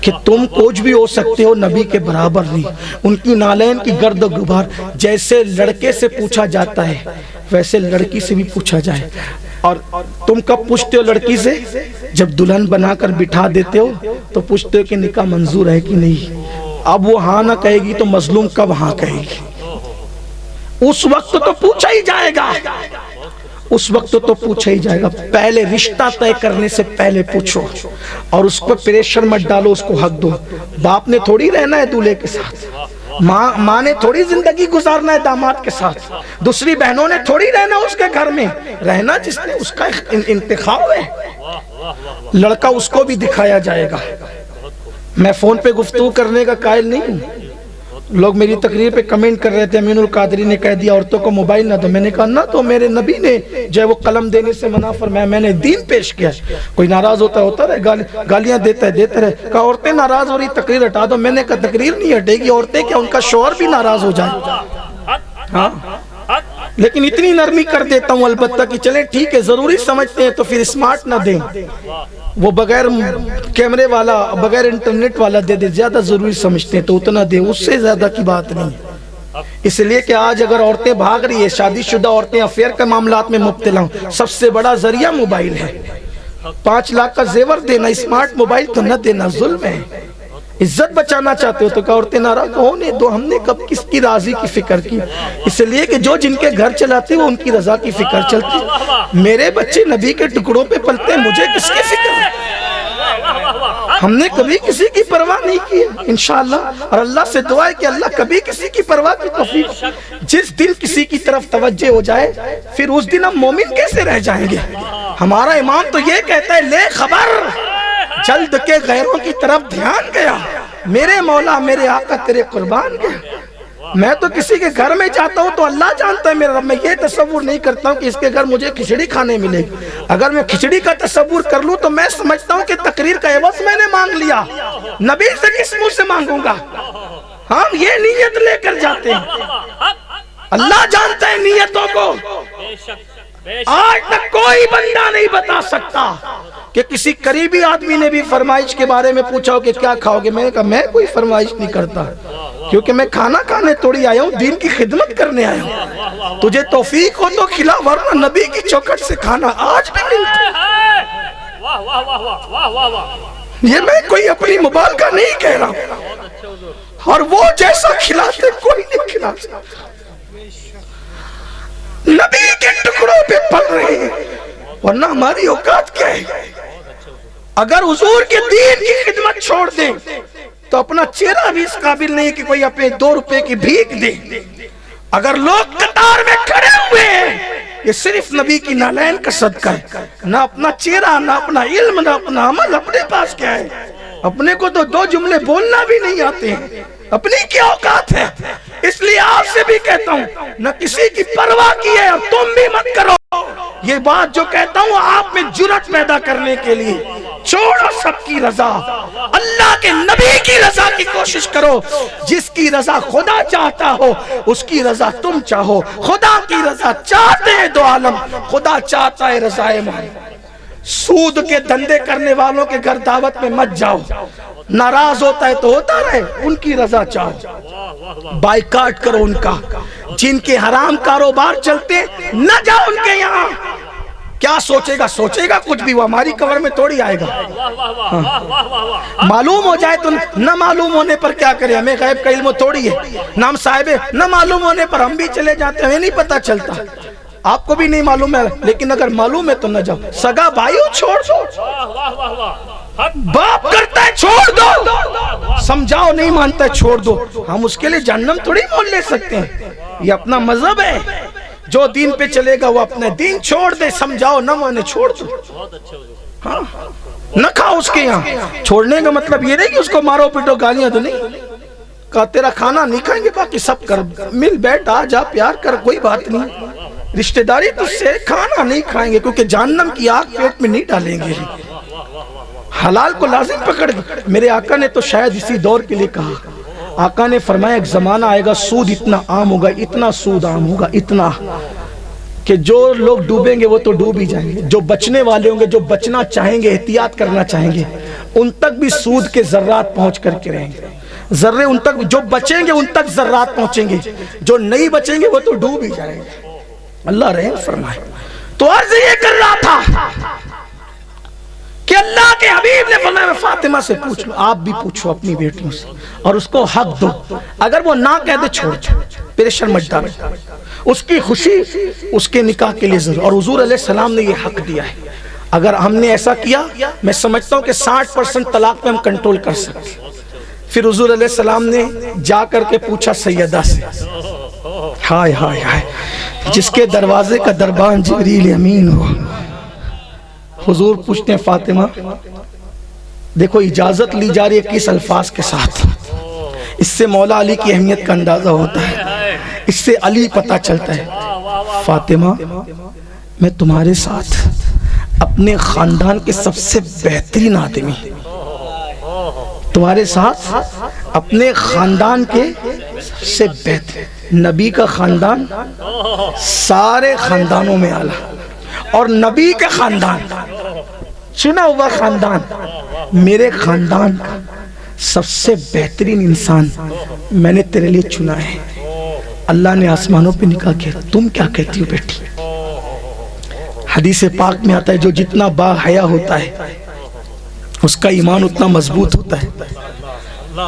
A: کہ تم کچھ بھی ہو سکتے ہو, نبی کے برابر نہیں. ان کی نالین کی گرد و غبار جیسے لڑکے سے پوچھا جاتا ہے ویسے لڑکی سے بھی پوچھا جائے. اور تم کب پوچھتے ہو لڑکی سے؟ جب دلہن بنا کر بٹھا دیتے ہو تو پوچھتے ہو کہ نکاح منظور ہے کہ نہیں. اب وہ ہاں نہ کہے گی تو مظلوم کب ہاں کہے گی؟ اس وقت تو پوچھا ہی جائے گا, اس وقت تو پوچھا ہی جائے گا. پہلے رشتہ طے کرنے سے پہلے پوچھو, اور اس کو پریشر مت ڈالو, اس کو حق دو. باپ نے تھوڑی رہنا ہے دولہے کے ساتھ, ماں نے تھوڑی زندگی گزارنا ہے داماد کے ساتھ, دوسری بہنوں نے تھوڑی رہنا اس کے گھر میں, رہنا جس نے اس کا انتخاب ہے. لڑکا اس کو بھی دکھایا جائے گا. میں فون پہ گفتگو کرنے کا قائل نہیں ہوں. لوگ میری تقریر پہ کمنٹ کر رہے تھے امین القادری نے کہہ دیا عورتوں کو موبائل نہ دو. میں نے کہا نہ تو, میرے نبی نے جو ہے وہ قلم دینے سے منع فرمایا, میں نے دین پیش کیا. کوئی ناراض ہوتا رہے, گالیاں دیتے رہے. کہا عورتیں ناراض ہو رہی, تقریر ہٹا دو. میں نے کہا تقریر نہیں ہٹے گی, عورتیں کیا ان کا شوہر بھی ناراض ہو جائے. ہاں لیکن اتنی نرمی کر دیتا ہوں البتہ کہ چلیں ٹھیک ہے, ضروری سمجھتے ہیں تو پھر اسمارٹ نہ دیں, وہ بغیر کیمرے والا, بغیر انٹرنیٹ والا دے دے. زیادہ ضروری سمجھتے ہیں تو اتنا دے, اس سے زیادہ کی بات نہیں. اس لیے کہ آج اگر عورتیں بھاگ رہی ہے, شادی شدہ عورتیں افیئر کے معاملات میں مبتلا ہوں, سب سے بڑا ذریعہ موبائل ہے. 5 لاکھ کا زیور دینا, اسمارٹ موبائل تو نہ دینا ظلم ہے. عزت بچانا چاہتے ہو تو کہ عورتیں ناراض ہونے دو. ہم نے کب کس کی راضی کی فکر کی؟ اس لیے کہ جو جن کے گھر چلاتے وہ ان کی رضا کی فکر چلتی. میرے بچے نبی کے ٹکڑوں پہ پلتے ہیں, مجھے کس کی فکر ہے؟ ہم نے کبھی کسی کی پرواہ نہیں کی انشاءاللہ، اور اللہ سے دعا ہے کہ اللہ کبھی کسی کی پرواہ کی توفیق۔ جس دن کسی کی طرف توجہ ہو جائے پھر اس دن ہم مومن کیسے رہ جائیں گے؟ ہمارا امام تو یہ کہتا ہے لے خبر جلد کے غیروں کی طرف دھیان گیا، میرے مولا میرے آقا تیرے قربان گیا۔ میں تو کسی کے گھر میں جاتا ہوں تو اللہ جانتا ہے میرا رب، میں یہ تصور نہیں کرتا ہوں کہ اس کے گھر مجھے کھچڑی کھانے ملے گی۔ اگر میں کھچڑی کا تصور کر لوں تو میں سمجھتا ہوں کہ تقریر کا عوض میں نے مانگ لیا، نبی سے کس منہ سے مانگوں گا؟ ہم یہ نیت لے کر جاتے ہیں، اللہ جانتا ہے نیتوں کو۔ آج تک کوئی بندہ نہیں بتا سکتا کہ کسی قریبی آدمی نے بھی فرمائش کے بارے میں پوچھا ہو کہ کیا کھاؤ گے، میں نے کہا میں کوئی فرمائش نہیں کرتا، کیونکہ میں کھانا کھانے تھوڑی آیا ہوں، دین کی خدمت کرنے آیا ہوں۔ تجھے توفیق ہو تو کھلا، ورنہ نبی کی چوکھٹ سے کھانا آج بھی ملتا ہے۔ یہ میں کوئی اپنی مبالغہ نہیں کہہ رہا ہوں، اور وہ جیسا کھلاتے کوئی نہیں کھلا سکتا۔ نبی کے ٹکڑوں پہ پل رہے ہیں، ورنہ ہماری اوقات کیا ہے؟ اگر حضور کے دین کی خدمت چھوڑ دیں تو اپنا چہرہ بھی اس قابل نہیں کہ کوئی اپنے 2 روپے کی بھیک دے۔ اگر لوگ قطار میں کھڑے ہوئے ہیں، یہ صرف نبی کی نالین کا صدقہ ہے، نہ اپنا چہرہ نہ اپنا علم نہ اپنا عمل اپنے پاس کیا ہے؟ اپنے کو تو 2 جملے بولنا بھی نہیں آتے ہیں، اپنی کیا اوقات ہے؟ اس لیے آپ سے بھی کہتا ہوں نہ کسی کی پرواہ کی ہے، اور تم بھی مت کرو۔ یہ بات جو کہتا ہوں آپ میں جرأت پیدا کرنے کے لیے، چھوڑو سب کی رضا، اللہ کے نبی کی رضا کی کوشش کرو۔ جس کی رضا خدا چاہتا ہو اس کی رضا تم چاہو۔ خدا کی رضا چاہتے ہیں 2 عالم، خدا چاہتا ہے رضا محمد۔ سود کے دھندے کرنے والوں کے گھر دعوت میں مت جاؤ، ناراض ہوتا ہے تو ہوتا رہے، ان کی رضا چاہو، بائیکاٹ کرو ان کا۔ جن کے حرام کاروبار چلتے نہ جاؤ ان کے یہاں۔ کیا سوچے گا؟ سوچے گا کچھ بھی، وہ ہماری کور میں توڑی آئے گا۔ معلوم ہو جائے تو نہ معلوم ہونے پر کیا کریں، ہمیں غیب کا علم توڑی ہے، نام صاحب نہ معلوم ہونے پر ہم بھی چلے جاتے ہیں، ہمیں نہیں پتا چلتا، آپ کو بھی نہیں معلوم ہے، لیکن اگر معلوم ہے تو نہ جاؤ۔ سگا بھائیو چھوڑ دو، باپ کرتا ہے چھوڑ دو، سمجھاؤ نہیں مانتا ہے چھوڑ دو۔ ہم اس کے لیے جہنم تھوڑی مول لے سکتے ہیں، یہ اپنا مذہب ہے، جو دین پہ چلے گا وہ اپنے دین چھوڑ دے، سمجھاؤ نہ مانے چھوڑ دو، ہاں نہ کھاؤ اس کے یہاں۔ چھوڑنے کا مطلب یہ نہیں کہ اس کو مارو پیٹو گالیاں تو نہیں، کہا تیرا کھانا نہیں کھائیں گے باقی سب کر، مل بیٹھ آ جا پیار کر، کوئی بات نہیں، رشتہ داری تو سے کھانا نہیں کھائیں گے، کیونکہ جہنم کی آگ پیٹ میں نہیں ڈالیں گے، حلال کو لازم پکڑ گے۔ میرے آقا نے تو شاید اسی دور کے لیے کہا، آقا نے فرمایا ایک زمانہ آئے گا سود اتنا عام ہوگا، اتنا سود عام ہوگا، اتنا کہ جو لوگ ڈوبیں گے وہ تو ڈوب ہی جائیں گے، جو بچنے والے ہوں گے، جو بچنا چاہیں گے، احتیاط کرنا چاہیں گے، ان تک بھی سود کے ذرات پہنچ کر کے رہیں گے، ذرے ان تک، جو بچیں گے ان تک ذرات پہنچیں گے، جو نہیں بچیں گے وہ تو ڈوب ہی جائیں گے۔ اللہ رحم فرمائے۔ تو عرض یہ کر رہا تھا کہ اللہ کے حبیب نے فرمایا فاطمہ سے پوچھ لو، آپ بھی پوچھو اپنی بیٹیوں سے، اور اس کو حق دو، اگر وہ نہ کہہ دے چھوڑ دو، پریشر مت ڈالو، اس کی خوشی اس کے نکاح کے لیے ضرور، اور حضور علیہ السلام نے یہ حق دیا ہے۔ اگر ہم نے ایسا کیا میں سمجھتا ہوں کہ 60% طلاق میں ہم کنٹرول کر سکتے۔ پھر حضور علیہ السلام نے جا کر کے پوچھا سیدہ سے، ہائے ہائے ہائے، جس کے دروازے کا دربان جبریل امین ہو، حضور پوچھتے ہیں فاطمہ دیکھو اجازت لی جا رہی ہے کس الفاظ کے ساتھ، اس سے مولا علی کی اہمیت کا اندازہ ہوتا ہے، اس سے علی پتہ چلتا ہے۔ فاطمہ میں تمہارے ساتھ اپنے خاندان کے سب سے بہترین آدمی، تمہارے ساتھ اپنے خاندان کے سب سے بہتر، نبی کا خاندان سارے خاندانوں میں اعلیٰ، اور نبی کا خاندان چنا ہوا خاندان، میرے خاندان کا سب سے بہترین انسان میں نے تیرے لیے چنا ہے۔ اللہ نے آسمانوں پہ نکاح کیا، تم کیا کہتی ہو بیٹی؟ حدیث پاک میں آتا ہے جو جتنا با حیا ہوتا ہے اس کا ایمان اتنا مضبوط ہوتا ہے۔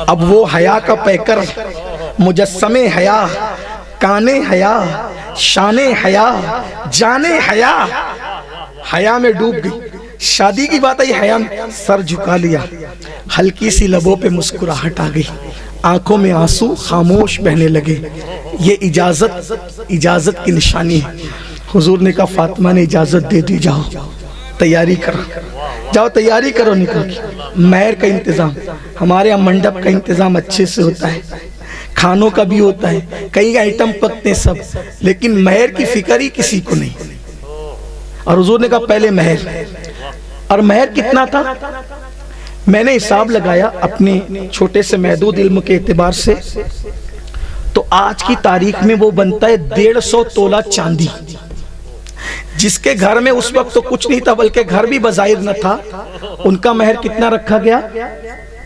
A: اب وہ حیا کا پیکر مجسم حیا، کانے حیا، شان حیا، جانے حیا، حیا میں ڈوب گئی، شادی کی بات آئی، حیا سر جھکا لیا، ہلکی سی لبوں پہ مسکراہٹ آ گئی، آنکھوں میں آنسو خاموش بہنے لگے۔ یہ اجازت کی نشانی ہے۔ حضور نے کہا فاطمہ نے اجازت دے دی، جاؤ تیاری کرو، جاؤ تیاری کرو نکل کی۔ مہر کا انتظام، ہمارے یہاں منڈپ کا انتظام اچھے سے ہوتا ہے، کھانوں کا بھی ہوتا ہے، کئی آئٹم پکتے سب، لیکن مہر کی فکر ہی کسی کو نہیں۔ اور حضور نے کہا پہلے مہر، اور مہر کتنا تھا؟ میں نے حساب لگایا اپنے چھوٹے سے محدود علم کے اعتبار سے، تو آج کی تاریخ میں وہ بنتا ہے 150 تولہ چاندی۔ جس کے گھر میں اس وقت تو کچھ نہیں تھا بلکہ گھر بھی بظاہر نہ تھا، ان کا مہر کتنا رکھا گیا؟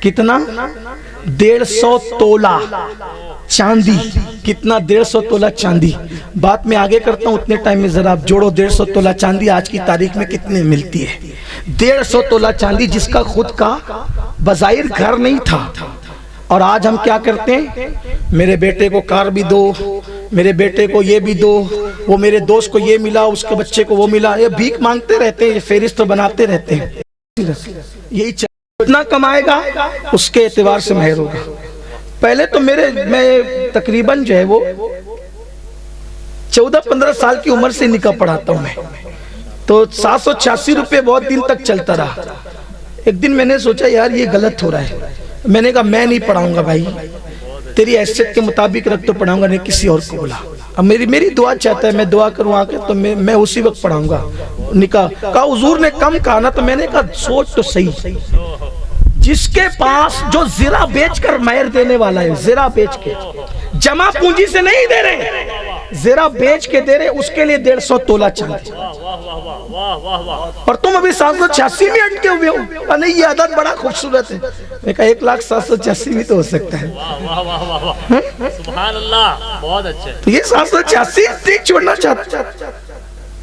A: کتنا؟ 150 تولہ چاندی۔ کتنا؟ 150 تولہ چاندی۔ بات میں آگے کرتا ہوں، اتنے ٹائم میں ذرا آپ جوڑو 150 تولہ چاندی آج کی تاریخ میں کتنے ملتی ہے۔ 150 تولہ چاندی جس کا خود کا بظاہر گھر نہیں تھا۔ اور آج ہم کیا کرتے ہیں؟ میرے بیٹے کو کار بھی دو، میرے بیٹے کو یہ بھی دو، وہ میرے دوست کو یہ ملا، اس کے بچے کو وہ ملا، یہ بھیک مانگتے رہتے ہیں، یہ فہرست بناتے رہتے ہیں۔ یہی اتنا کمائے گا اس کے اعتبار سے مہر ہوگا۔ پہلے تو میں تقریباً جو ہے وہ 14-15 سال کی عمر سے نکاح پڑھاتا ہوں میں، تو 786 روپے بہت دن تک چلتا رہا۔ ایک دن میں نے سوچا یار یہ غلط ہو رہا ہے، میں نے کہا میں نہیں پڑھاؤں گا بھائی، تیری حیثیت کے مطابق رکھ تو پڑھاؤں گا، نہیں کسی اور کو بلا۔ اب میری دعا چاہتا ہے میں دعا کروں آ کے، تو میں اسی وقت پڑھاؤں گا نکاح۔ کہا حضور نے کم کہا نا، تو میں نے کہا سوچ تو صحیح، جس کے پاس جو زرہ بیچ کر مہر دینے والا ہے، زرہ بیچ کے، جمع پونجی سے نہیں دے رہے، زرہ بیچ کے دے رہے، اس کے لیے 150 تولہ چاندی۔ اور تم ابھی 786 میں اٹکے ہوئے ہو، نہیں یہ عدد بڑا خوبصورت ہے۔ میں کہا 1,786 میں تو ہو سکتا ہے۔
B: سبحان اللہ، بہت اچھے۔
A: تو یہ 786 نہیں چھوڑنا چاہتا۔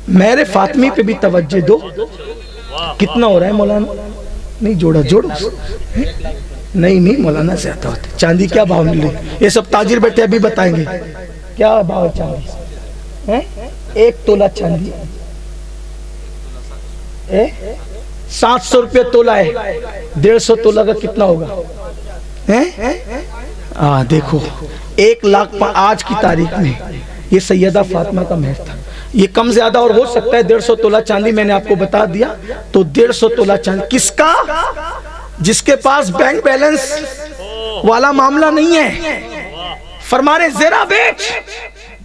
A: مہر فاطمی پہ بھی توجہ دو۔ کتنا ہو رہا ہے مولانا؟ نہیں جوڑا، جوڑو۔ نہیں مولانا زیادہ ہوتے۔ چاندی کیا بھاؤ مل رہی؟ یہ سب تاجر بیٹھے ابھی بتائیں گے کیا بھاؤ چاندی۔ 1 تولہ چاندی 700 روپے تولہ ہے، 150 تولہ کا کتنا ہوگا؟ دیکھو 1 لاکھ آج کی تاریخ میں یہ سیدہ فاطمہ کا مہر تھا۔ یہ کم زیادہ اور ہو سکتا ہے، 150 تولہ چاندی میں نے آپ کو بتا دیا۔ تو 150 تولہ چاندی کس کا؟ جس کے پاس بینک بیلنس والا معاملہ نہیں ہے، فرمانے زرہ بیچ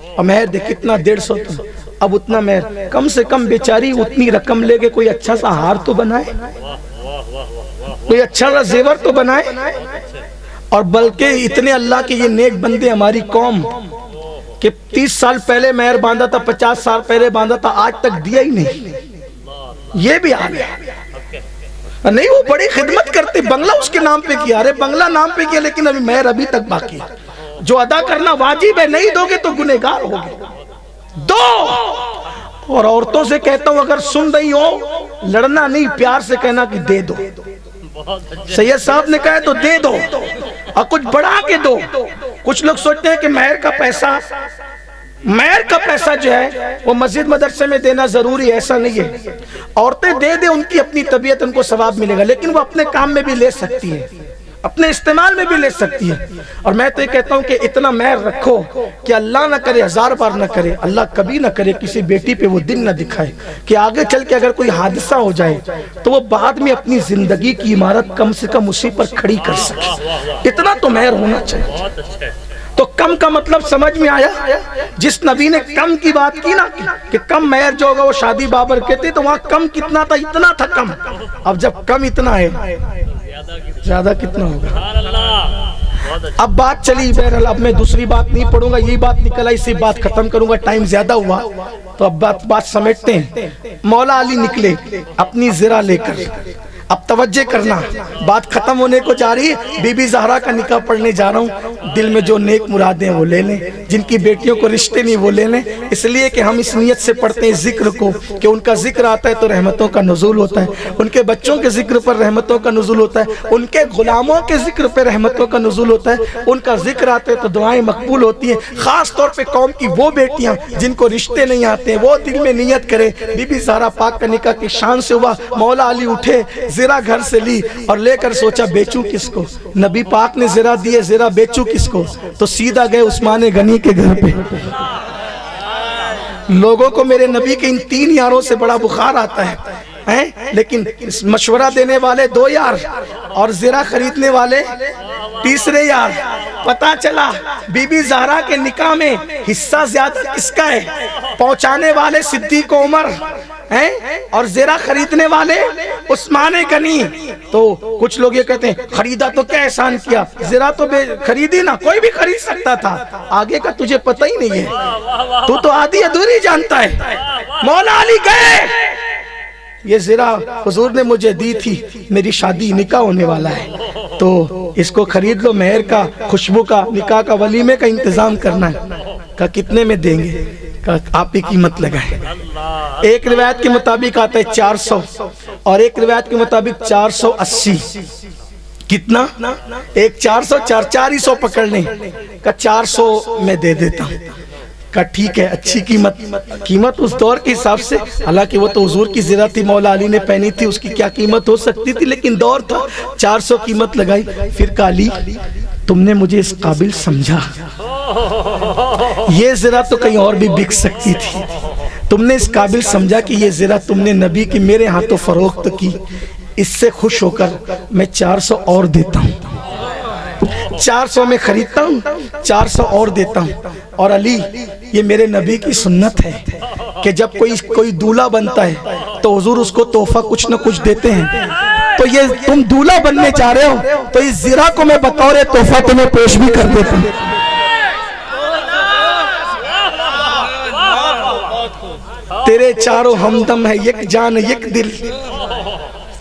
A: اور مہر دے۔ کتنا؟ 150 تولہ۔ اب اتنا مہر، کم سے کم بیچاری اتنی رقم لے کے کوئی اچھا سا ہار تو بنائے، کوئی اچھا سا زیور تو بنائے۔ اور بلکہ اتنے اللہ کے یہ نیک بندے ہماری قوم کہ 30 سال پہلے مہر باندھا تھا، 50 سال پہلے باندھا تھا، آج تک دیا ہی نہیں۔ یہ بھی آ گیا نہیں، وہ بڑی خدمت کرتے، بنگلہ اس کے نام پہ کیا، ارے بنگلہ نام پہ کیا، لیکن ابھی مہر ابھی تک باقی ہے جو ادا کرنا واجب ہے۔ نہیں دو گے تو گنہگار ہوگے، دو۔ اور عورتوں سے کہتا ہوں اگر سن رہی ہو، لڑنا نہیں، پیار سے کہنا کہ دے دو۔ سید صاحب نے کہا تو دے دو، اور کچھ بڑھا کے دو۔ کچھ لوگ سوچتے ہیں کہ مہر کا پیسہ جو ہے وہ مسجد مدرسے میں دینا ضروری ہے، ایسا نہیں ہے۔ عورتیں دے دے، ان کی اپنی طبیعت، ان کو ثواب ملے گا، لیکن وہ اپنے کام میں بھی لے سکتی ہے، اپنے استعمال میں بھی لے سکتی ہے۔ اور میں تو یہ کہتا ہوں کہ اتنا مہر رکھو کہ اللہ نہ کرے، 1000 بار نہ کرے، اللہ کبھی نہ کرے کسی بیٹی پہ وہ دن نہ دکھائے کہ آگے چل کے اگر کوئی حادثہ ہو جائے تو وہ بعد میں اپنی زندگی کی عمارت کم سے کم اسی پر کھڑی کر سکے۔ اتنا تو مہر ہونا چاہیے۔ تو کم کا مطلب سمجھ میں آیا؟ جس نبی نے کم کی بات کی نا کہ کم مہر جو ہوگا وہ شادی بابر کہتے، تو وہاں کم کتنا تھا؟ اتنا تھا کم۔ اب جب کم اتنا ہے، زیادہ کتنا ہوگا؟ اب بات چلی، بہرحال اب میں دوسری بات نہیں پڑھوں گا، یہی بات نکل آئی، اسی بات ختم کروں گا، ٹائم زیادہ ہوا تو اب بات سمیٹتے ہیں۔ مولا علی نکلے اپنی زرہ لے کر۔ اب توجہ کرنا، بات ختم ہونے کو جا رہی ہے، بی بی زہرا کا نکاح پڑھنے جا رہا ہوں۔ دل میں جو نیک مرادیں وہ لے لیں، جن کی بیٹیوں کو رشتے نہیں وہ لے لیں، اس لیے کہ ہم اس نیت سے پڑھتے ہیں ذکر کو کہ ان کا ذکر آتا ہے تو رحمتوں کا نزول ہوتا ہے، ان کے بچوں کے ذکر پر رحمتوں کا نزول ہوتا ہے، ان کے غلاموں کے ذکر پہ رحمتوں کا نزول ہوتا ہے، ان کا ذکر آتا ہے تو دعائیں مقبول ہوتی ہیں۔ خاص طور پہ قوم کی وہ بیٹیاں جن کو رشتے نہیں آتے ہیں وہ دل میں نیت کرے۔ بی بی زہرا پاک کا نکاح کی شان سے ہوا، مولا علی اٹھے، زرہ گھر سے لی اور لے کر سوچا بیچوں کس کو، نبی پاک نے زرہ دیے، زرہ بیچوں کس کو، تو سیدھا گئے عثمان غنی کے گھر پہ۔ لوگوں کو میرے نبی کے ان 3 یاروں سے بڑا بخار آتا ہے، لیکن مشورہ دینے والے 2 یار اور زرہ خریدنے والے تیسرے یار۔ پتا چلا بی بی زہرا کے نکاح میں حصہ زیادہ کس کا ہے؟ پہنچانے والے صدیق عمر ہیں اور زرہ خریدنے والے عثمان غنی۔ تو کچھ لوگ یہ کہتے ہیں خریدا تو کیا احسان کیا، زرہ تو خریدی نا، کوئی بھی خرید سکتا تھا، آگے کا تجھے پتہ ہی نہیں ہے، تو آدھی ادھوری جانتا ہے۔ مولا علی گئے، یہ زرہ حضور نے مجھے دی تھی، میری شادی نکاح ہونے والا ہے تو اس کو خرید لو، مہر کا، خوشبو کا، نکاح کا، ولیمے کا انتظام کرنا ہے۔ کہا کتنے میں دیں گے؟ کہا آپ ہی قیمت لگائیں۔ ایک روایت کے مطابق آتا ہے 400 اور ایک روایت کے مطابق 480۔ کتنا؟ ایک 400 400 پکڑ لیں۔ کہا 400 میں دے دیتا ہوں۔ کہا ٹھیک ہے، اچھی قیمت اس دور کے حساب سے، حالانکہ وہ تو حضور کی زرہ تھی، مولا علی نے پہنی تھی، اس کی کیا قیمت ہو سکتی تھی، لیکن دور تھا، 400 قیمت لگائی۔ پھر کہا علی تم نے مجھے اس قابل سمجھا، یہ زرہ تو کہیں اور بھی بک سکتی تھی، تم نے اس قابل سمجھا کہ یہ زرہ تم نے نبی کی میرے ہاتھوں فروخت کی، اس سے خوش ہو کر میں 400 اور دیتا ہوں، 400 میں خریدتا ہوں، 400 اور دیتا ہوں۔ اور علی یہ میرے نبی کی سنت ہے کہ جب کوئی دولہا بنتا ہے تو حضور اس کو تحفہ کچھ نہ کچھ دیتے ہیں، تو یہ تم دولہا بننے جا رہے ہو تو اس زرہ کو میں بطور تحفہ تمہیں پیش بھی کر دیتا ہوں۔ تیرے چاروں ہمدم ہے، یک جان یک دل،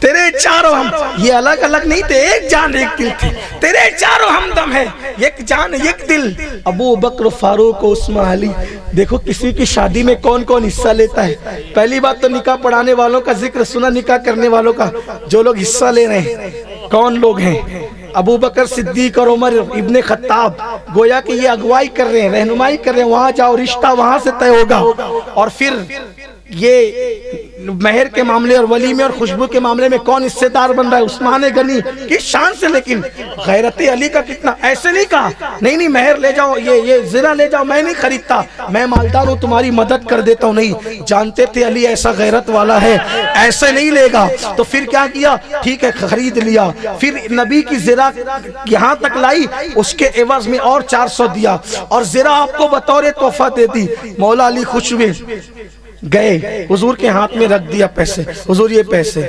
A: تیرے چاروں ہم، یہ الگ الگ نہیں تھے، ایک جان ایک دل تھے، تیرے چاروں ہمدم ہے، یک جان یک دل، ابو بکر، فاروق، عثمان، علی۔ دیکھو کسی کی شادی میں کون کون حصہ لیتا ہے۔ پہلی بات تو نکاح پڑھانے والوں کا ذکر سنا، نکاح کرنے والوں کا، جو لوگ حصہ لے رہے ہیں کون لوگ ہیں؟ ابو بکر صدیق اور عمر ابن خطاب، گویا کہ یہ اگوائی کر رہے ہیں، رہنمائی کر رہے ہیں، وہاں جاؤ، رشتہ وہاں سے طے ہوگا۔ اور پھر یہ مہر کے معاملے اور ولیمے اور خوشبو کے معاملے میں کون حصے دار بن رہا ہے؟ عثمان غنی کی شان سے۔ لیکن غیرت علی کا کتنا، ایسے نہیں کہا نہیں مہر لے جاؤ، یہ زرہ لے جاؤ، میں نہیں خریدتا، میں مالدار ہوں، تمہاری مدد کر دیتا ہوں۔ نہیں، جانتے تھے علی ایسا غیرت والا ہے، ایسے نہیں لے گا، تو پھر کیا کیا؟ ٹھیک ہے خرید لیا۔ پھر نبی کی زرہ یہاں تک لائی، اس کے عوض میں اور 400 دیا اور زرہ آپ کو بطور تحفہ دے دی۔ مولا علی خوش ہوئے، گئے حضور کے ہاتھ میں رکھ دیا پیسے، حضور یہ پیسے،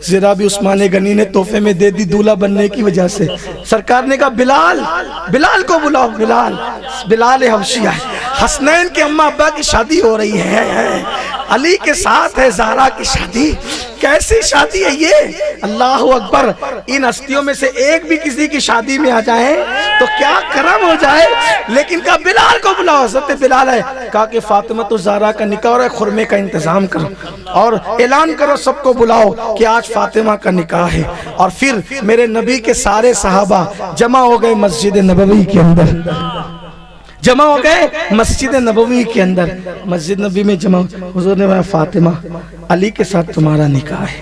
A: زرہ بھی عثمان غنی نے تحفے میں دے دی دولہا بننے کی وجہ سے۔ سرکار نے کہا بلال کو بلاؤ، بلال حبشی آئے، حسنین کے اماں ابا کی شادی ہو رہی ہے، علی کے ساتھ ہے زہرا کی شادی۔ کیسی شادی ہے یہ؟ اللہ اکبر، ان ہستیوں میں سے ایک بھی کسی کی شادی میں آ جائے تو کیا کرم ہو جائے۔ لیکن کہا بلال کو بلاؤ، حضرت بلال ہے، کہا کہ فاطمہ تو زہرا کا نکاح اور خرمے کا انتظام کرو اور اعلان کرو، سب کو بلاؤ کہ آج فاطمہ کا نکاح ہے۔ اور پھر میرے نبی کے سارے صحابہ جمع ہو گئے مسجد نبوی کے اندر، جمع ہو گئے مسجد نبوی کے اندر، مسجد نبی میں جمع۔ حضور نے کہا فاطمہ علی کے ساتھ تمہارا نکاح ہے،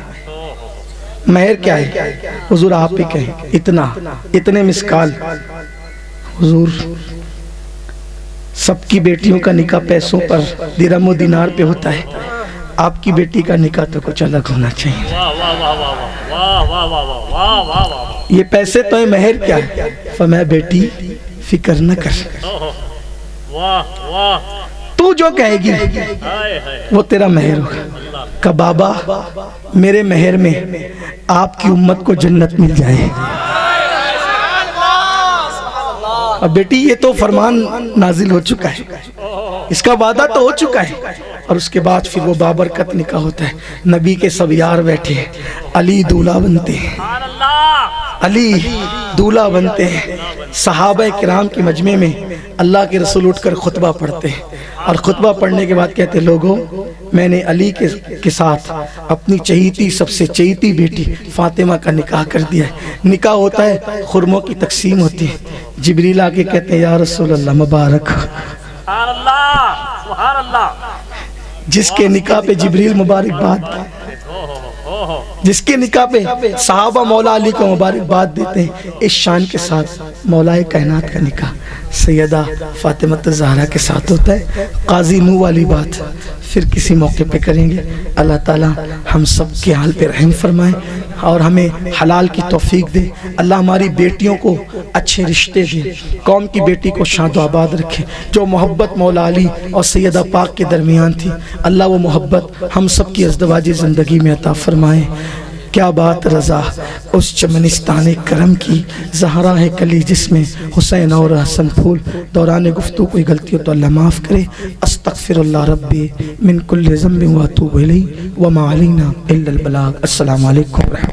A: مہر کیا ہے؟ حضور آپ ہی کہیں، اتنے مسکال۔ حضور سب کی بیٹیوں کا نکاح پیسوں پر، درہم و دینار پہ ہوتا ہے، آپ کی بیٹی کا نکاح تو کچھ الگ ہونا چاہیے۔ یہ پیسے تو ہیں، مہر کیا ہے؟ فرمایا بیٹی فکر نہ کر، تو جو کہے گی وہ تیرا مہر ہوگا۔ کہ بابا میرے مہر میں آپ کی امت کو جنت مل جائے۔ اب بیٹی یہ تو فرمان نازل ہو چکا ہے، اس کا وعدہ تو ہو چکا ہے۔ اور اس کے بعد پھر وہ بابرکت نکاح ہوتا ہے، نبی کے سب یار بیٹھے، علی دولہا بنتے ہیں۔ علی دولہا بنتے ہیں، صحابہ کرام کے مجمع میں اللہ کے رسول اٹھ کر خطبہ پڑھتے ہیں، اور خطبہ پڑھنے کے بعد کہتے ہیں لوگوں میں نے علی کے ساتھ اپنی چہیتی سب سے چہیتی بیٹی فاطمہ کا نکاح کر دیا ہے۔ نکاح ہوتا ہے، خرموں کی تقسیم ہوتی ہے، جبریل آ کے کہتے ہیں یا رسول اللہ مبارک ہو۔
B: سبحان اللہ، سبحان اللہ،
A: جس کے نکاح پہ جبریل مبارکباد، جس کے نکاح پہ صحابہ مولا علی کو مبارکباد دیتے ہیں، اس شان کے ساتھ مولا کائنات کا نکاح سیدہ فاطمہ الزہرا کے ساتھ ہوتا ہے۔ قاضی نو والی بات پھر کسی موقع پہ کریں گے۔ اللہ تعالی ہم سب کے حال پہ رحم فرمائے اور ہمیں حلال کی توفیق دے۔ اللہ ہماری بیٹیوں کو اچھے رشتے دے، قوم کی بیٹی کو شاد و آباد رکھے۔ جو محبت مولا علی اور سیدہ پاک کے درمیان تھی، اللہ وہ محبت ہم سب کی ازدواجی زندگی میں عطا فرمائے۔ کیا بات رضا اس چمنستان کرم کی، زہرا ہے کلی جس میں حسین اور حسن پھول۔ دوران گفتگو کوئی غلطی ہو تو اللہ معاف کرے۔ استغفر اللہ ربی من کل ذنب واتوب الیہ وما علینا الا البلاغ۔ السلام علیکم ورحمۃ اللہ۔